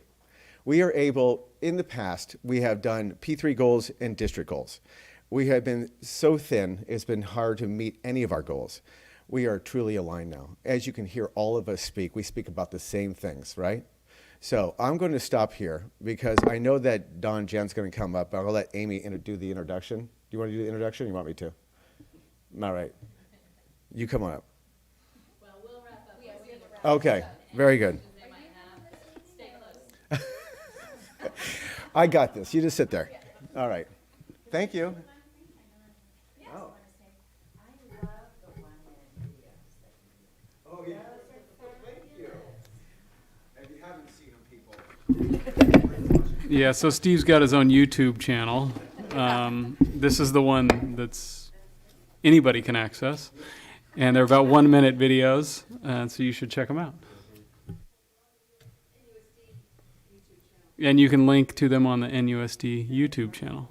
We are able, in the past, we have done P3 goals and district goals. We have been so thin, it's been hard to meet any of our goals. We are truly aligned now. As you can hear all of us speak, we speak about the same things, right? So I'm going to stop here because I know that Don Jen's going to come up. I'll let Amy do the introduction. Do you want to do the introduction or you want me to? All right. You come on up. Well, we'll wrap up. Okay. Very good. I got this. You just sit there. All right. Thank you. Oh, yeah. Thank you. If you haven't seen them, people. Yeah, so Steve's got his own YouTube channel. This is the one that's anybody can access. And they're about 1-minute videos, so you should check them out. And you can link to them on the NUSD YouTube channel.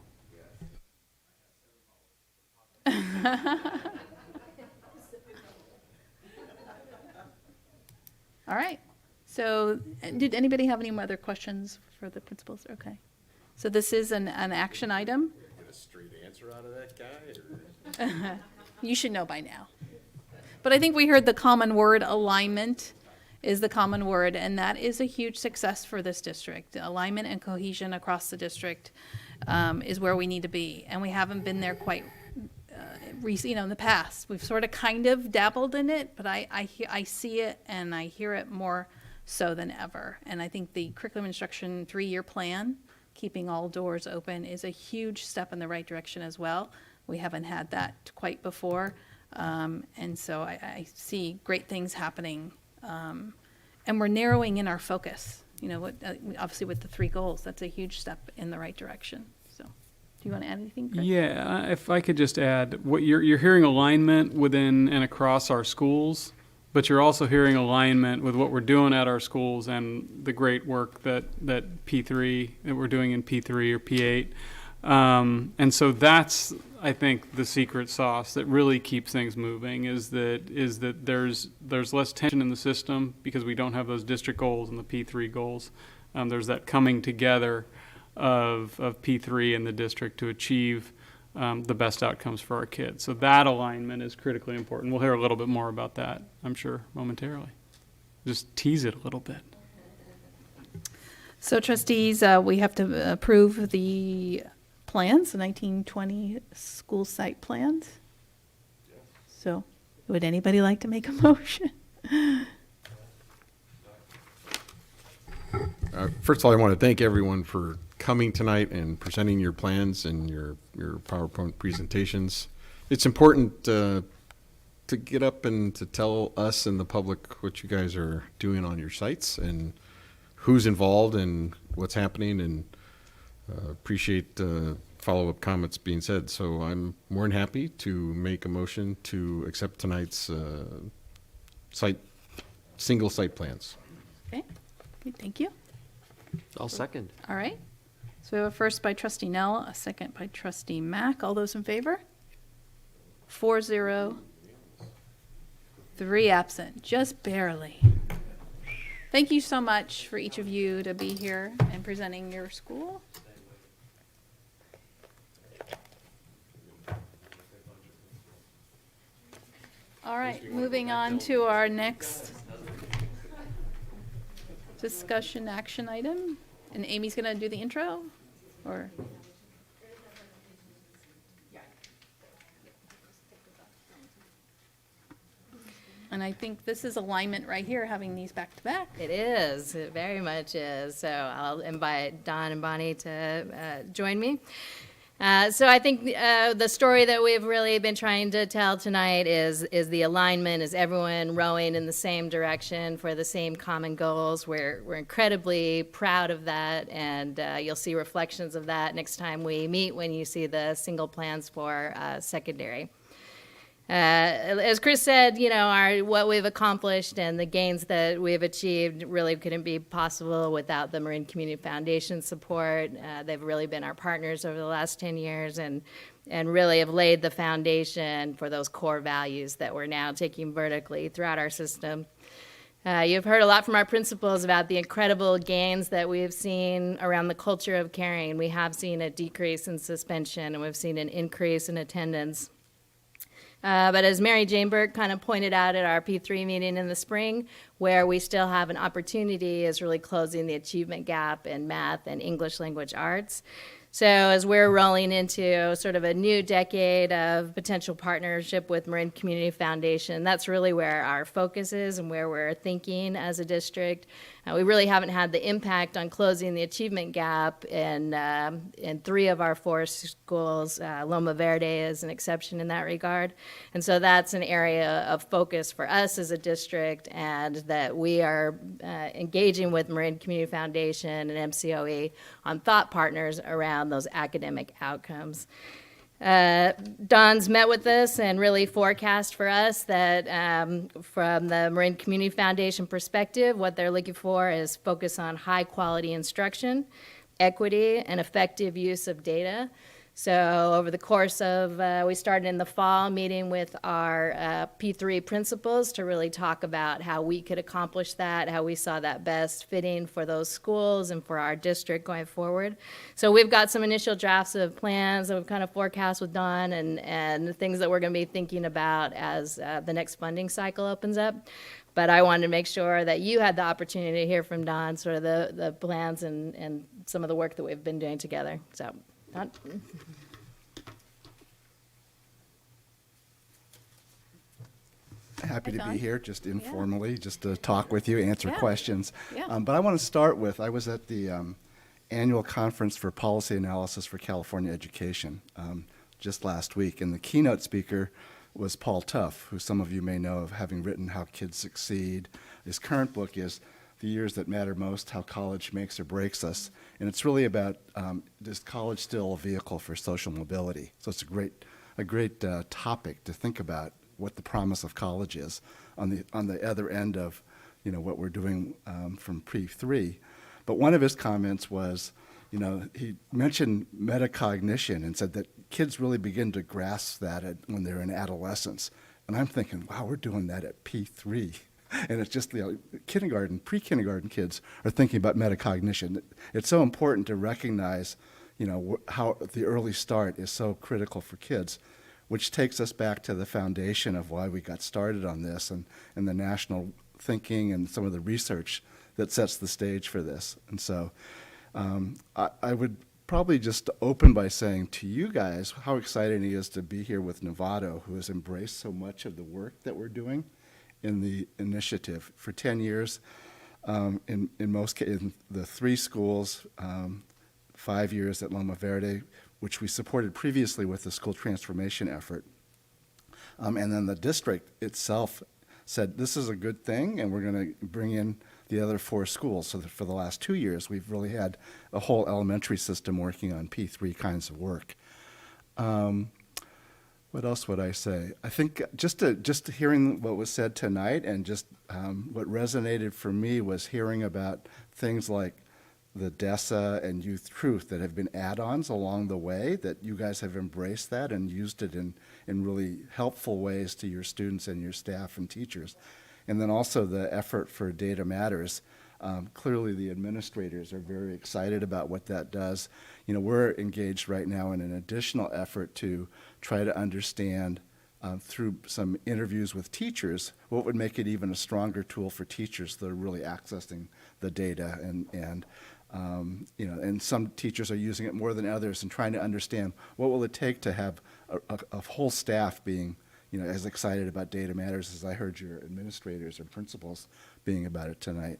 All right. So did anybody have any other questions for the principals? Okay. So this is an action item. Get a straight answer out of that guy? Or? You should know by now. But I think we heard the common word, alignment is the common word, and that is a huge success for this district. Alignment and cohesion across the district is where we need to be, and we haven't been there quite in the past. We've sort of kind of dabbled in it, but I see it and I hear it more so than ever. And I think the curriculum instruction 3-year plan, keeping all doors open, is a huge step in the right direction as well. We haven't had that quite before. And so I see great things happening. And we're narrowing in our focus, you know, obviously with the 3 goals, that's a huge step in the right direction. So do you want to add anything, Chris? Yeah, if I could just add, what you're hearing alignment within and across our schools, but you're also hearing alignment with what we're doing at our schools and the great work that P3, that we're doing in P3 or P8. And so that's, I think, the secret sauce that really keeps things moving is that there's less tension in the system because we don't have those district goals and the P3 goals. There's that coming together of P3 and the district to achieve the best outcomes for our kids. So that alignment is critically important. We'll hear a little bit more about that, I'm sure, momentarily. Just tease it a little bit. So trustees, we have to approve the plans, the 1920 school site plans. So would anybody like to make a motion? First of all, I want to thank everyone for coming tonight and presenting your plans and your PowerPoint presentations. It's important to get up and to tell us and the public what you guys are doing on your sites and who's involved and what's happening, and appreciate follow-up comments being said. So I'm more than happy to make a motion to accept tonight's single site plans. Okay, thank you. I'll second. All right. So we have a first by trustee Nell, a second by trustee Mack. All those in favor? 4-0. 3 absent, just barely. Thank you so much for each of you to be here and presenting your school. All right, moving on to our next discussion action item. And Amy's going to do the intro? Or? And I think this is alignment right here, having these back to back. It is, it very much is. So I'll invite Don and Bonnie to join me. So I think the story that we've really been trying to tell tonight is the alignment, is everyone rowing in the same direction for the same common goals. We're incredibly proud of that, and you'll see reflections of that next time we meet when you see the single plans for secondary. As Chris said, you know, what we've accomplished and the gains that we've achieved really couldn't be possible without the Marin Community Foundation support. They've really been our partners over the last 10 years and really have laid the foundation for those core values that we're now taking vertically throughout our system. You've heard a lot from our principals about the incredible gains that we've seen around the culture of caring. We have seen a decrease in suspension, and we've seen an increase in attendance. But as Mary Jane Burke kind of pointed out at our P3 meeting in the spring, where we still have an opportunity is really closing the achievement gap in math and English language arts. So as we're rolling into sort of a new decade of potential partnership with Marin Community Foundation, that's really where our focus is and where we're thinking as a district. We really haven't had the impact on closing the achievement gap in 3 of our 4 schools. Loma Verde is an exception in that regard. And so that's an area of focus for us as a district, and that we are engaging with Marin Community Foundation and MCOE on thought partners around those academic outcomes. Don's met with us and really forecast for us that from the Marin Community Foundation perspective, what they're looking for is focus on high quality instruction, equity, and effective use of data. So over the course of, we started in the fall meeting with our P3 principals to really talk about how we could accomplish that, how we saw that best fitting for those schools and for our district going forward. So we've got some initial drafts of plans that we've kind of forecast with Don and things that we're going to be thinking about as the next funding cycle opens up. But I wanted to make sure that you had the opportunity to hear from Don, sort of the plans and some of the work that we've been doing together. So. Happy Hi, to Don. be here, just informally, just to talk with you, answer Yeah. questions. Yeah. But I want to start with, I was at the annual conference for policy analysis for California education just last week, and the keynote speaker was Paul Tuff, who some of you may know of having written How Kids Succeed. His current book is The Years That Matter Most, How College Makes or Breaks Us. And it's really about, is college still a vehicle for social mobility? So it's a great topic to think about what the promise of college is on the other end of, what we're doing from pre-3. But one of his comments was, he mentioned metacognition and said that kids really begin to grasp that when they're in adolescence. And I'm thinking, wow, we're doing that at P3. And it's just kindergarten, pre-kindergarten kids are thinking about metacognition. It's so important to recognize, how the early start is so critical for kids, which takes us back to the foundation of why we got started on this and the national thinking and some of the research that sets the stage for this. And so I would probably just open by saying to you guys how exciting it is to be here with Novato, who has embraced so much of the work that we're doing in the initiative. For 10 years, in the 3 schools, 5 years at Loma Verde, which we supported previously with the school transformation effort. And then the district itself said, this is a good thing, and we're going to bring in the other 4 schools. So that for the last 2 years, we've really had a whole elementary system working on P3 kinds of work. What else would I say? I think just hearing what was said tonight and just what resonated for me was hearing about things like the DESA and Youth Truth that have been add-ons along the way, that you guys have embraced that and used it in really helpful ways to your students and your staff and teachers. And then also the effort for Data Matters. Clearly the administrators are very excited about what that does. We're engaged right now in an additional effort to try to understand through some interviews with teachers what would make it even a stronger tool for teachers that are really accessing the data and some teachers are using it more than others and trying to understand what will it take to have a whole staff being as excited about Data Matters as I heard your administrators or principals being about it tonight.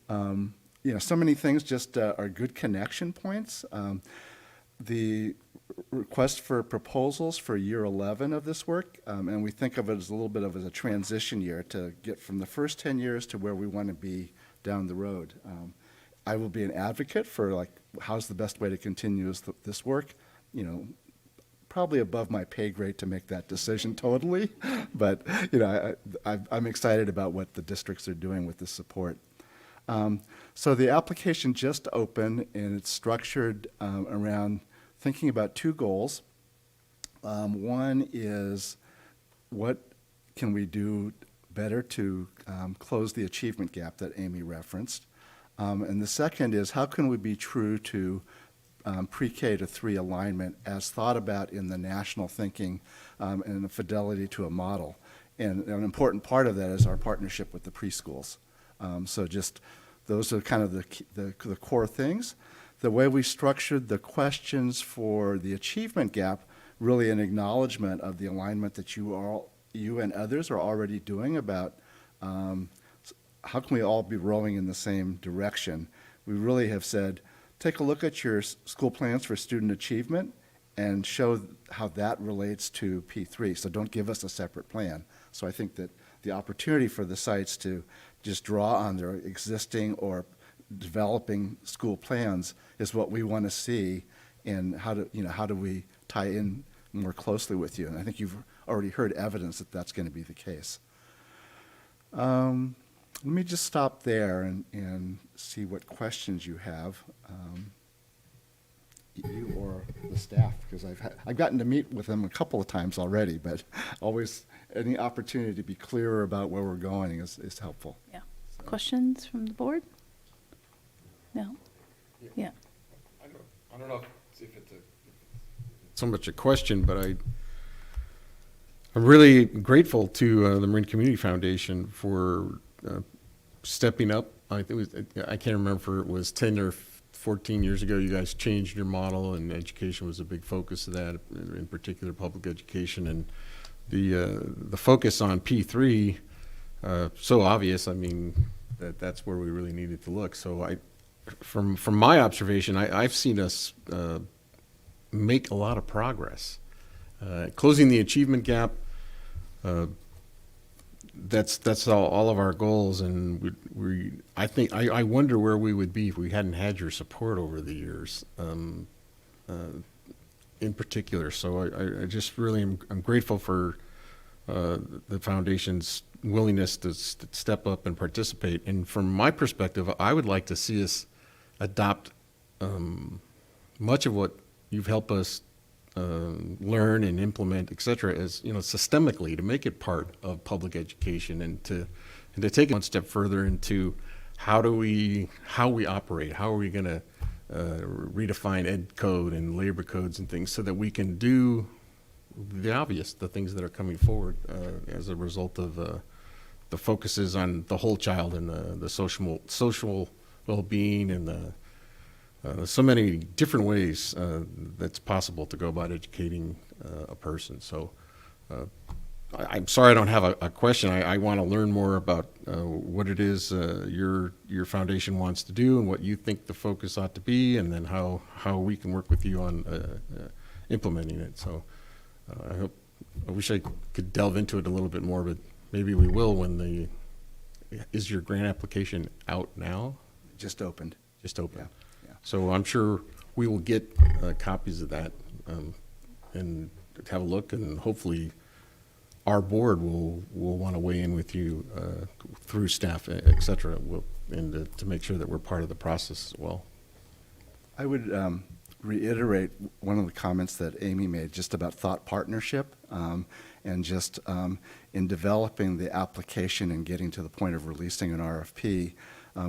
So many things just are good connection points. The request for proposals for year 11 of this work, and we think of it as a little bit of as a transition year to get from the first 10 years to where we want to be down the road. I will be an advocate for how's the best way to continue this work. Probably above my pay grade to make that decision totally, but I'm excited about what the districts are doing with this support. So the application just opened and it's structured around thinking about 2 goals. One is what can we do better to close the achievement gap that Amy referenced. And the second is how can we be true to pre-K to 3 alignment as thought about in the national thinking and the fidelity to a model. And an important part of that is our partnership with the preschools. So just those are kind of the core things. The way we structured the questions for the achievement gap, really an acknowledgement of the alignment that you and others are already doing about how can we all be rowing in the same direction. We really have said, take a look at your school plans for student achievement and show how that relates to P3. So don't give us a separate plan. So I think that the opportunity for the sites to just draw on their existing or developing school plans is what we want to see, and how do we tie in more closely with you. And I think you've already heard evidence that that's going to be the case. Let me just stop there and see what questions you have, you or the staff, because I've gotten to meet with them a couple of times already, but always any opportunity to be clearer about where we're going is helpful. Yeah. Questions from the board? No? Yeah. I don't know if it's so much a question, but I'm really grateful to the Marine Community Foundation for stepping up. I can't remember if it was 10 or 14 years ago you guys changed your model, and education was a big focus of that, in particular public education, and the focus on P3, so obvious. I mean, that's where we really needed to look. So from my observation, I've seen us make a lot of progress. Closing the achievement gap, that's all of our goals, and I wonder where we would be if we hadn't had your support over the years, in particular. So I just really I'm grateful for the foundation's willingness to step up and participate. And from my perspective, I would like to see us adopt much of what you've helped us learn and implement, et cetera, as systemically, to make it part of public education, and to take it one step further into how we operate, how are we going to redefine ed code and labor codes and things, so that we can do the obvious, the things that are coming forward as a result of the focuses on the whole child and the social well-being, and so many different ways that's possible to go about educating a person. So I'm sorry I don't have a question. I want to learn more about what it is your foundation wants to do, and what you think the focus ought to be, and then how we can work with you on implementing it. So I wish I could delve into it a little bit more, but maybe we will when is your grant application out now? Just opened. Just opened. Yeah. So I'm sure we will get copies of that and have a look, and hopefully our board will want to weigh in with you through staff, et cetera, and to make sure that we're part of the process as well. I would reiterate one of the comments that Amy made just about thought partnership, and just in developing the application and getting to the point of releasing an RFP.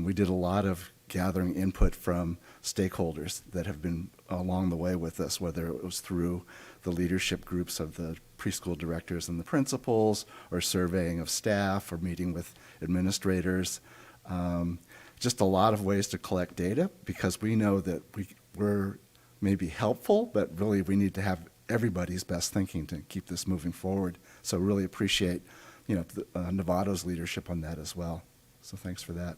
We did a lot of gathering input from stakeholders that have been along the way with us, whether it was through the leadership groups of the preschool directors and the principals, or surveying of staff, or meeting with administrators. Just a lot of ways to collect data, because we know that we're maybe helpful, but really we need to have everybody's best thinking to keep this moving forward. So really appreciate Novato's leadership on that as well. So thanks for that.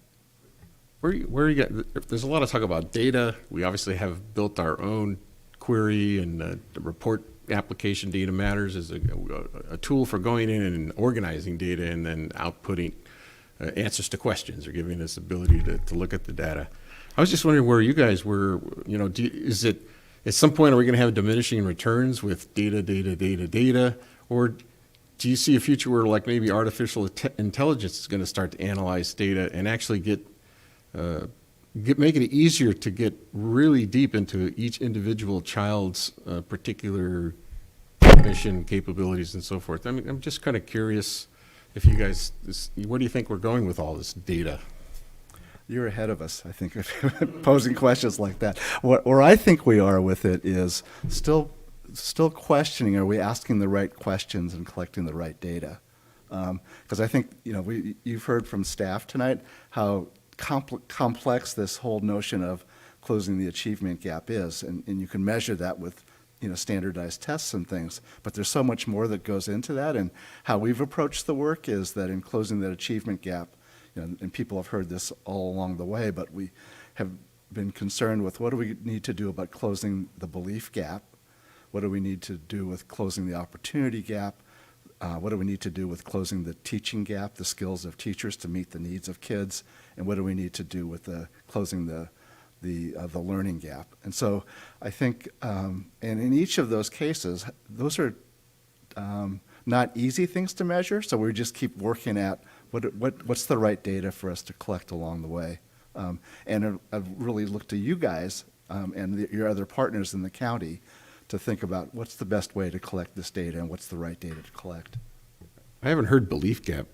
Where you get, there's a lot of talk about data. We obviously have built our own query, and the report application Data Matters is a tool for going in and organizing data, and then outputting answers to questions, or giving us the ability to look at the data. I was just wondering where you guys were, is it, at some point, are we going to have diminishing returns with data, or do you see a future where, like, maybe artificial intelligence is going to start to analyze data and actually make it easier to get really deep into each individual child's particular mission, capabilities, and so forth? I mean, I'm just kind of curious if you guys, where do you think we're going with all this data? You're ahead of us, I think, posing questions like that. Where I think we are with it is still questioning, are we asking the right questions and collecting the right data? Because I think, you've heard from staff tonight how complex this whole notion of closing the achievement gap is, and you can measure that with standardized tests and things, but there's so much more that goes into that. And how we've approached the work is that in closing that achievement gap, and people have heard this all along the way, but we have been concerned with what do we need to do about closing the belief gap, what do we need to do with closing the opportunity gap, what do we need to do with closing the teaching gap, the skills of teachers to meet the needs of kids, and what do we need to do with closing the learning gap. And so I think, and in each of those cases, those are not easy things to measure, so we just keep working at what's the right data for us to collect along the way. And I've really looked to you guys and your other partners in the county to think about what's the best way to collect this data and what's the right data to collect. I haven't heard belief gap.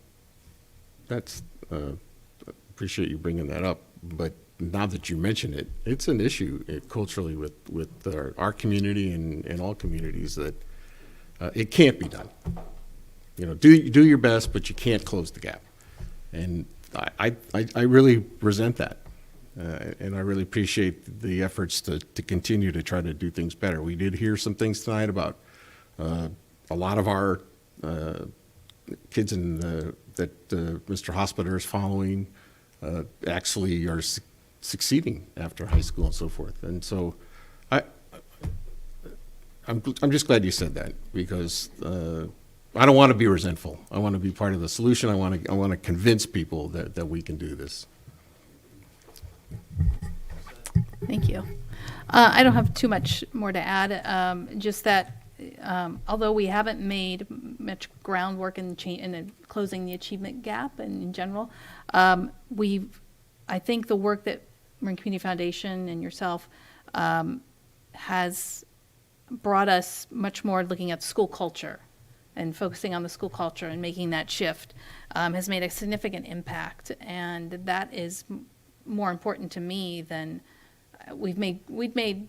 That's appreciate you bringing that up, but now that you mention it, it's an issue culturally with our community and all communities, that it can't be done. Do your best, but you can't close the gap. And I really resent that. And I really appreciate the efforts to continue to try to do things better. We did hear some things tonight about a lot of our kids in that Mr. Hospiter is following actually are succeeding after high school and so forth. And so I'm just glad you said that, because I don't want to be resentful. I want to be part of the solution. I want to convince people that we can do this. Thank you. I don't have too much more to add, just that although we haven't made much groundwork in closing the achievement gap and in general, I think the work that Marin Community Foundation and yourself has brought us much more looking at school culture and focusing on the school culture and making that shift has made a significant impact, and that is more important to me than we've made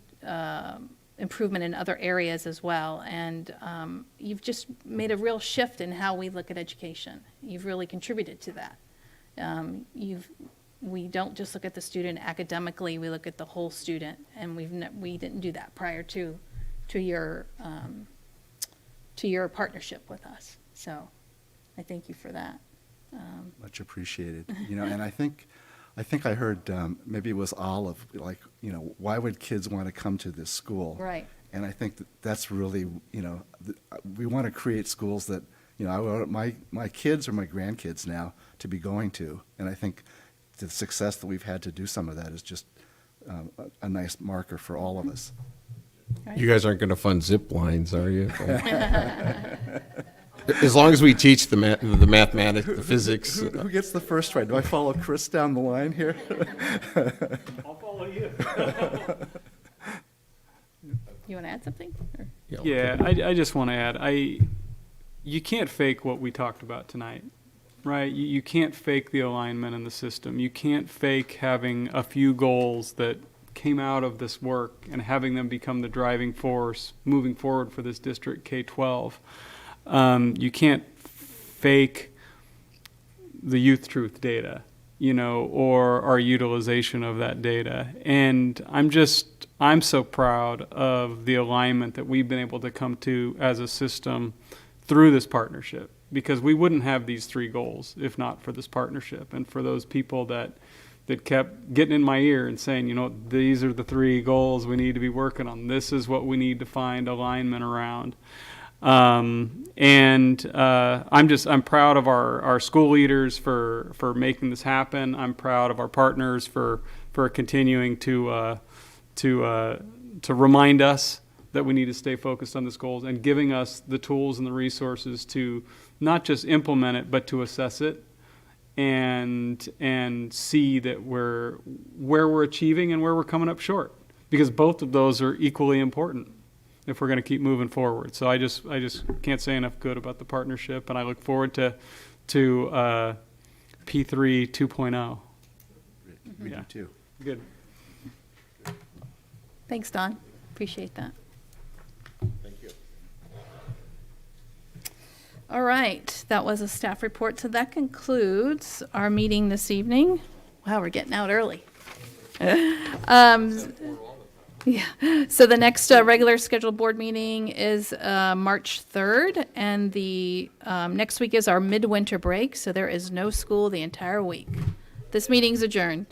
improvement in other areas as well, and you've just made a real shift in how we look at education. You've really contributed to that. We don't just look at the student academically; we look at the whole student, and we didn't do that prior to your partnership with us. So, I thank you for that. Much appreciated. And I think I heard maybe it was Olive, like, why would kids want to come to this school? Right. And I think that's really, we want to create schools that, I want my kids or my grandkids now to be going to. And I think the success that we've had to do some of that is just a nice marker for all of us. Right. You guys aren't going to fund zip lines, are you? As long as we teach the mathematics, the physics. Who gets the first right? Do I follow Chris down the line here? I'll follow you. You want to add something? Or? Yeah, I just want to add, you can't fake what we talked about tonight, right? You can't fake the alignment in the system. You can't fake having a few goals that came out of this work and having them become the driving force moving forward for this district K-12. You can't fake the youth truth data, or our utilization of that data. And I'm so proud of the alignment that we've been able to come to as a system through this partnership, because we wouldn't have these three goals if not for this partnership, and for those people that kept getting in my ear and saying, these are the three goals we need to be working on. This is what we need to find alignment around. I'm proud of our school leaders for making this happen. I'm proud of our partners for continuing to remind us that we need to stay focused on these goals, and giving us the tools and the resources to not just implement it, but to assess it and see that where we're achieving and where we're coming up short, because both of those are equally important if we're going to keep moving forward. So I just can't say enough good about the partnership, and I look forward to P3 2.0. We do too. Good. Thanks, Don. Appreciate that. Thank you. All right, that was a staff report. So that concludes our meeting this evening. Wow, we're getting out early. Yeah. So the next regular scheduled board meeting is March 3rd, and the next week is our midwinter break, so there is no school the entire week. This meeting's adjourned.